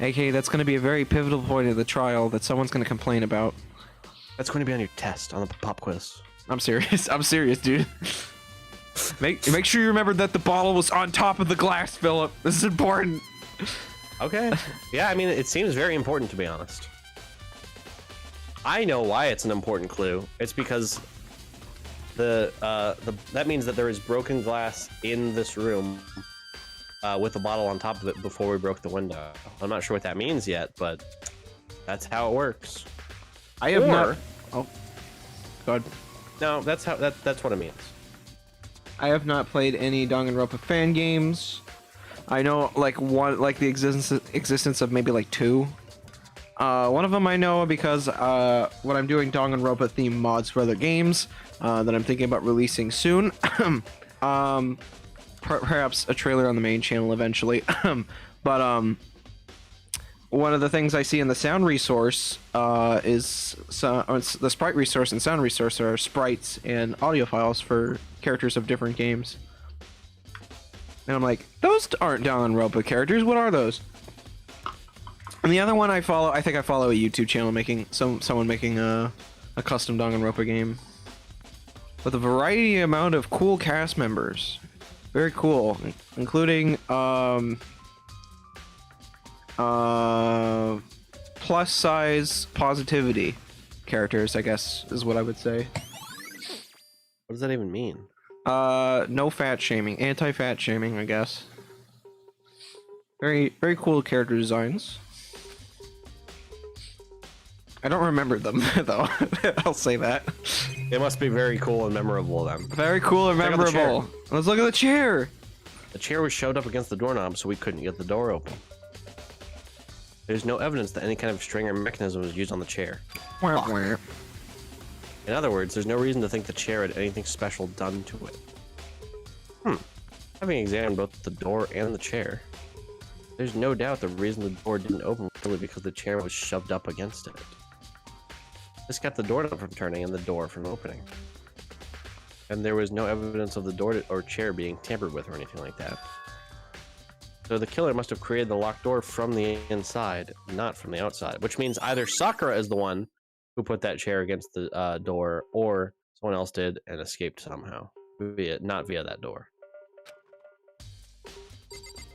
AK, that's going to be a very pivotal point of the trial that someone's going to complain about. That's going to be on your test, on the pop quiz. I'm serious. I'm serious, dude. Make sure you remember that the bottle was on top of the glass, Philip. This is important. Okay. Yeah, I mean, it seems very important, to be honest. I know why it's an important clue. It's because that means that there is broken glass in this room with the bottle on top of it before we broke the window. I'm not sure what that means yet, but that's how it works. I have not. Oh, God. No, that's what it means. I have not played any Danganronpa fan games. I know the existence of maybe like two. One of them I know because when I'm doing Danganronpa themed mods for other games that I'm thinking about releasing soon. Perhaps a trailer on the main channel eventually. But one of the things I see in the sound resource is the sprite resource and sound resource are sprites and audio files for characters of different games. And I'm like, those aren't Danganronpa characters. What are those? And the other one I follow a YouTube channel making someone making a custom Danganronpa game with a variety amount of cool cast members. Very cool, including plus size positivity characters, I guess is what I would say. What does that even mean? No fat shaming, anti-fat shaming, I guess. Very cool character designs. I don't remember them though. I'll say that. It must be very cool and memorable then. Very cool and Check out the chair. memorable. Let's look at the chair. The chair was shoved up against the doorknob, so we couldn't get the door open. There's no evidence that any kind of string or mechanism was used on the chair. Wah, wah. In other words, there's no reason to think the chair had anything special done to it. Having examined both the door and the chair, there's no doubt the reason the door didn't open was simply because the chair was shoved up against it. This kept the doorknob from turning and the door from opening. And there was no evidence of the door or chair being tampered with or anything like that. So the killer must have created the locked door from the inside, not from the outside, which means either Sakura is the one who put that chair against the door, or someone else did and escaped somehow, not via that door.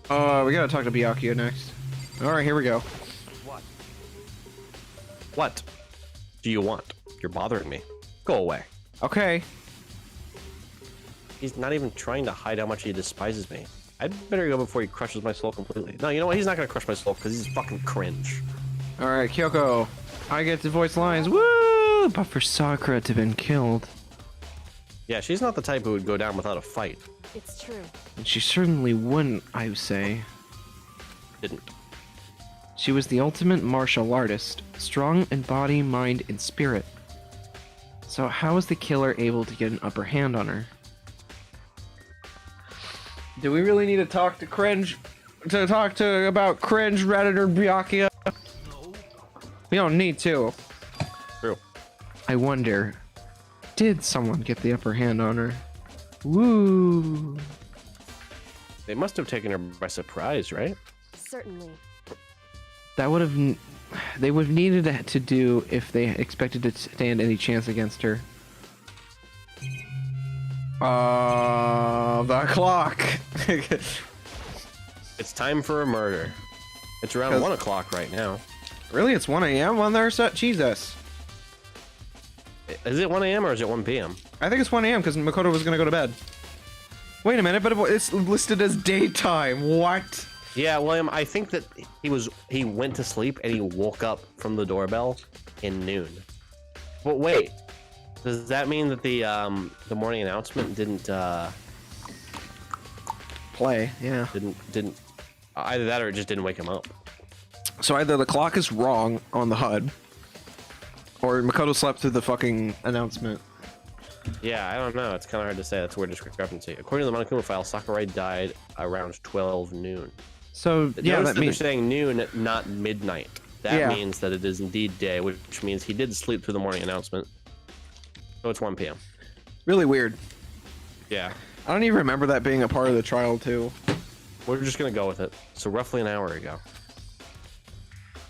We gotta talk to Biakio next. Alright, here we go. What do you want? You're bothering me. Go away. Okay. He's not even trying to hide how much he despises me. I'd better go before he crushes my soul completely. No, you know what? He's not gonna crush my soul because he's fucking cringe. Alright, Kyoko. I get to voice lines. Woo! But for Sakura to have been killed. Yeah, she's not the type who would go down without a fight. It's true. And she certainly wouldn't, I would say. Didn't. She was the ultimate martial artist. Strong in body, mind, and spirit. So how was the killer able to get an upper hand on her? Do we really need to talk to Cringe? About Cringe, Redditor, Biakio? We don't need to. True. I wonder, did someone get the upper hand on her? Woo! They must have taken her by surprise, right? Certainly. That would have... They would have needed that to do if they expected to stand any chance against her. The clock! It's time for a murder. It's around 1 o'clock right now. Really? It's 1 a.m. when they're set? Jesus. Is it 1 a.m. or is it 1 p.m.? I think it's 1 a.m. because Makoto was gonna go to bed. Wait a minute, but it's listed as daytime. What? Yeah, William, I think that he went to sleep and he woke up from the doorbell in noon. But wait, Does that mean that the morning announcement didn't Play, yeah. didn't either that or it just didn't wake him up? So either the clock is wrong on the HUD, or Makoto slept through the fucking announcement. Yeah, I don't know. It's kind of hard to say. That's a weird discrepancy. According to the Monokuma file, Sakurai died around 12 noon. So yeah, Notice that they're means saying noon, not midnight. That Yeah. means that it is indeed day, which means he did sleep through the morning announcement. So it's 1 p.m. really weird. Yeah, I don't even remember that being a part of the trial too. we're just gonna go with it. So roughly an hour ago.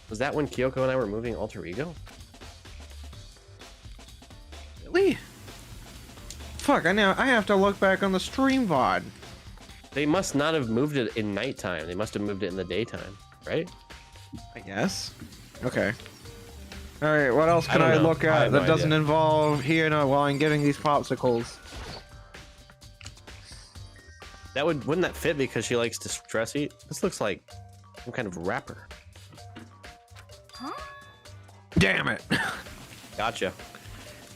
Was that when Kyoko and I were moving Alter Ego? Really? Fuck! I have to look back on the stream VOD. They must not have moved it in nighttime. They must have moved it in the daytime, right? I guess. Okay. All right. What else can I I, don't know. look I at have that no doesn't idea. involve Hina while I'm getting these popsicles? That wouldn't that fit because she likes to stress eat? This looks like some kind of wrapper. Damn it! Gotcha.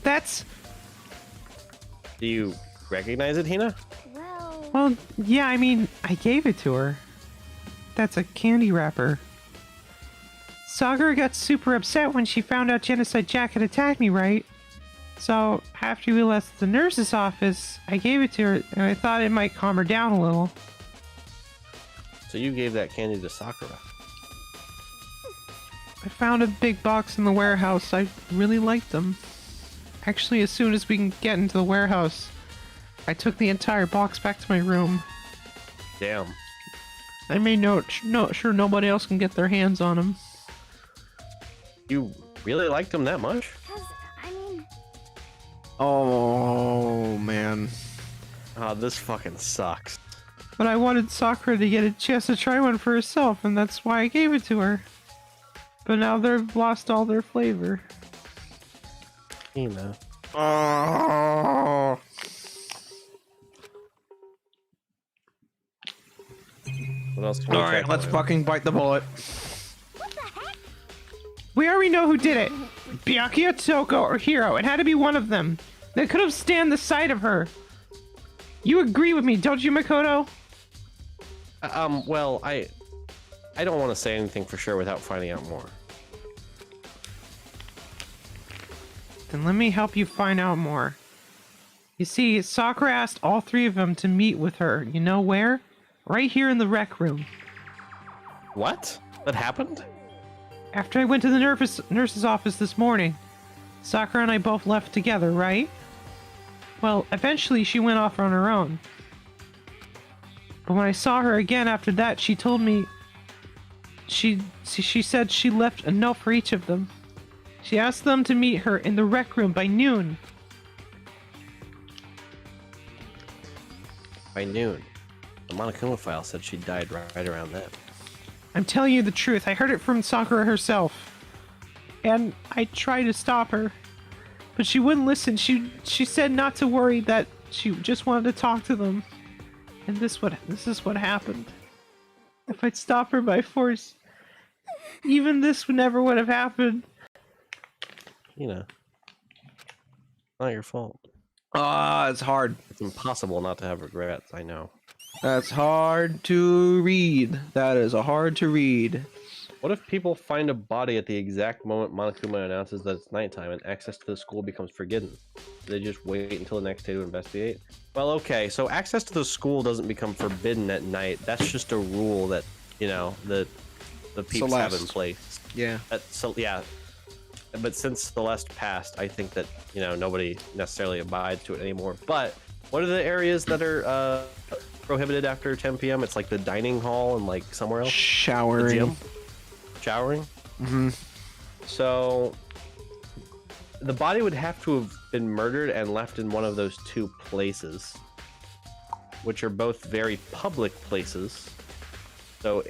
That's... Do you recognize it, Hina? Well, Well, yeah, I mean, I gave it to her. That's a candy wrapper. Sakura got super upset when she found out Genocide Jack had attacked me, right? So, after we left the nurse's office, I gave it to her, and I thought it might calm her down a little. So you gave that candy to Sakura. I found a big box in the warehouse. I really liked them. Actually, as soon as we can get into the warehouse, I took the entire box back to my room. Damn. I made sure nobody else can get their hands on them. You really liked them that much? because, I mean, Oh man. Oh, this fucking sucks. But I wanted Sakura to get a chance to try one for herself, and that's why I gave it to her. But now they've lost all their flavor. Hina. Oh. What else can we All right, check let's on? fucking bite the bullet. We already know who did it. Biakio, Toko, or Hiro. It had to be one of them. They could have stand the sight of her. You agree with me, don't you, Makoto? Well, I don't want to say anything for sure without finding out more. Then let me help you find out more. You see, Sakura asked all three of them to meet with her. You know where? Right here in the rec room. What? That happened? After I went to the nurse's office this morning, Sakura and I both left together, right? Well, eventually she went off on her own. But when I saw her again after that, she told me... She said she left a note for each of them. She asked them to meet her in the rec room by noon. By noon. The Monokuma file said she died right around then. I'm telling you the truth. I heard it from Sakura herself. And I tried to stop her. But she wouldn't listen. She said not to worry, that she just wanted to talk to them. And this is what happened. If I'd stopped her by force, even this never would have happened. Hina. Not your fault. Ah, it's hard. It's impossible not to have regrets, I know. That's hard to read. That is hard to read. What if people find a body at the exact moment Monokuma announces that it's nighttime and access to the school becomes forbidden? Do they just wait until the next day to investigate? Well, okay, so access to the school doesn't become forbidden at night. That's just a rule that, you know, the peeps have in Celeste. place. Yeah. So yeah, but since Celeste passed, I think that, you know, nobody necessarily abides to it anymore. But what are the areas that are prohibited after 10 p.m.? It's like the dining hall and like somewhere else. The Showering. gym. Showering. Mm-hmm. So the body would have to have been murdered and left in one of those two places, which are both very public places. So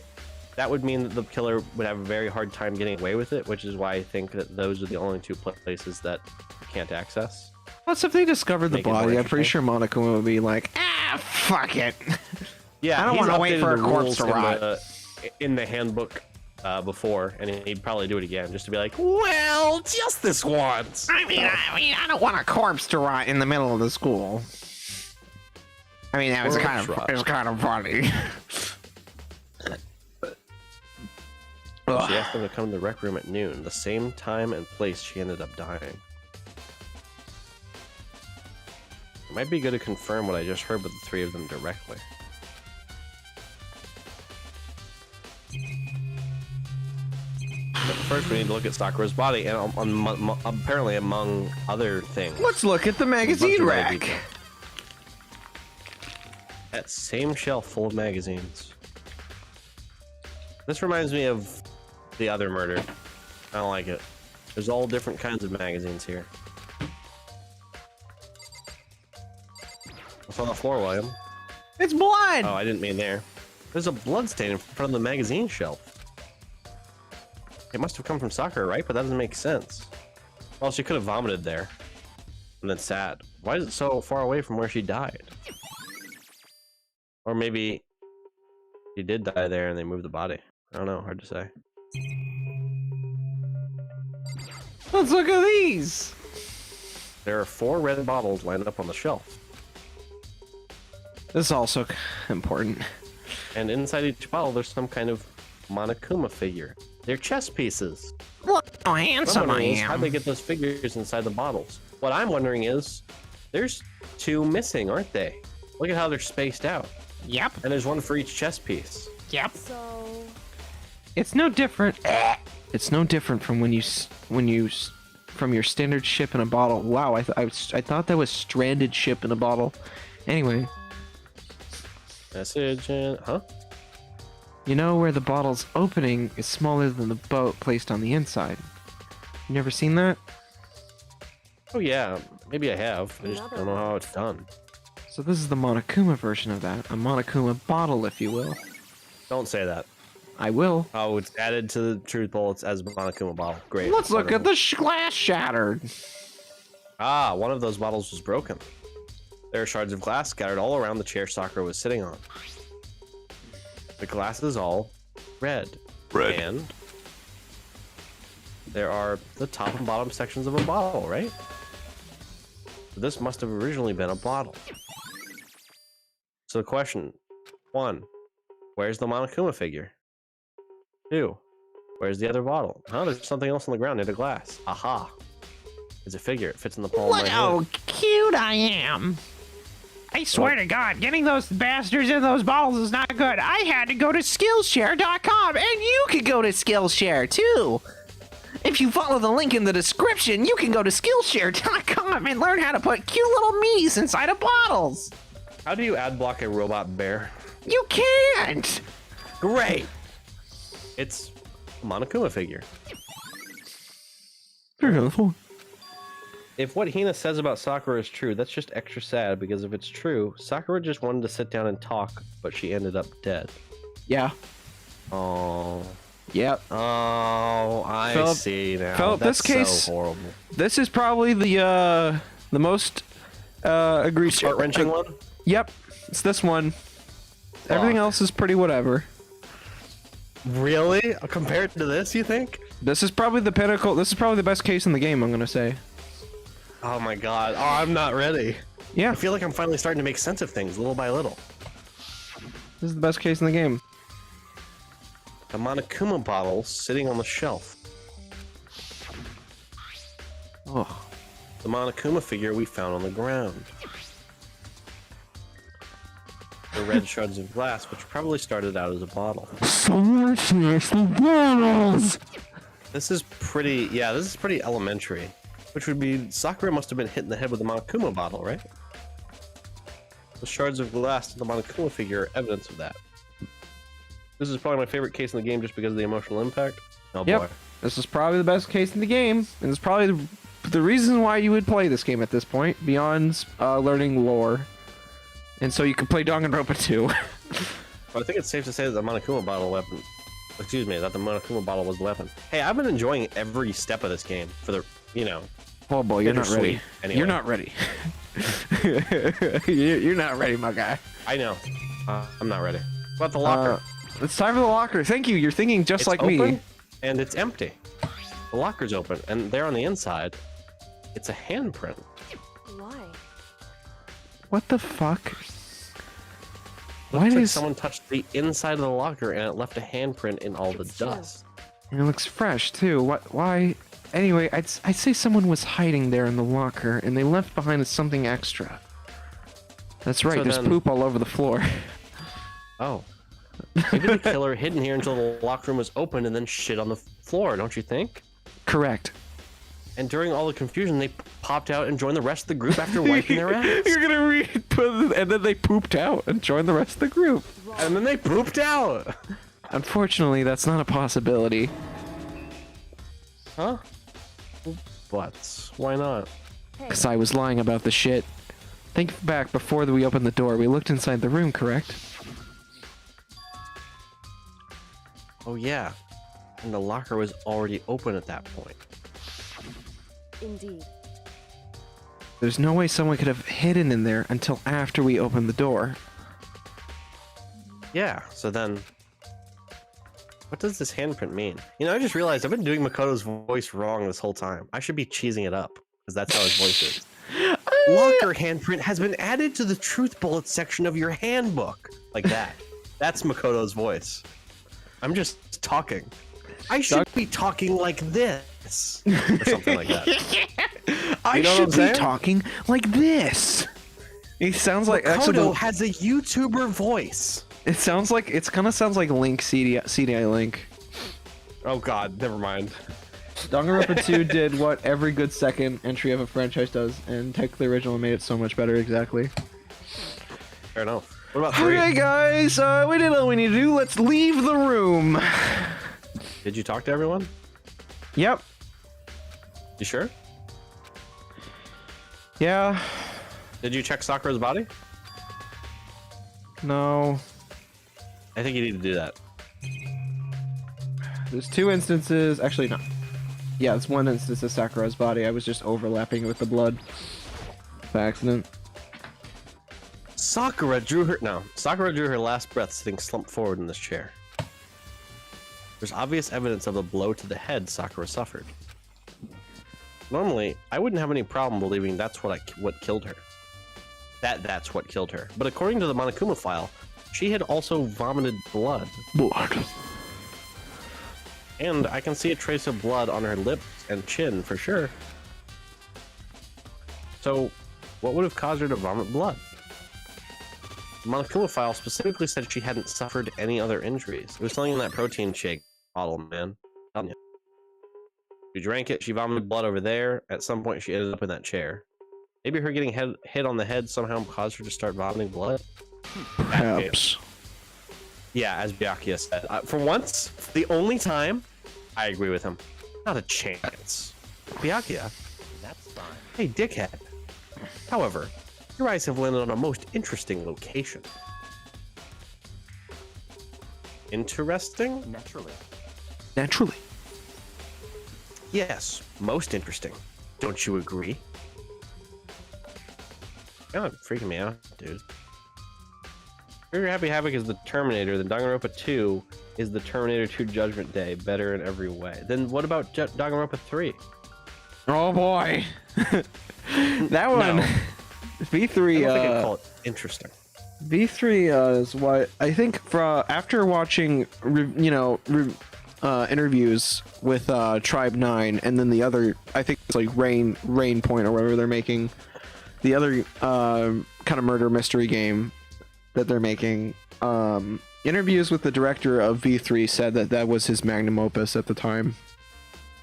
that would mean that the killer would have a very hard time getting away with it, which is why I think that those are the only two places that you can't access. Plus, if they discovered the Make it more body, I'm pretty interesting. sure Monokuma would be like, ah, fuck it. Yeah, I don't he's wanna wait updated for a the corpse rules to rot. in the handbook before, and he'd probably do it again just to be like, well, just this once. I don't want a corpse to rot in the middle of the school. I mean, that was Corpse rot. it was kind of funny. She asked them to come to the rec room at noon, the same time and place she ended up dying. It might be good to confirm what I just heard with the three of them directly. But first, we need to look at Sakura's body, and apparently, among other things, Let's look at the a bunch magazine of rack. detail. That same shelf full of magazines. This reminds me of the other murder. I don't like it. There's all different kinds of magazines here. What's on the floor, William? It's blood. Oh, I didn't mean there. There's a blood stain in front of the magazine shelf. It must have come from Sakura, right? But that doesn't make sense. Well, she could have vomited there. And then sat. Why is it so far away from where she died? Or maybe she did die there and they moved the body. I don't know, hard to say. Let's look at these. There are 4 red bottles lined up on the shelf. This is also important. And inside each bottle, there's some kind of Monokuma figure. They're chess pieces. Look how handsome I How'd am. they get those figures inside the bottles? What I'm wondering is, there's 2 missing, aren't they? Look at how they're spaced out. Yep, And there's 1 for each chess piece. yep. So, It's no different. It's no different from from your standard ship in a bottle. Wow, I thought that was stranded ship in a bottle. Anyway, Message and... Huh? you know where the bottle's opening is smaller than the boat placed on the inside. You never seen that? Oh yeah, maybe I have. I just don't know how it's done. So this is the Monokuma version of that. A Monokuma bottle, if you will. Don't say that. I will. Oh, it's added to the truth bullets as a Monokuma bottle. Great. Let's look at Wonderful. the glass shattered. Ah, one of those bottles was broken. There are shards of glass scattered all around the chair Sakura was sitting on. The glass is all red. And there are the top and bottom sections of a bottle, right? This must have originally been a bottle. So the question, 1, where's the Monokuma figure? 2, where's the other bottle? Huh, there's something else on the ground near the glass. Aha. It's a figure. It fits in the palm of Look my how hand. cute I am. I swear to God, getting those bastards in those bottles is not good. I had to go to Skillshare.com, and you could go to Skillshare too. If you follow the link in the description, you can go to Skillshare.com and learn how to put cute little me's inside of bottles. How do you ad block a robot bear? You can't. Great! It's a Monokuma figure. Very helpful. If what Hina says about Sakura is true, that's just extra sad, because if it's true, Sakura just wanted to sit down and talk, but she ended up dead. Yeah. Oh. Yep. Oh, I Philip- see now. Philip, That's this case- so horrible. This is probably the most egregious. Heart-wrenching one? Yep. It's this one. Everything Fuck. else is pretty whatever. Really? Compared to this, you think? This is probably the pinnacle. This is probably the best case in the game, I'm gonna say. Oh my god. Oh, I'm not ready. Yeah. I feel like I'm finally starting to make sense of things little by little. This is the best case in the game. The Monokuma bottle sitting on the shelf. Oh. The Monokuma figure we found on the ground. The red shards of glass, which probably started out as a bottle. Someone finish the bottles. This is pretty, yeah, this is pretty elementary. Which would be, Sakura must have been hit in the head with the Monokuma bottle, right? The shards of glass to the Monokuma figure are evidence of that. This is probably my favorite case in the game just because of the emotional impact. Oh Yep. boy. This is probably the best case in the game, and it's probably the reason why you would play this game at this point, beyond learning lore. And so you can play Danganronpa 2. Well, I think it's safe to say that the Monokuma bottle weapon, excuse me, that the Monokuma bottle was the weapon. Hey, I've been enjoying every step of this game for the, you know, Oh boy, you're not ready. bittersweet, anyway. You're not ready. You're not ready, my guy. I know. I'm not ready. What about the locker? It's time for the locker. Thank you. You're thinking just It's like open, me. and it's empty. The locker's open, and there on the inside, it's a handprint. Why? What the fuck? Looks Why like does someone touched the inside of the locker, and it left a handprint in all the It's true. dust. and it looks fresh too? What? Why? Anyway, I'd say someone was hiding there in the locker, and they left behind something extra. That's right. So There's then- poop all over the floor. Oh. Maybe the killer hid in here until the locker room was open and then shit on the floor, don't you think? Correct. And during all the confusion, they popped out and joined the rest of the group after wiping their ass. You're gonna read, and then they pooped out and joined the rest of the group. And then they pooped out. Unfortunately, that's not a possibility. Huh? But why not? Hey, Because I was lying about the shit. Think back before we opened the door. We looked inside the room, correct? Oh yeah. And the locker was already open at that point. indeed. There's no way someone could have hidden in there until after we opened the door. Yeah, so then... What does this handprint mean? You know, I just realized I've been doing Makoto's voice wrong this whole time. I should be cheesing it up, because that's how his voice is. Locker handprint has been added to the truth bullet section of your handbook. Like that. That's Makoto's voice. I'm just talking. I should be talking like this. Or something like that. I You know what should I'm be saying? talking like this. He sounds like actually. Makoto has a YouTuber voice. It sounds like kind of sounds like Link CDI Link. Oh god, never mind. Danganronpa 2 did what every good second entry of a franchise does, and technically original made it so much better. Exactly. Fair enough. What about 3? Okay, guys, we did all we need to do. Let's leave the room. Did you talk to everyone? Yep. You sure? Yeah. Did you check Sakura's body? No. I think you need to do that. There's 2 instances. Actually, no. Yeah, it's 1 instance of Sakura's body. I was just overlapping it with the blood by accident. Sakura drew her last breath sitting slumped forward in this chair. There's obvious evidence of a blow to the head Sakura suffered. Normally, I wouldn't have any problem believing that's what killed her. That's what killed her. But according to the Monokuma file, she had also vomited blood. Blood. And I can see a trace of blood on her lips and chin for sure. So, what would have caused her to vomit blood? The Monokuma file specifically said she hadn't suffered any other injuries. It was telling in that protein shake bottle, man. I'm telling you. She drank it, she vomited blood over there. At some point, she ended up in that chair. Maybe her getting hit on the head somehow caused her to start vomiting blood? Perhaps. Yeah, as Biakio said. For once, the only time, I agree with him. Not a chance. Biakio, that's fine. Hey, dickhead. However, your eyes have landed on a most interesting location. Interesting? Naturally. Yes, most interesting. Don't you agree? God, freaking me out, dude. Trigger Happy Havoc is the Terminator, then Danganronpa 2 is the Terminator 2 Judgment Day, better in every way. Then what about Danganronpa 3? Oh boy. That one. No. V3. I don't think I'd call it interesting. V3 is what I think. After watching, interviews with Tribe 9, and then the other, I think it's like Rain Point or whatever they're making, the other kind of murder mystery game that they're making. Interviews with the director of V3 said that was his magnum opus at the time.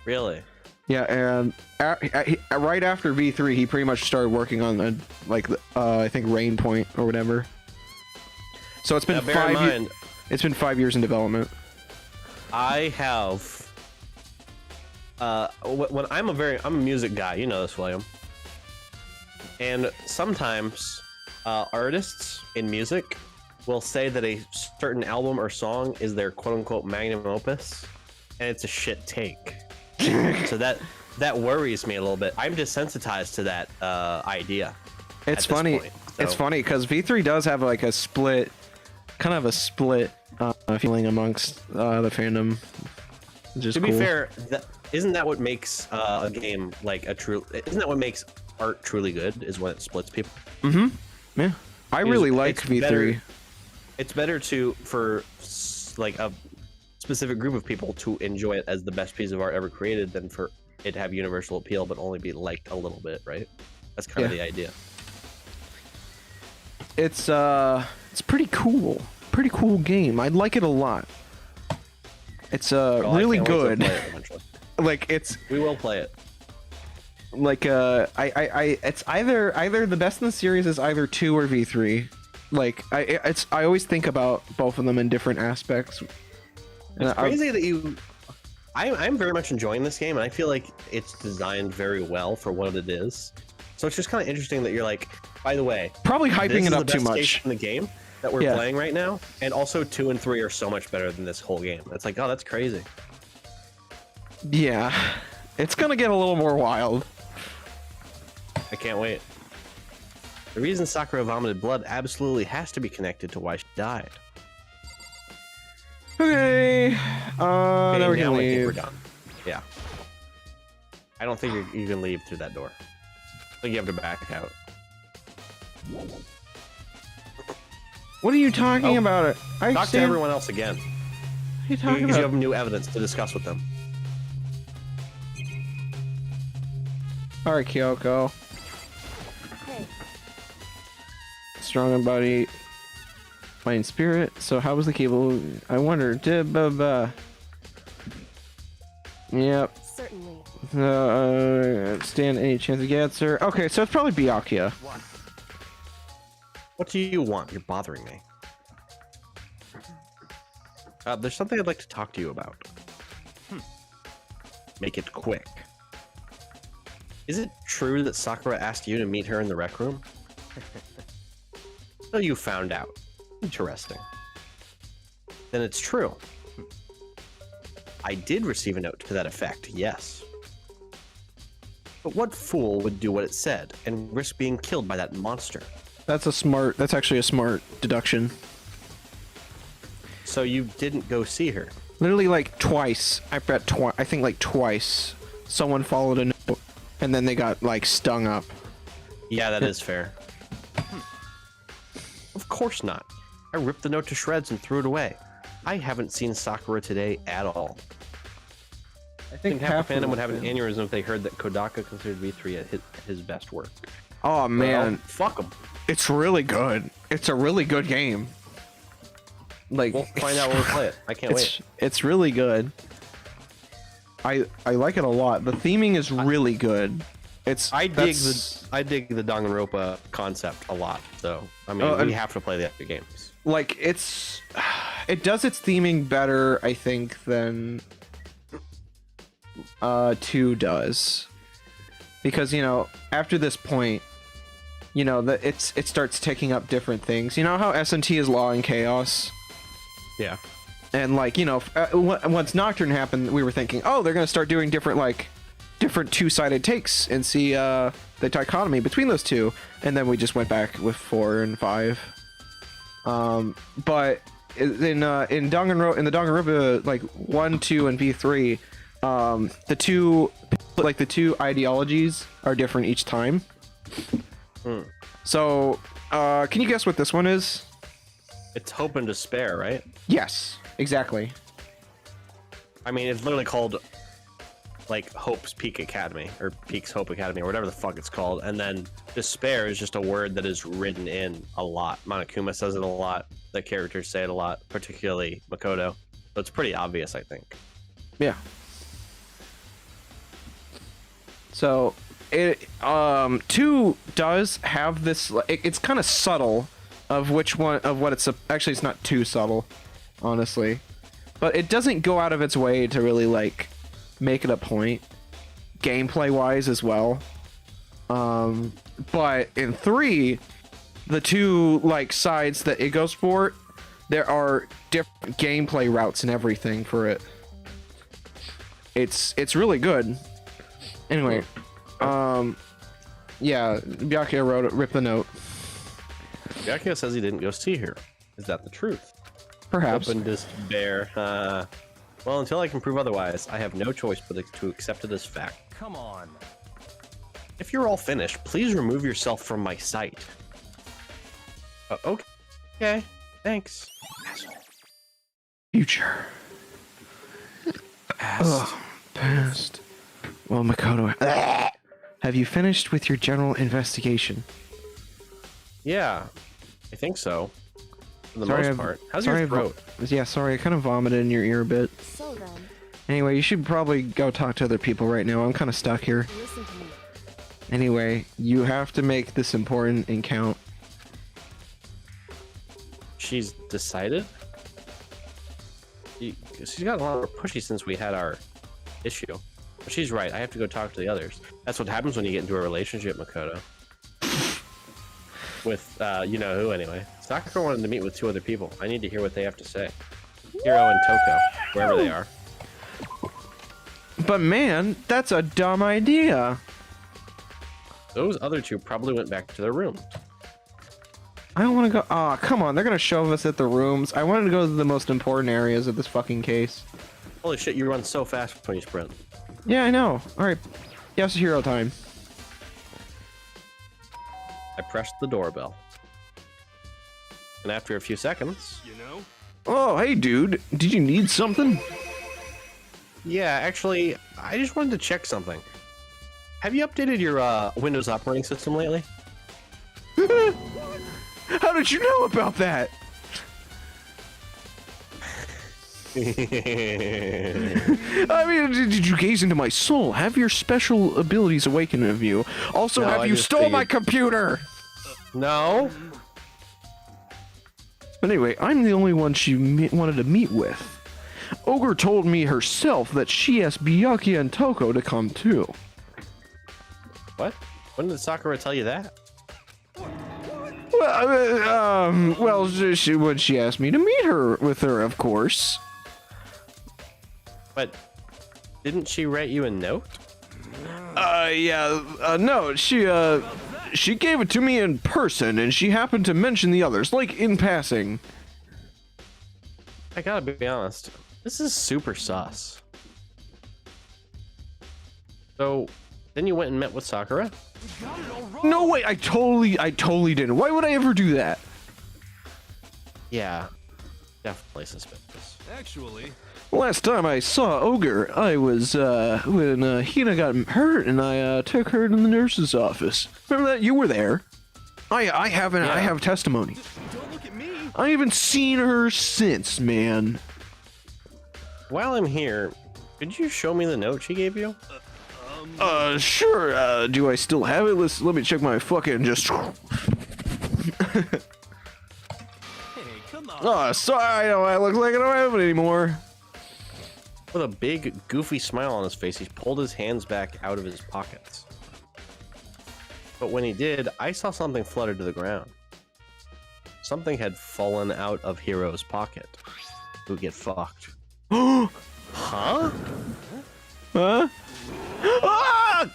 Really? Yeah, and right after V3, he pretty much started working on I think Rain Point or whatever. So it's been bear in mind, it's been 5 years in development. I have when I'm a music guy, you know this, William. And sometimes artists in music will say that a certain album or song is their quote-unquote magnum opus, and it's a shit take. So that worries me a little bit. I'm desensitized to that idea. It's funny. It's funny because V3 does have like a split kind of a split feeling amongst the fandom. Just to be cool. fair, isn't that what makes a game like a true? Isn't that what makes art truly good? Is when it splits people. Yeah, I really like it's V3. better- It's better for like a specific group of people to enjoy it as the best piece of art ever created than for it to have universal appeal but only be liked a little bit, right? That's kind of the idea. It's pretty cool. Pretty cool game. I like it a lot. It's Well, I really can't wait to good. play it eventually. Like it's We will play it. like it's either the best in the series is either 2 or V3. Like I always think about both of them in different aspects. And It's crazy that you. I'm very much enjoying this game, and I feel like it's designed very well for what it is. So it's just kind of interesting that you're like, by the way, probably this hyping is it the up too best much. station in the game that we're Yeah. playing right now, and also 2 and 3 are so much better than this whole game. It's like, oh, that's crazy. Yeah, it's gonna get a little more wild. I can't wait. The reason Sakura vomited blood absolutely has to be connected to why she died. Okay, now we can I think we're leave. done. Yeah. I don't think you can leave through that door. I think you have to back out. What are you talking about? It. I Talk to stand- everyone else again. What are you talking Because you about? have new evidence to discuss with them. All right, Kyoko. Hey, Strong in body, might in spirit. So how was the cable? I wonder. Yep. certainly. Stand any chance it gets her. Okay, so it's probably Biakio. What do you want? You're bothering me. There's something I'd like to talk to you about. Make it quick. Is it true that Sakura asked you to meet her in the rec room? So you found out. Interesting. Then it's true. I did receive a note to that effect, yes. But what fool would do what it said and risk being killed by that monster? That's actually a smart deduction. So you didn't go see her? Literally like twice. I think like twice. Someone followed a note, and then they got like stung up. Yeah, that is fair. Of course not. I ripped the note to shreds and threw it away. I haven't seen Sakura today at all. I I think half the fandom would have an aneurysm if they heard that Kodaka considered V3 his best work. Oh man, Well, fuck him. it's really good. It's a really good game. Like We'll find out when we play it. I can't wait. It's really good. I like it a lot. The theming is really good. I dig the Danganronpa concept a lot, though. I mean, we have to play the other games. like it does its theming better, I think, than 2 does, because after this point, it starts taking up different things. You know how SMT is law and chaos, Yeah. and once Nocturne happened, we were thinking, oh, they're gonna start doing different two-sided takes and see the dichotomy between those two, and then we just went back with 4 and 5. But in Danganronpa, like 1, 2, and V3, the two ideologies are different each time. So, can you guess what this one is? It's Hope and Despair, right? Yes, exactly. I mean, it's literally called, like, Hope's Peak Academy, or Peak's Hope Academy, or whatever the fuck it's called. And then Despair is just a word that is written in a lot. Monokuma says it a lot. The characters say it a lot, particularly Makoto. So it's pretty obvious, I think. Yeah. So, 2 does have this. It's kind of subtle of which one of what it's. Actually, it's not too subtle, honestly, but it doesn't go out of its way to really make it a point, gameplay wise as well. But in 3, the 2 sides that it goes for, there are different gameplay routes and everything for it. It's really good. Anyway, yeah, Biakio ripped the note. Biakio says he didn't go see her. Is that the truth? Perhaps. Open despair. Well, until I can prove otherwise, I have no choice but to accept it as fact. Come on. If you're all finished, please remove yourself from my sight. Okay. Thanks. Asshole. Future. Past. Past. Well, Makoto, have you finished with your general investigation? Yeah, I think so. For the Sorry, most I've- part. How's sorry, your I've- throat? Yeah, sorry, I kind of vomited in your ear a bit. So then, Anyway, you should probably go talk to other people right now. I'm kind of stuck here. listen to me. Anyway, you have to make this important and count. She's decided? She's gotten a lot more pushy since we had our issue. But she's right. I have to go talk to the others. That's what happens when you get into a relationship, Makoto. With, you know who, anyway. Sakura wanted to meet with 2 other people. I need to hear what they have to say. Hiro and Toko, wherever they are. But man, that's a dumb idea. Those other 2 probably went back to their room. I don't want to go. Aw, come on. They're going to shove us at the rooms. I wanted to go to the most important areas of this fucking case. Holy shit, you run so fast when you sprint. Yeah, I know. Alright. Yes, hero time. I pressed the doorbell. And after a few seconds... You know? Oh, hey, dude. Did you need something? Yeah, actually, I just wanted to check something. Have you updated your Windows operating system lately? How did you know about that? I mean, did you gaze into my soul? Have your special abilities awakened of you? Also, No, have I you just stole my figured- computer? No? Anyway, I'm the only one she wanted to meet with. Ogre told me herself that she asked Biakio and Toko to come too. What? When did Sakura tell you that? Well, when she asked me to meet her with her, of course. But didn't she write you a note? No, she gave it to me in person, and she happened to mention the others, like in passing. I gotta be honest, this is super sus. So, then you went and met with Sakura? Got it all wrong. No way, I totally didn't. Why would I ever do that? Yeah, definitely suspicious. Actually, Last time I saw Ogre, I was, when Hina got hurt, and I took her to the nurse's office. Remember that? You were there. I have testimony. don't look at me. I haven't seen her since, man. While I'm here, could you show me the note she gave you? Sure, do I still have it? Let me check my fucking just... Hey, come on. Oh, sorry, I look like I don't have it anymore. With a big, goofy smile on his face, he pulled his hands back out of his pockets. But when he did, I saw something flutter to the ground. Something had fallen out of Hiro's pocket. Who get fucked? Huh? Huh? Ah!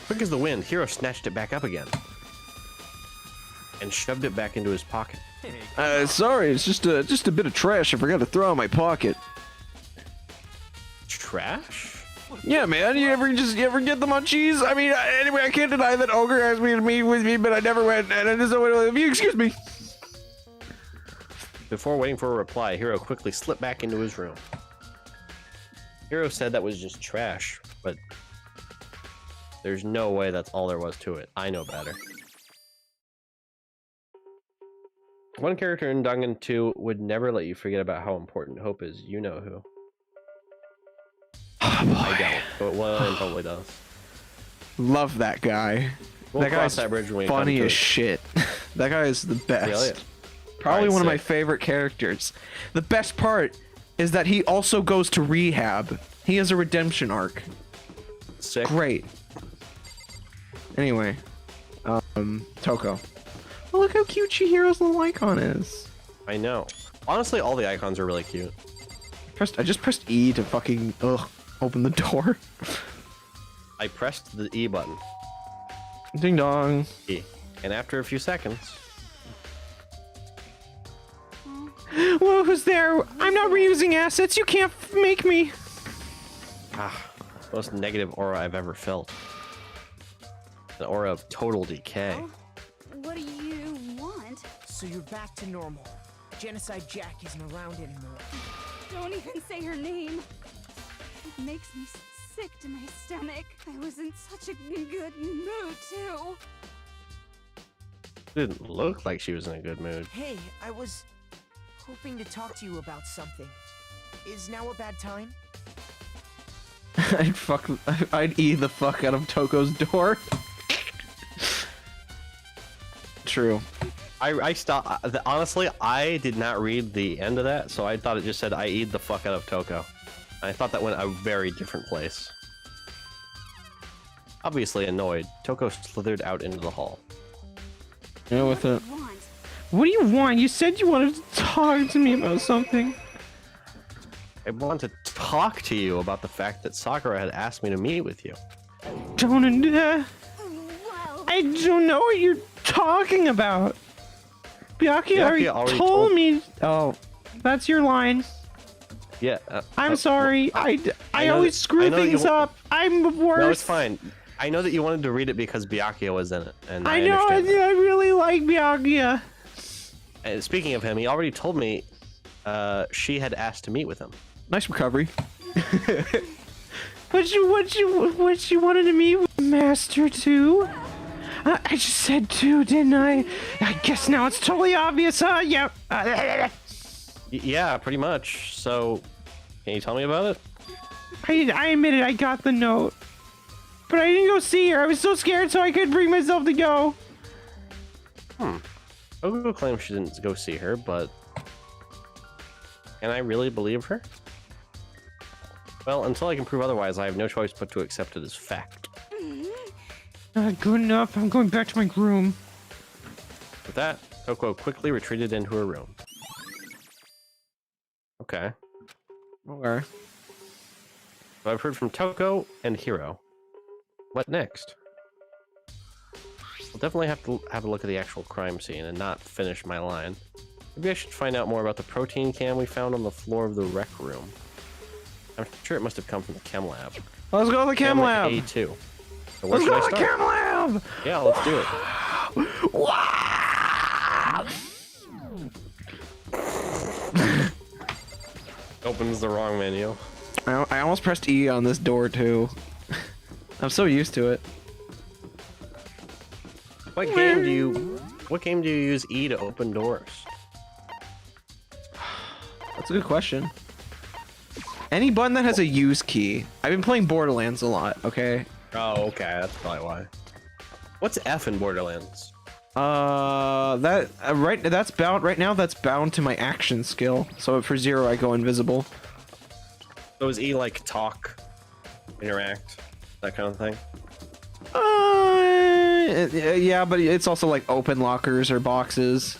Quick as the wind, Hiro snatched it back up again. And shoved it back into his pocket. Hey, Sorry, it's just a bit of trash I forgot to throw in my pocket. Trash? Yeah, man, you ever get the munchies? I mean, anyway, I can't deny that Ogre asked me to meet with me, but I never went, and I just if you excuse me. Before waiting for a reply, Hiro quickly slipped back into his room. Hiro said that was just trash, but there's no way that's all there was to it. I know better. One character in Dangan 2 would never let you forget about how important Hope is. You know who. I don't, but one totally does. Love that guy. We'll That cross guy's that bridge when we come funny to as it. shit. That guy is the best. Really? Probably Alright, one of my sick. favorite characters. The best part is that he also goes to rehab. He has a redemption arc. Sick. Great. Anyway, Toko. Oh, look how cute Chihiro's little icon is. I know. Honestly, all the icons are really cute. I just pressed E to fucking open the door. I pressed the E button. Ding dong. E. And after a few seconds, Well, who's there? I'm not reusing assets. You can't make me. Ah, most negative aura I've ever felt. An aura of total decay. Well, what do you want? So you're back to normal. Genocide Jack isn't around anymore. Don't even say her name. It makes me sick to my stomach. I was in such a good mood, too. Didn't look like she was in a good mood. Hey, I was hoping to talk to you about something. Is now a bad time? I'd eat the fuck out of Toko's door. True. I stopped. Honestly, I did not read the end of that, so I thought it just said I eat the fuck out of Toko. I thought that went a very different place. Obviously annoyed, Toko slithered out into the hall. Yeah, with it. Want? What do you want? You said you wanted to talk to me about something. I want to talk to you about the fact that Sakura had asked me to meet with you. Well, I don't know what you're talking about. Biakio already told me. Oh, that's your line. Yeah. I'm sorry. I always screw things up. I'm the worst. No, it's fine. I know that you wanted to read it because Biakio was in it, and I know. I really like Biakio. And speaking of him, he already told me she had asked to meet with him. Nice recovery. What you wanted to meet with Master 2? I just said 2, didn't I? I guess now it's totally obvious, huh? Yep. Yeah, pretty much. So, can you tell me about it? I admit it, I got the note. But I didn't go see her. I was so scared, so I couldn't bring myself to go. Ogo claims she didn't go see her, but can I really believe her? Well, until I can prove otherwise, I have no choice but to accept it as fact. Not good enough. I'm going back to my room. With that, Toko quickly retreated into her room. Okay. Okay. So I've heard from Toko and Hiro. What next? We'll definitely have to have a look at the actual crime scene and not finish my line. Maybe I should find out more about the protein can we found on the floor of the rec room. I'm sure it must have come from the chem lab. Let's go to the chem lab. A2. So where Let's should go I to the start? chem lab. Yeah, let's do it. Opens the wrong menu. I almost pressed E on this door too. I'm so used to it. What game do you use E to open doors? That's a good question. Any button that has a use key. I've been playing Borderlands a lot, okay? Oh, okay, that's probably why. What's F in Borderlands? That's bound right now. That's bound to my action skill. So for 0, I go invisible. So is E like talk, interact, that kind of thing? Yeah, but it's also like open lockers or boxes.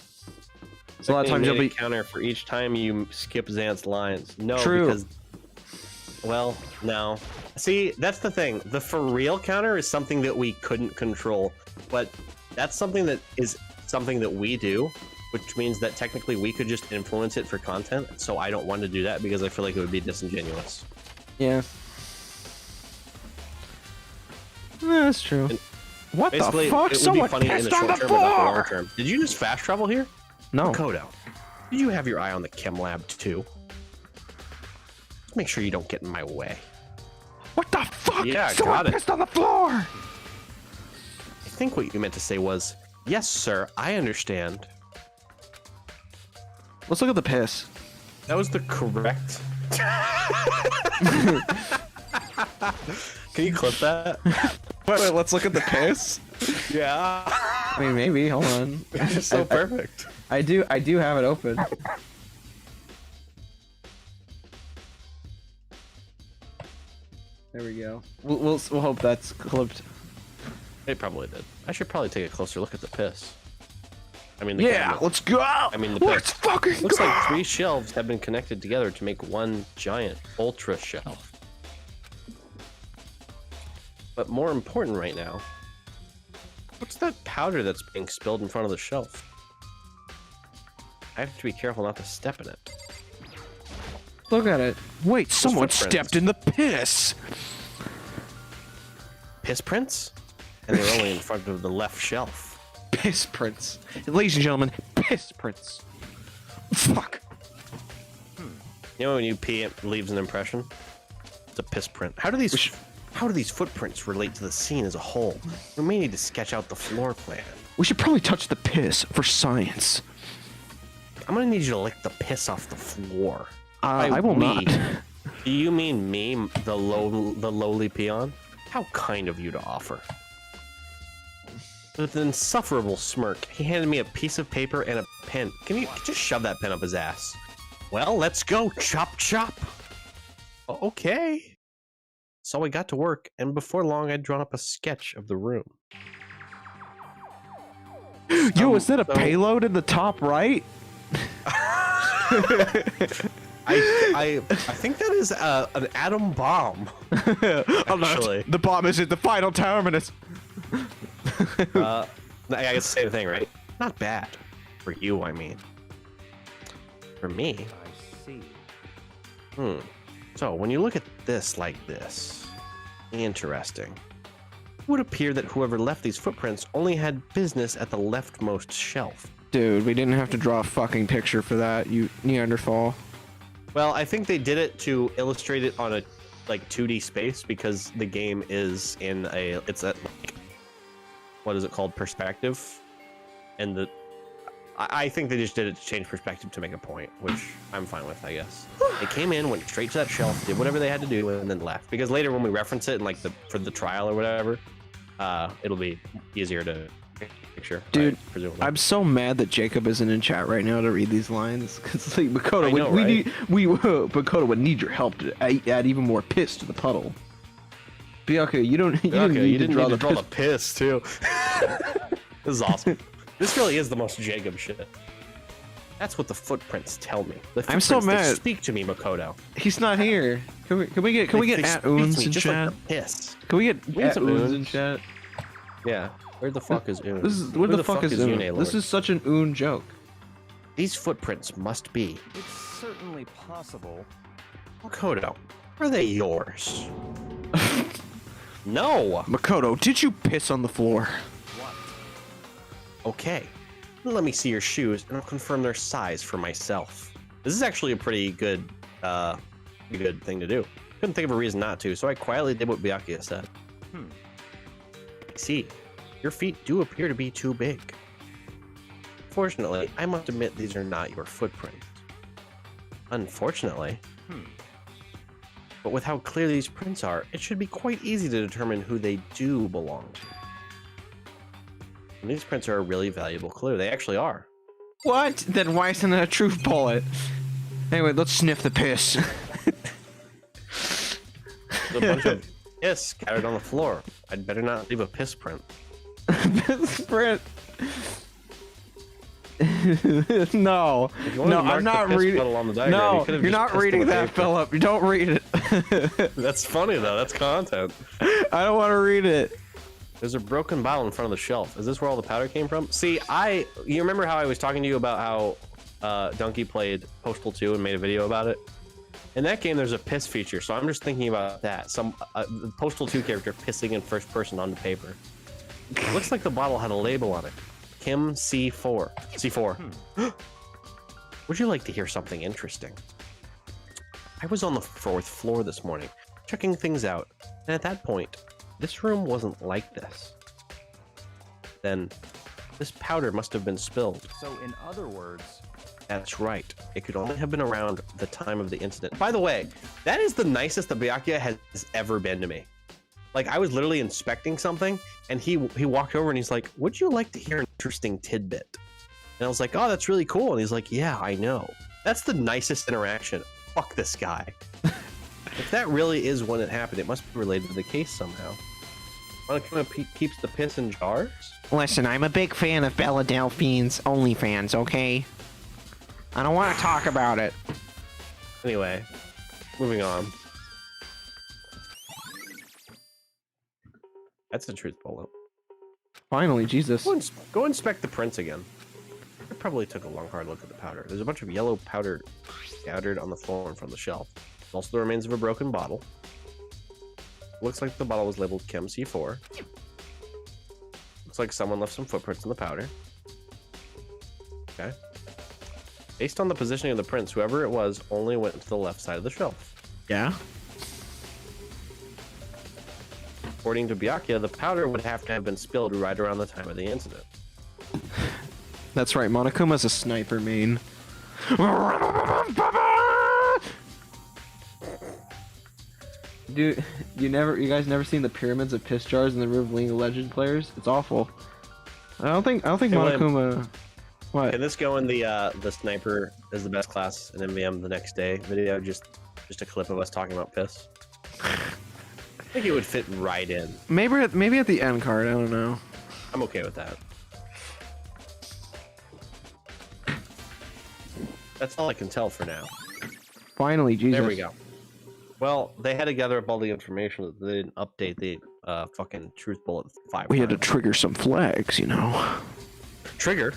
So a lot of times you'll be counter for each time you skip Xant's lines. No, True. Because well, no. See, that's the thing. The for real counter is something that we couldn't control, but that's something that we do, which means that technically we could just influence it for content. So I don't want to do that because I feel like it would be disingenuous. Yeah. That's true. And what the basically, fuck? it would Someone be funny in the pissed on short the term, but not the long floor! term. Did you just fast travel here? No. Kodo, did you have your eye on the chem lab too? Just make sure you don't get in my way. What the fuck? Yeah, Someone got it. pissed on the floor! I think what you meant to say was, yes, sir, I understand. Let's look at the piss. That was the correct. Can you clip that? Wait, let's look at the piss. Yeah. I mean, maybe. Hold on. It's so perfect. I do have it open. There we go. We'll hope that's clipped. It probably did. I should probably take a closer look at the piss. I mean, the Yeah, cabinet. let's go. I mean, the Let's piss. fucking Looks go. like 3 shelves have been connected together to make one giant ultra shelf. But more important right now, what's that powder that's being spilled in front of the shelf? I have to be careful not to step in it. Look at it. Wait, someone footprints. stepped in the piss. Piss prints? And they're only in front of the left shelf. Piss prints. Ladies and gentlemen, piss prints. Fuck. You know when you pee, it leaves an impression? It's a piss print. How do these footprints relate to the scene as a whole? We may need to sketch out the floor plan. We should probably touch the piss for science. I'm gonna need you to lick the piss off the floor. I will not. Do you mean me, the lowly peon? How kind of you to offer. With an insufferable smirk, he handed me a piece of paper and a pen. Can you just shove that pen up his ass? Well, let's go, chop chop. Okay. So we got to work, and before long, I'd drawn up a sketch of the room. Yo, is that a payload in the top right? I think that is an atom bomb. Actually. The bomb is at the final terminus. I guess the same thing, right? Not bad. For you, I mean. For me. I see. So, when you look at this like this, interesting. It would appear that whoever left these footprints only had business at the leftmost shelf. Dude, we didn't have to draw a fucking picture for that, you Neanderthal. Well, I think they did it to illustrate it on a like 2D space because the game is in it's at like, what is it called, perspective, and I think they just did it to change perspective to make a point, which I'm fine with, I guess. They came in, went straight to that shelf, did whatever they had to do, and then left. Because later when we reference it in like for the trial or whatever, it'll be easier to picture. Dude, right, presumably. I'm so mad that Jacob isn't in chat right now to read these lines. Because like Makoto, I know, Makoto would need your help to add even more piss to the puddle. Biakio, you didn't need to draw the piss too. This is awesome. This really is the most Jacob shit. That's what the footprints tell me. The I'm so footprints, they mad. speak to me, Makoto. He's not here. Can we get They at speak to me Oons in just chat? like the piss. Can we get need at some Oons Oons. in chat? Yeah. Where the fuck is Oon? Where the fuck is Oon? Yune, This Lord? is such an Oon joke. These footprints must be. It's certainly possible. Makoto, are they yours? No! Makoto, did you piss on the floor? Okay. Let me see your shoes, and I'll confirm their size for myself. This is actually a pretty good thing to do. Couldn't think of a reason not to, so I quietly did what Biakio said. See, your feet do appear to be too big. Fortunately, I must admit these are not your footprints. Unfortunately. But with how clear these prints are, it should be quite easy to determine who they do belong to. And these prints are a really valuable clue. They actually are. What? Then why isn't it a truth bullet? Anyway, let's sniff the piss. There's a bunch of piss scattered on the floor. I'd better not leave a piss print. Piss print. No, If you wanted no, to mark I'm not the piss reading. puddle on the diagram, No, you could have you're just not pissed on reading the that, paper. Philip. You don't read it. That's funny though. That's content. I don't want to read it. There's a broken bottle in front of the shelf. Is this where all the powder came from? See, you remember how I was talking to you about how Donkey played Postal 2 and made a video about it? In that game, there's a piss feature, so I'm just thinking about that. Some the Postal 2 character pissing in first person onto paper. It looks like the bottle had a label on it. Kim C4. C4. Would you like to hear something interesting? I was on the 4th floor this morning, checking things out, and at that point, this room wasn't like this. Then, this powder must have been spilled. So, in other words, That's right. It could only have been around the time of the incident. By the way, that is the nicest that Biakio has ever been to me. Like, I was literally inspecting something, and he walked over and he's like, would you like to hear an interesting tidbit? And I was like, oh, that's really cool. And he's like, yeah, I know. That's the nicest interaction. Fuck this guy. If that really is when it happened, it must be related to the case somehow. Kind keeps the piss in jars? Listen, I'm a big fan of Bella Delphine's OnlyFans, okay? I don't want to talk about it. Anyway, moving on. That's the truth bullet. Finally, Jesus. Go inspect the prints again. probably took a long hard look at the powder. There's a bunch of yellow powder scattered on the floor in front of the shelf. There's also the remains of a broken bottle. Looks like the bottle was labeled Chem C4. Looks like someone left some footprints in the powder. Okay. Based on the positioning of the prints, whoever it was only went to the left side of the shelf. Yeah. According to Biakio, the powder would have to have been spilled right around the time of the incident. That's right, Monokuma's a sniper main. Dude, you guys never seen the pyramids of piss jars in the room of League of Legends players? It's awful. I don't think Monokuma. What? Can this go in the sniper is the best class in MVM the next day video? Just a clip of us talking about piss. I think it would fit right in. Maybe at the end card. I don't know. I'm okay with that. That's all I can tell for now. Finally, Jesus. There we go. Well, they had to gather up all the information that they didn't update the fucking truth bullet 5 We had to times. trigger some flags, you know. Trigger?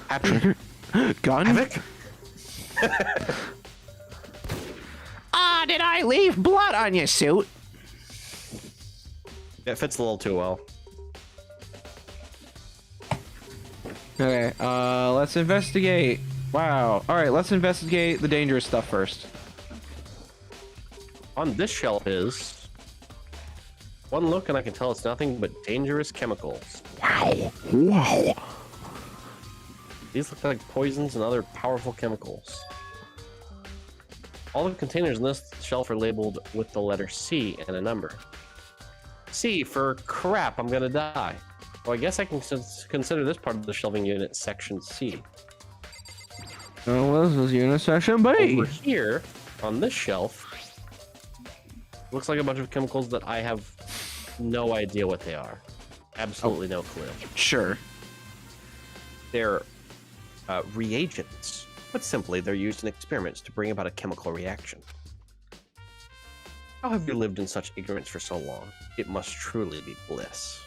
Happy? Trigger? Gun? Havoc? Ah, did I leave blood on your suit? It fits a little too well. Okay, let's investigate. Wow. Alright, let's investigate the dangerous stuff first. On this shelf is one look and I can tell it's nothing but dangerous chemicals. Wow. Wow. These look like poisons and other powerful chemicals. All the containers in this shelf are labeled with the letter C and a number. C for crap, I'm gonna die. Well, I guess I can consider this part of the shelving unit section C. Oh, well, this is unit section B. Over here, on this shelf, looks like a bunch of chemicals that I have no idea what they are. Absolutely no clue. Sure. They're reagents. Put simply, they're used in experiments to bring about a chemical reaction. How have you lived in such ignorance for so long? It must truly be bliss.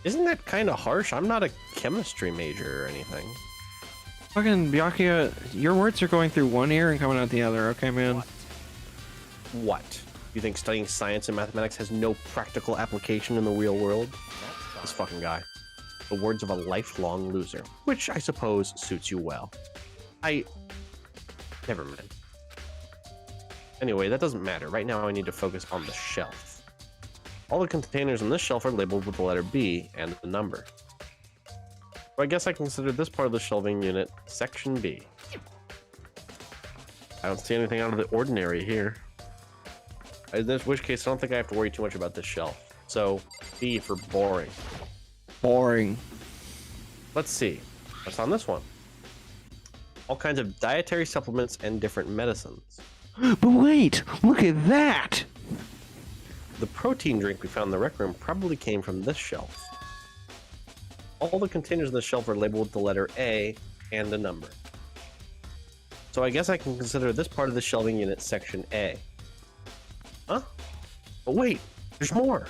Isn't that kind of harsh? I'm not a chemistry major or anything. Fucking Biakio, your words are going through one ear and coming out the other, okay, man? What? You think studying science and mathematics has no practical application in the real world? This fucking guy. The words of a lifelong loser. Which I suppose suits you well. Never mind. Anyway, that doesn't matter. Right now I need to focus on the shelf. All the containers on this shelf are labeled with the letter B and the number. So I guess I consider this part of the shelving unit Section B. I don't see anything out of the ordinary here. In which case, I don't think I have to worry too much about this shelf. So, B for boring. Boring. Let's see. What's on this one? All kinds of dietary supplements and different medicines. But wait, look at that! The protein drink we found in the rec room probably came from this shelf. All the containers on the shelf are labeled with the letter A and a number. So I guess I can consider this part of the shelving unit Section A. Huh? But wait, there's more.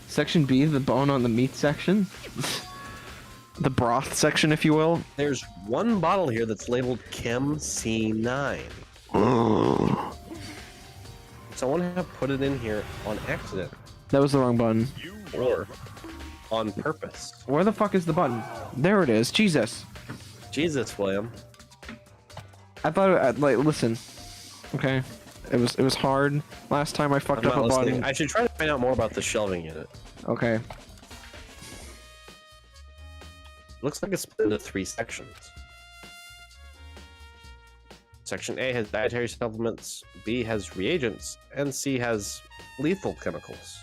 Section B, the bone on the meat section? The broth section, if you will? There's one bottle here that's labeled Chem C9. Someone have put it in here on accident. That was the wrong button. Or on purpose. Where the fuck is the button? There it is. Jesus. Jesus, William. I thought, like, listen. Okay. It was hard. Last time I fucked I'm up not a listening. button. I should try to find out more about the shelving unit. Okay. Looks like it's split into 3 sections. Section A has dietary supplements, B has reagents, and C has lethal chemicals.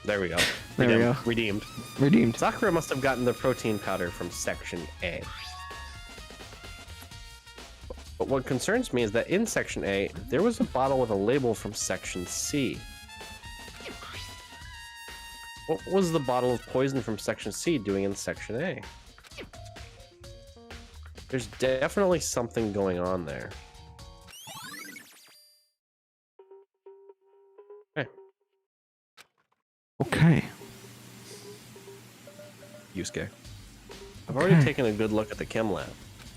There we go. There we go. Redeemed. Redeemed. Sakura must have gotten the protein powder from Section A. But what concerns me is that in Section A, there was a bottle with a label from Section C. What was the bottle of poison from Section C doing in Section A? There's definitely something going on there. Okay. Okay. Yusuke. I've already taken a good look at the chem lab.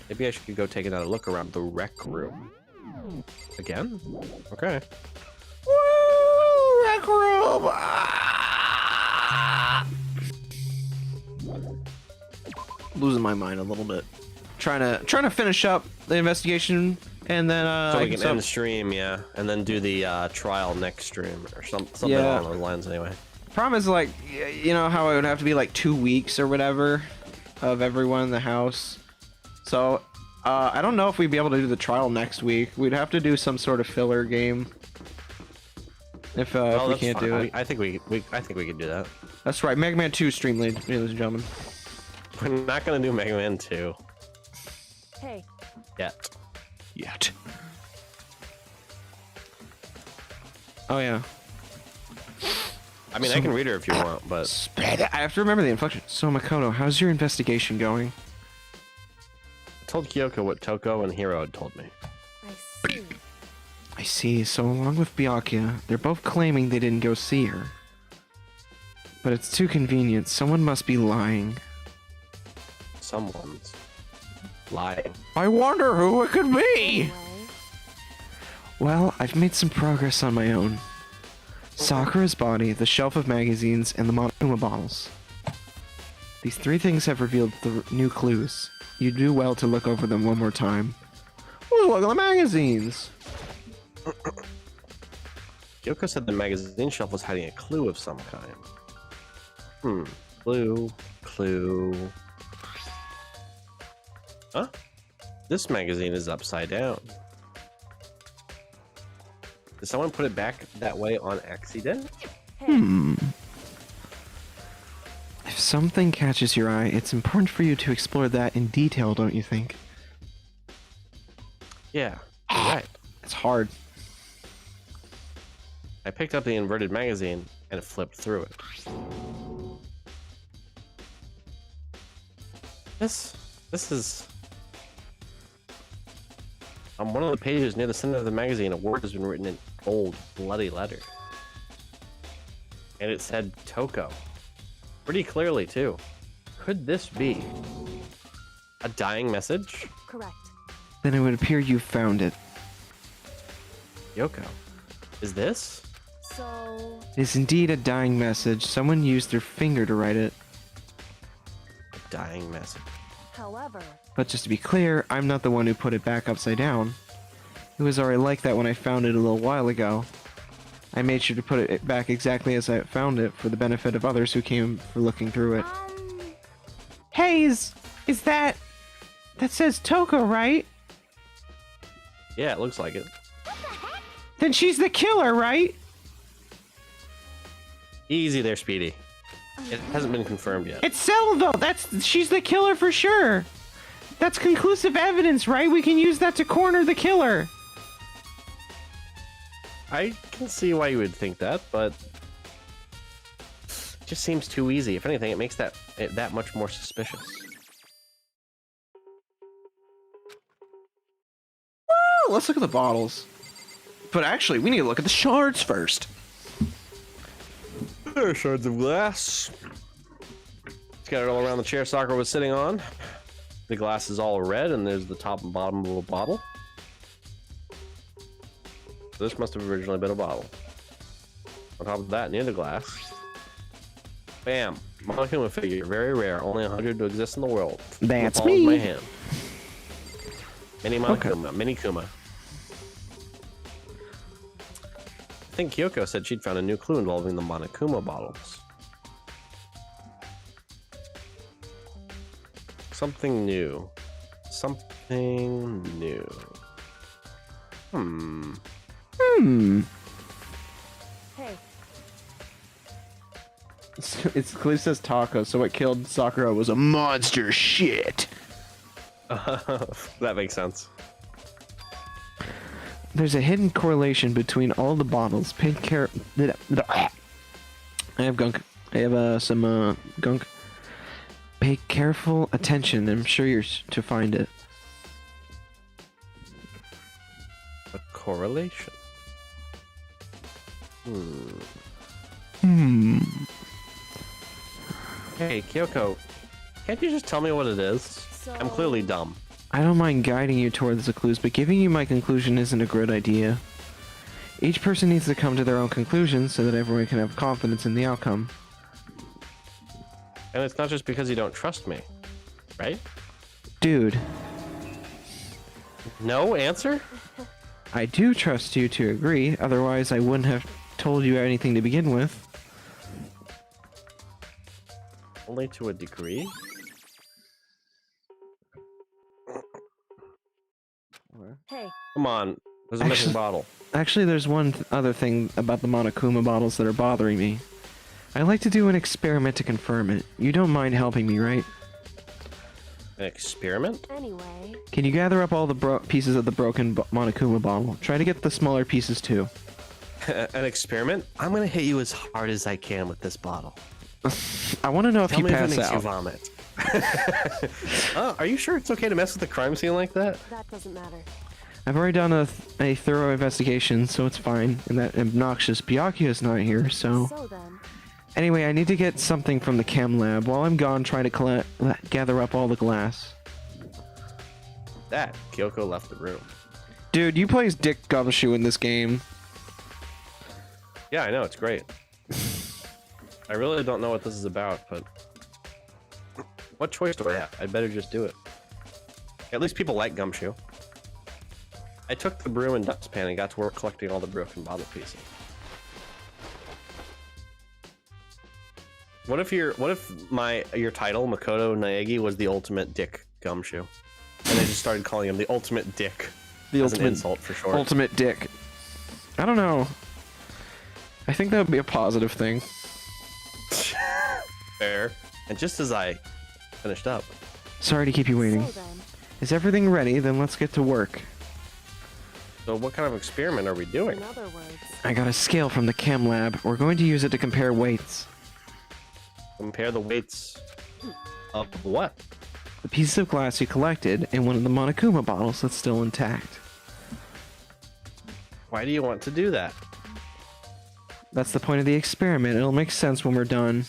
Maybe I should go take another look around the rec room. Again? Okay. Woo! Rec room! Losing my mind a little bit. Trying to finish up the investigation, and then So we can end the stream, yeah, and then do the trial next stream or something Yeah. along those lines. Anyway. Problem is, like, you know how it would have to be like 2 weeks or whatever of everyone in the house. So I don't know if we'd be able to do the trial next week. We'd have to do some sort of filler game. If we that's can't fine. do it. I think we can do that. That's right. Mega Man 2 stream, ladies and gentlemen. We're not gonna do Mega Man 2 Hey, yet. Yet. Oh yeah. I mean, I can read her if you want, but I have to remember the inflection. So Makoto, how's your investigation going? I told Kyoko what Toko and Hiro had told me. I see. I see. So along with Biakio, they're both claiming they didn't go see her. But it's too convenient. Someone must be lying. Someone's lying. I wonder who it could be! Anyway, Well, I've made some progress on my own. Sakura's body, the shelf of magazines, and the Monokuma bottles. These 3 things have revealed the new clues. You do well to look over them one more time. Well, look at the magazines! Kyoko said the magazine shelf was hiding a clue of some kind. Clue. Huh? This magazine is upside down. Did someone put it back that way on accident? If something catches your eye, it's important for you to explore that in detail, don't you think? Yeah, you're right. It's hard. I picked up the inverted magazine and flipped through it. This is... On one of the pages near the center of the magazine, a word has been written in bold, bloody letter. And it said Toko. Pretty clearly, too. Could this be a dying message? correct. Then it would appear you found it. Yoko. Is this? So, It is indeed a dying message. Someone used their finger to write it. A dying message. however, But just to be clear, I'm not the one who put it back upside down. It was already like that when I found it a little while ago. I made sure to put it back exactly as I found it for the benefit of others who came for looking through it. Hey, is that says Toko, right? Yeah, it looks like it. Then she's the killer, right? Easy there, Speedy. It hasn't been confirmed yet. It's settled though. She's the killer for sure. That's conclusive evidence, right? We can use that to corner the killer. I can see why you would think that, but it just seems too easy. If anything, it makes that much more suspicious. Oh, let's look at the bottles. But actually, we need to look at the shards first. There are shards of glass. Scattered all around the chair Sakura was sitting on. The glass is all red, and there's the top and bottom of a bottle. So this must have originally been a bottle. On top of that, near the glass, bam! Monokuma figure, very rare, only 100 to exist in the world. That's Palm of me. my hand. Mini Monokuma, Mini Kuma. I think Kyoko said she'd found a new clue involving the Monokuma bottles. Something new. Something new. hey, It's clearly says Taco, so what killed Sakura was a monster shit. That makes sense. There's a hidden correlation between all the bottles. Pay care. I have gunk. I have some gunk. Pay careful attention. I'm sure you're to find it. A correlation. Hey, Kyoko. Can't you just tell me what it is? So, I'm clearly dumb. I don't mind guiding you towards the clues, but giving you my conclusion isn't a good idea. Each person needs to come to their own conclusions so that everyone can have confidence in the outcome. And it's not just because you don't trust me, right? Dude, No answer? I do trust you to agree, otherwise I wouldn't have told you anything to begin with. Only to a degree? hey, Come on. There's a missing bottle. Actually, there's one other thing about the Monokuma bottles that are bothering me. I like to do an experiment to confirm it. You don't mind helping me, right? An experiment? anyway, Can you gather up all the pieces of the broken Monokuma bottle? Try to get the smaller pieces too. An experiment? I'm gonna hit you as hard as I can with this bottle. I want to know if Tell you me if it pass makes you out. vomit. Are you sure it's okay to mess with the crime scene like that? that doesn't matter. I've already done a thorough investigation, so it's fine. And that obnoxious Biakio is not here, so... So then, Anyway, I need to get something from the chem lab. While I'm gone, try to gather up all the glass. That, Kyoko left the room. Dude, you play as Dick Gumshoe in this game. Yeah, I know, it's great. I really don't know what this is about, but... What choice do I have? I'd better just do it. At least people like Gumshoe. I took the broom and dustpan and got to work collecting all the broken bottle pieces. What if your title, Makoto Naegi, was the ultimate Dick Gumshoe? And they just started calling him the ultimate Dick. The as ultimate an insult for short. Ultimate Dick. I don't know. I think that would be a positive thing. Fair. And just as I finished up. Sorry to keep you waiting. so then, Is everything ready? Then let's get to work. So what kind of experiment are we doing? in other words, I got a scale from the chem lab. We're going to use it to compare weights. Compare the weights of what? The pieces of glass you collected and one of the Monokuma bottles that's still intact. Why do you want to do that? That's the point of the experiment. It'll make sense when we're done.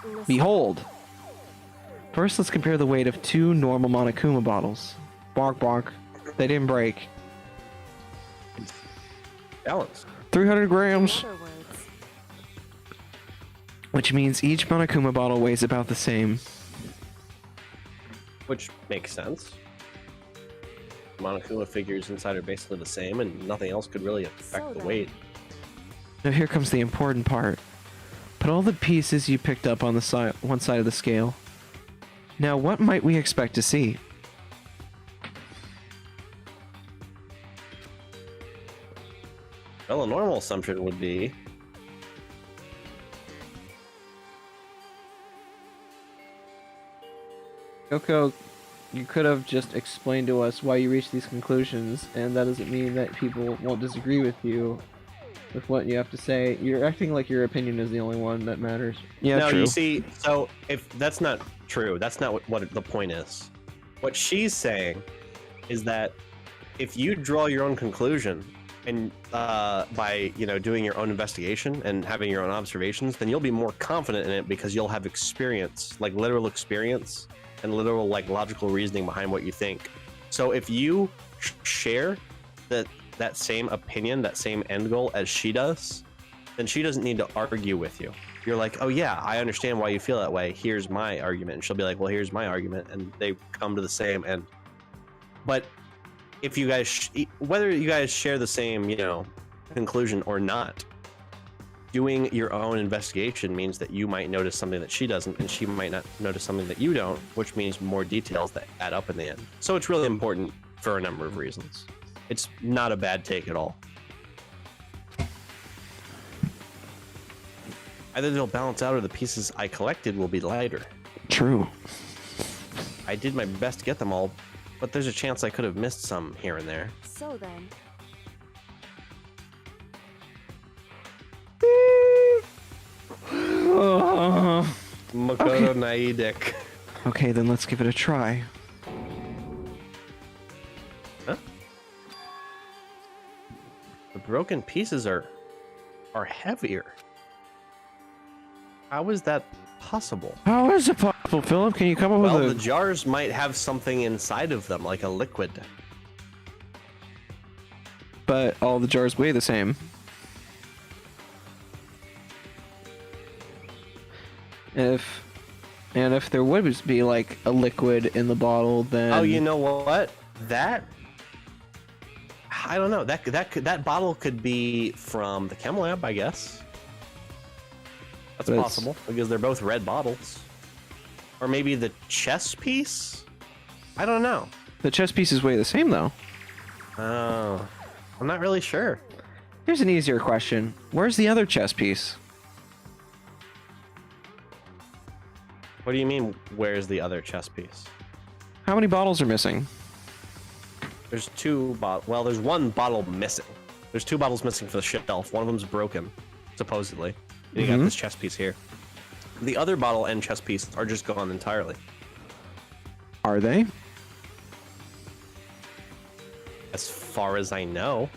listen, Behold! First, let's compare the weight of two normal Monokuma bottles. Bark, bark. They didn't break. Balance. 300 in grams, other words, which means each Monokuma bottle weighs about the same. Which makes sense. Monokuma figures inside are basically the same, and nothing else could really affect So the then- weight. Now here comes the important part. Put all the pieces you picked up on the one side of the scale. Now what might we expect to see? Well, a normal assumption would be Coco, you could have just explained to us why you reached these conclusions, and that doesn't mean that people won't disagree with you with what you have to say. You're acting like your opinion is the only one that matters. Yeah, no. true. You see, so if that's not true, that's not what the point is. What she's saying is that if you draw your own conclusion and by doing your own investigation and having your own observations, then you'll be more confident in it because you'll have experience, like literal experience and literal like logical reasoning behind what you think. So if you share that same opinion, that same end goal as she does, then she doesn't need to argue with you. You're like, oh yeah, I understand why you feel that way. Here's my argument. And she'll be like, well, here's my argument, and they come to the same end. But if you guys, whether you guys share the same, conclusion or not, doing your own investigation means that you might notice something that she doesn't, and she might not notice something that you don't, which means more details that add up in the end. So it's really important for a number of reasons. It's not a bad take at all. Either they'll balance out or the pieces I collected will be lighter. True. I did my best to get them all, but there's a chance I could have missed some here and there. so then, Makoto Naidek. Okay, then let's give it a try. Huh? The broken pieces are heavier. How is that possible? How is it possible, Philip? Can you come up Well, with the jars might have something inside of them, like a liquid. But all the jars weigh the same. And if there would be like a liquid in the bottle, then Oh, you know what? That I don't know. That bottle could be from the chem lab, I guess. That's But it's- possible because they're both red bottles. Or maybe the chess piece? I don't know. the chess pieces weigh the same though. Oh, I'm not really sure. Here's an easier question. Where's the other chess piece? What do you mean, where's the other chess piece? How many bottles are missing? There's two bottles. Well, there's one bottle missing. There's two bottles missing for the shelf. One of them's broken, supposedly. And you got this chess piece here. The other bottle and chess piece are just gone entirely. Are they? As far as I know.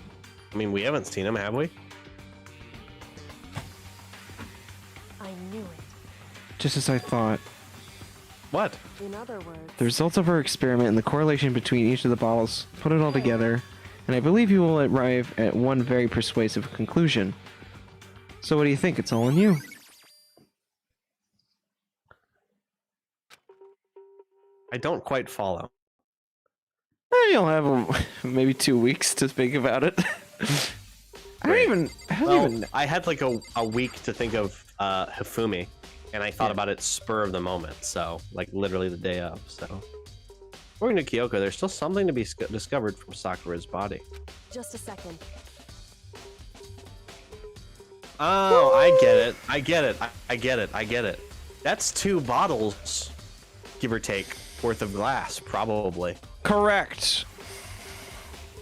I mean, we haven't seen them, have we? I knew it. Just as I thought. What? In other words, The results of our experiment and the correlation between each of the bottles, put it all together, and I believe you will arrive at one very persuasive conclusion. So what do you think? It's all on you. I don't quite follow. You'll have maybe 2 weeks to think about it. I don't even. I had like a week to think of Hifumi, and I thought about it spur of the moment, so like literally the day of. So, according to Kyoko, there's still something to be discovered from Sakura's body. just a second. Oh, I get it. I get it. I get it. I get it. That's 2 bottles, give or take, worth of glass, probably. Correct.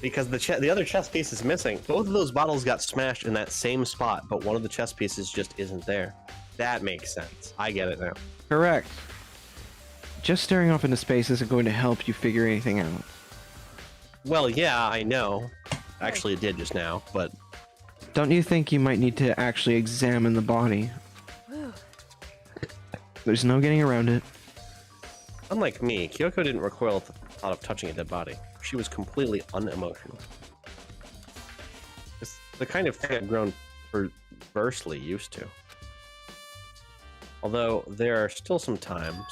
Because the other chess piece is missing. Both of those bottles got smashed in that same spot, but one of the chess pieces just isn't there. That makes sense. I get it now. Correct. Just staring off into space isn't going to help you figure anything out. Well, yeah, I know. Actually, it did just now, but Don't you think you might need to actually examine the body? There's no getting around it. unlike me, Kyoko didn't recoil at the thought of touching a dead body. She was completely unemotional. It's the kind of thing I've grown perversely used to. Although there are still some times.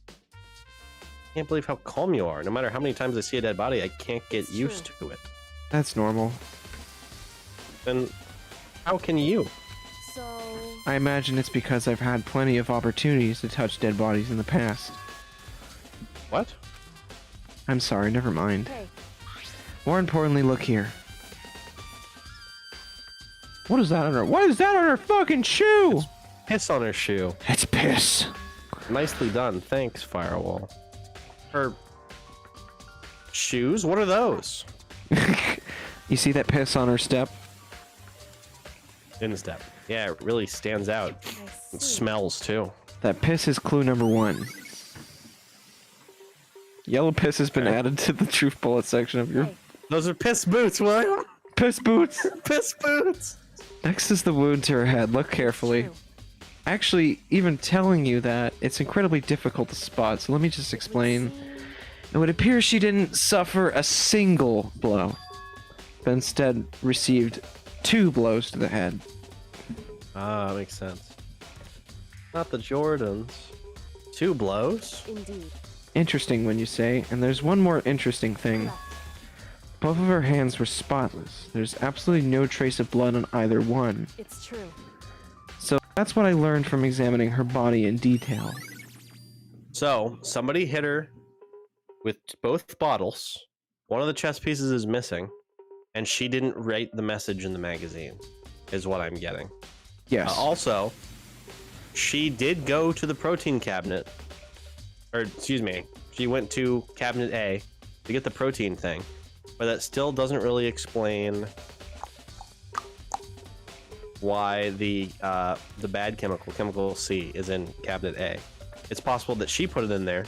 I can't believe how calm you are. No matter how many times I see a dead body, I can't get used to it. That's normal. Then how can you? So, I imagine it's because I've had plenty of opportunities to touch dead bodies in the past. What? I'm sorry, never mind. hey, More importantly, look here. What is that on her? What is that on her fucking shoe? Piss on her shoe. It's piss. Nicely done. Thanks, Firewall. Her shoes? What are those? You see that piss on her step? Instep. Yeah, it really stands out. I It see. smells too. That piss is clue number 1. Yellow piss has been added to the truth bullet section of your Hey, Those are piss boots, William. piss boots. Piss boots. Next is the wound to her head. Look carefully. true. Actually, even telling you that, it's incredibly difficult to spot, so let me just explain. It would appear she didn't suffer a single blow, but instead received 2 blows to the head. Ah, makes sense. Not the Jordans. 2 blows? Indeed. Interesting when you say, and there's one more interesting thing. Correct. Both of her hands were spotless. There's absolutely no trace of blood on either one. It's true. So that's what I learned from examining her body in detail. So, somebody hit her with both bottles. One of the chess pieces is missing, and she didn't write the message in the magazine, is what I'm getting. Yes. Also, she did go to the protein cabinet, or excuse me, she went to cabinet A to get the protein thing, but that still doesn't really explain why the bad chemical C, is in cabinet A. It's possible that she put it in there,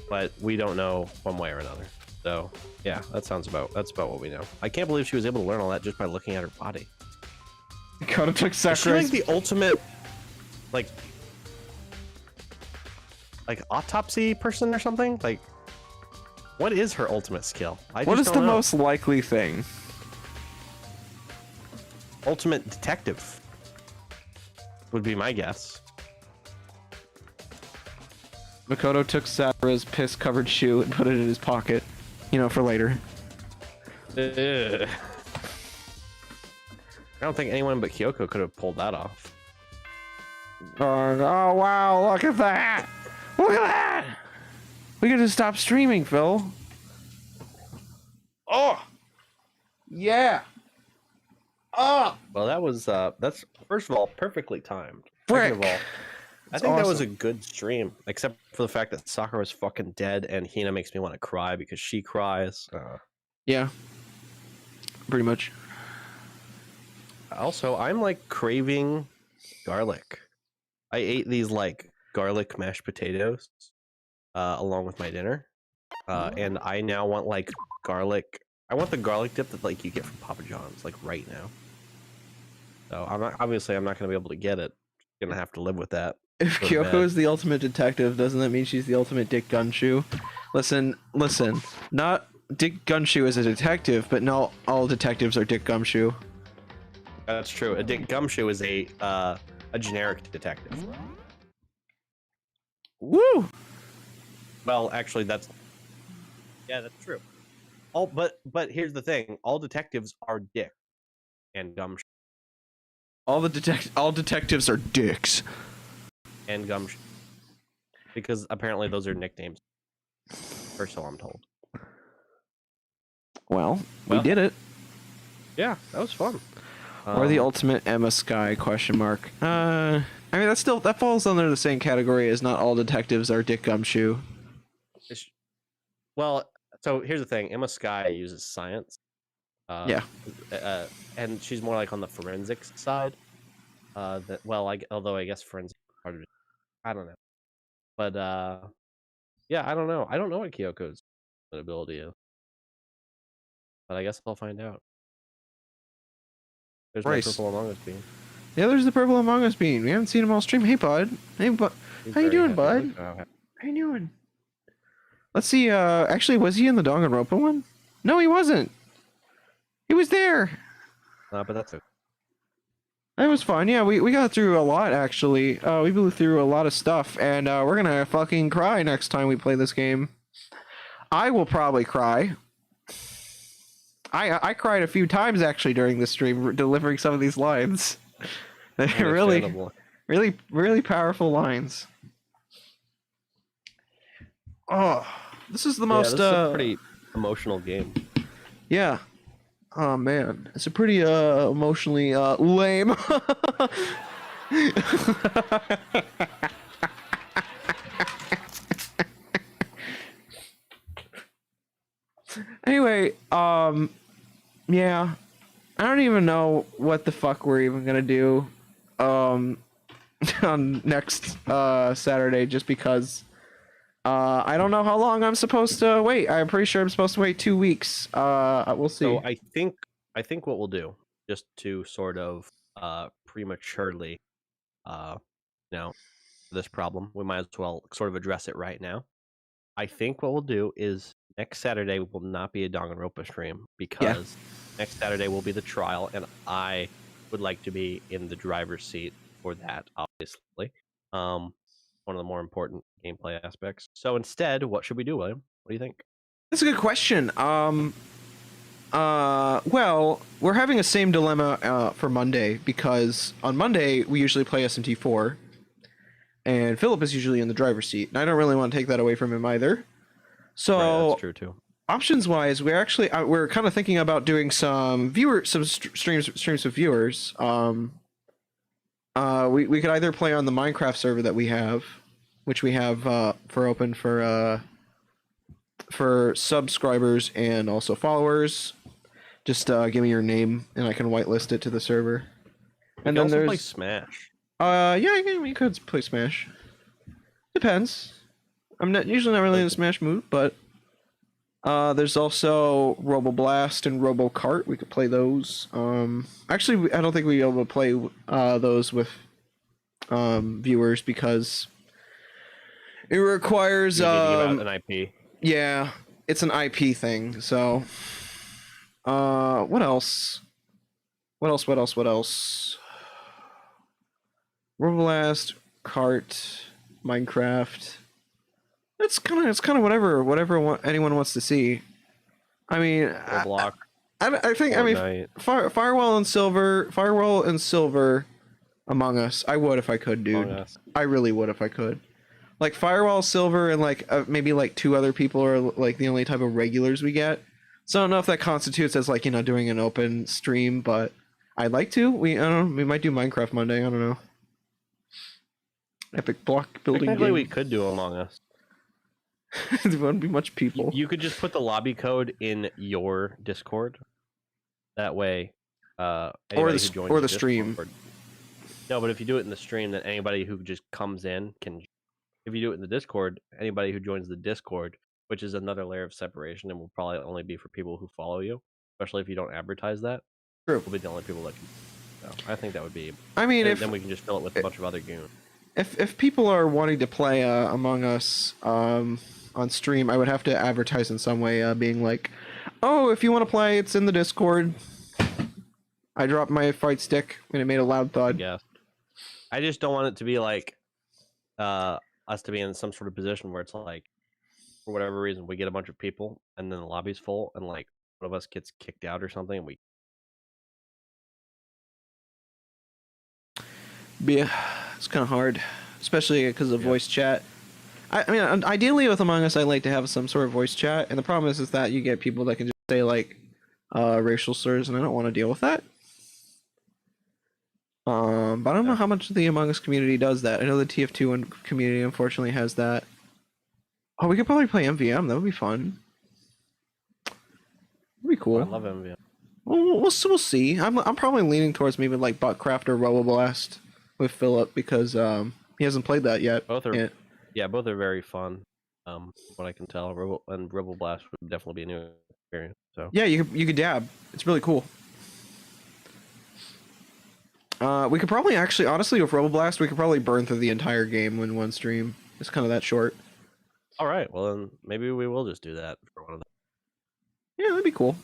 but we don't know one way or another. So yeah, that's about what we know. I can't believe she was able to learn all that just by looking at her body. God, it took Is she Sakura's... like the ultimate, like, like autopsy person or something? Like, what is her ultimate skill? What is the most likely thing? Ultimate detective would be my guess. Makoto took Sakura's piss-covered shoe and put it in his pocket, you know, for later. Ugh. I don't think anyone but Kyoko could have pulled that off. Oh wow, look at that! Look at that! We gotta stop streaming, Phil. Oh! Yeah! Oh! Well, that was that's first of all perfectly timed. Frick. Second of all, I That's think that was a awesome. good stream, except for the fact that Sakura was fucking dead, and Hina makes me want to cry because she cries. Yeah. Pretty much. Also, I'm like craving garlic. I ate these like garlic mashed potatoes along with my dinner, and I now want like garlic. I want the garlic dip that like you get from Papa John's like right now. So I'm not going to be able to get it. I'm gonna have to live with that. If Go to Kyoko bed. is the ultimate detective, doesn't that mean she's the ultimate Dick Gunshoe? Listen. Not Dick Gunshoe is a detective, but not all detectives are Dick Gumshoe. That's true. A Dick Gumshoe is a generic detective. Woo! Well, actually, that's true. But here's the thing: all detectives are Dick and Gumshoe All detectives are dicks. and Gumshoe because apparently those are nicknames, or so I'm told. Well, we Well. did it. Yeah, that was fun. Or the ultimate Emma Sky ? I mean, that falls under the same category as not all detectives are Dick Gumshoe. Well, so here's the thing: Emma Sky uses science. Yeah. And she's more like on the forensics side. Although I guess forensics is part of it. I don't know. But yeah, I don't know. I don't know what Kyoko's ability is. But I guess I'll find out. There's my Bryce. purple Among Us bean. Yeah, there's the purple Among Us bean. We haven't seen him all stream. Hey, bud. Hey, bud. He's How you very doing, happy. bud? Look how happy- How you doing? Let's see. Actually, was he in the Danganronpa one? No, he wasn't. He was there. But that's okay. That was fun. Yeah, we got through a lot, actually. We blew through a lot of stuff, and we're gonna fucking cry next time we play this game. I will probably cry. I cried a few times, actually, during the stream, delivering some of these lines. They're really, Understandable. really, really powerful lines. Oh, this is the most... this is a pretty emotional game. Yeah. Oh, man. It's a pretty emotionally lame. Anyway, yeah. I don't even know what the fuck we're even gonna do on next Saturday, just because I don't know how long I'm supposed to wait. I'm pretty sure I'm supposed to wait 2 weeks. We'll see. So I think what we'll do, just to sort of prematurely this problem, we might as well sort of address it right now. I think what we'll do is next Saturday will not be a Danganronpa stream because next Saturday will be the trial, and I would like to be in the driver's seat for that, obviously. One of the more important gameplay aspects. So instead, what should we do, William? What do you think? That's a good question. Well, we're having a same dilemma for Monday, because on Monday we usually play SMT4, and Philip is usually in the driver's seat, and I don't really want to take that away from him either. So Right, that's true too. options wise, we're actually we're kind of thinking about doing some streams with viewers. We could either play on the Minecraft server that we have, which we have for open for subscribers and also followers. Just give me your name and I can whitelist it to the server. And then also there's play Smash. yeah, we could play Smash. Depends. I'm usually not really in the Smash mood, but there's also Roboblast and Robokart. We could play those. Actually, I don't think we'd be able to play those with viewers, because It requires You need to give out an IP. yeah, it's an IP thing. So, what else? What else? Roblast, Cart, Minecraft. It's kind of whatever anyone wants to see. I mean, Roblox. I think Fortnite. Firewall and Silver, Among Us. I would if I could, dude. Among Us. I really would if I could. Like Firewall, Silver, and like maybe like 2 other people are like the only type of regulars we get. So I don't know if that constitutes as like doing an open stream, but I'd like to. I don't know. We might do Minecraft Monday. I don't know. Epic block building Technically, game. we could do Among Us. There wouldn't be much people. You could just put the lobby code in your Discord. That way, or anybody the who joins or the your stream. Discord- No, but if you do it in the stream, then anybody who just comes in can. If you do it in the Discord, anybody who joins the Discord, which is another layer of separation, and will probably only be for people who follow you, especially if you don't advertise that. True. Will be the only people that can. So I think that would be. I mean, then we can just fill it with a bunch of other goons. If people are wanting to play Among Us on stream, I would have to advertise in some way, being like, "Oh, if you want to play, it's in the Discord." I dropped my fight stick and it made a loud thud. Yeah. I just don't want it to be like us to be in some sort of position where it's like, for whatever reason, we get a bunch of people and then the lobby's full and like one of us gets kicked out or something. And Yeah, it's kind of hard, especially because of voice chat. I mean, ideally with Among Us, I like to have some sort of voice chat, and the problem is that you get people that can just say like racial slurs, and I don't want to deal with that. But I don't know how much the Among Us community does that. I know the TF2 community unfortunately has that. Oh, we could probably play MVM. That would be fun. That'd be cool. I love MVM. Well, we'll see. I'm probably leaning towards maybe like Buttcraft or Roboblast with Philip because he hasn't played that yet. Both are both are very fun. From what I can tell, and Roboblast would definitely be a new experience. So yeah, you could dab. It's really cool. We could probably actually, honestly, with Roboblast, we could probably burn through the entire game in one stream. It's kind of that short. all right, well then maybe we will just do that for one of them. Yeah, that'd be cool.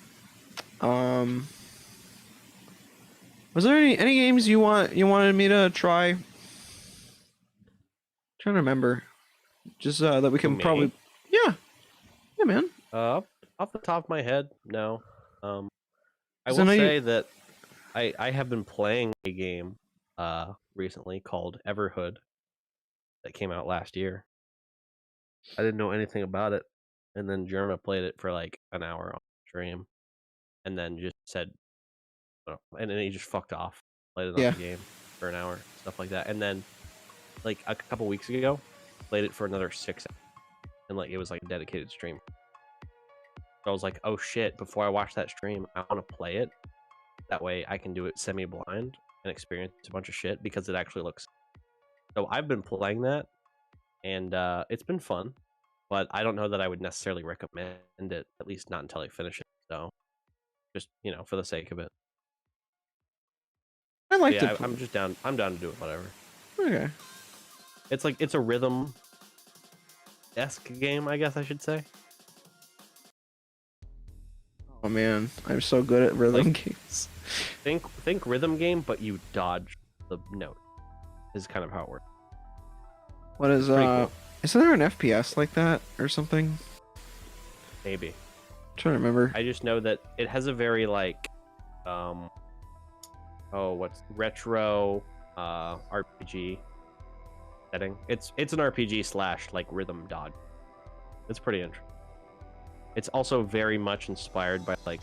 Was there any games you wanted me to try? Trying to remember. Just that we can Me? probably. Yeah, man. Off the top of my head, no. I So will now say that I have been playing a game recently called Everhood that came out last year. I didn't know anything about it, and then Jerma played it for like an hour on stream, and then just said, and then he just fucked off. Played another game for an hour, stuff like that, and then like a couple weeks ago, played it for another 6 hours, and like it was like a dedicated stream. So I was like, oh shit! Before I watch that stream, I want to play it. That way, I can do it semi-blind and experience a bunch of shit because it actually looks. So I've been playing that, and it's been fun, but I don't know that I would necessarily recommend it. At least not until I finish it. So, just for the sake of it. I like Yeah, it. I'm just down. I'm down to do it. Whatever. Okay. It's a rhythm-esque game, I guess I should say. Oh man, I'm so good at rhythm games. Think rhythm game, but you dodge the note. Is kind of how it works. What is Pretty cool. Is there an FPS like that or something? Maybe. I'm trying to remember. I just know that it has a very like, what's retro RPG setting. It's an RPG / like rhythm dodge. It's pretty interesting. It's also very much inspired by like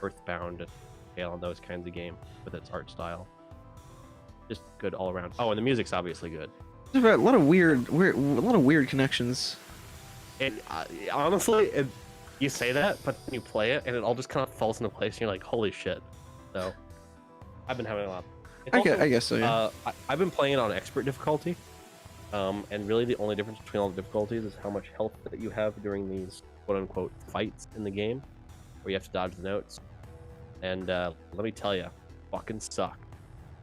Earthbound and Phyll and those kinds of games with its art style. Just good all around. Oh, and the music's obviously good. There's a lot of weird connections. And honestly, you say that, but then you play it, and it all just kind of falls into place, and you're like, holy shit. So, I've been having a lot. I guess so, yeah. I've been playing it on expert difficulty, and really the only difference between all the difficulties is how much health that you have during these quote-unquote fights in the game, where you have to dodge the notes. And let me tell you, fucking suck.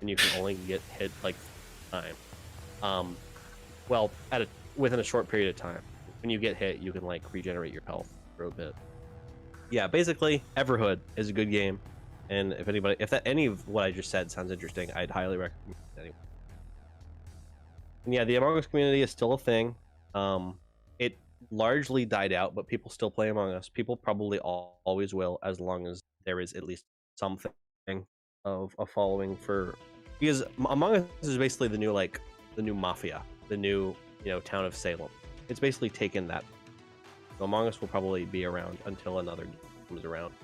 And you can only get hit like time. Well, at a within a short period of time. When you get hit, you can like regenerate your health for a bit. Yeah, basically, Everhood is a good game, and if any of what I just said sounds interesting, I'd highly recommend it anyway. And yeah, the Among Us community is still a thing. It largely died out, but people still play Among Us. People probably always will, as long as there is at least something of a following for. Because Among Us is basically the new Mafia, the new town of Salem. It's basically taken that. So Among Us will probably be around until another game comes around.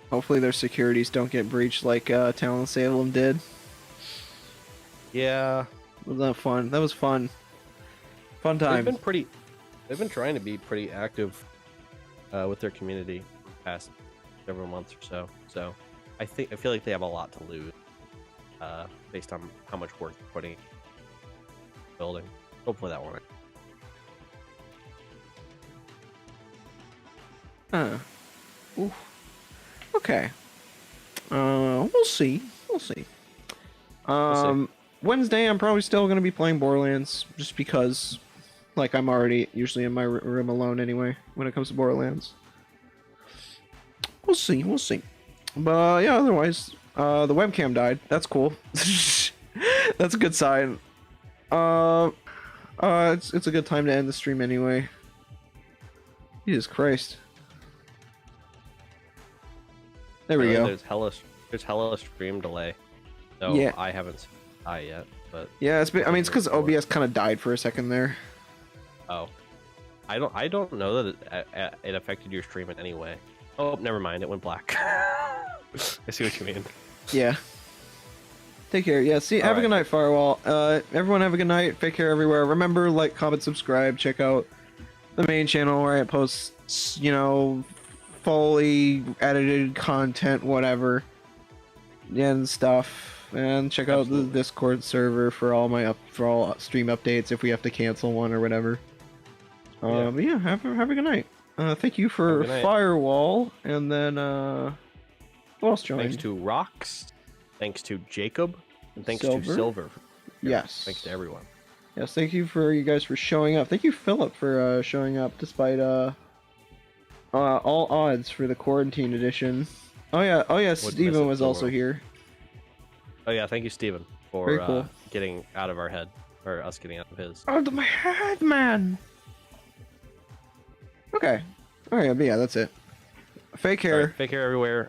Hopefully their securities don't get breached like Town of Salem did. Yeah, Was that fun? That was fun. Fun time. They've been trying to be pretty active with their community for the past several months or so. So I feel like they have a lot to lose based on how much work they're putting in building. Hopefully that won't. Oof. Okay. We'll see. We'll see. Wednesday, I'm probably still gonna be playing Borderlands, just because, like, I'm already usually in my room alone anyway when it comes to Borderlands. We'll see. We'll see. But yeah, otherwise, the webcam died. That's cool. That's a good sign. It's a good time to end the stream anyway. Jesus Christ. There we go. There's hella stream delay. So Yeah. I haven't seen it yet, but Yeah, it's because OBS kind of died for a second there. oh, I don't know that it affected your stream in any way. Oh, never mind. It went black. I see what you mean. Yeah. Take care. Yeah, see, have a good night, Firewall. Everyone have a good night. Take care everywhere. Remember, like, comment, subscribe, check out the main channel where I post, fully edited content, whatever, and stuff. And check out the Discord server for all stream updates if we have to cancel one or whatever. But yeah, have a good night. Thank you for Firewall, and then who else joined? Thanks to Rocks, thanks to Jacob, and thanks to Silver. Yes. Thanks to everyone. Yes, thank you you guys for showing up. Thank you, Philip, for showing up despite all odds for the quarantine edition. Oh yeah, Steven was also here. Oh yeah, thank you, Steven, for Very cool. getting out of our head, or us getting out of his. Out of my head, man. Okay. Alright, but yeah, that's it. Fake hair. Fake hair everywhere.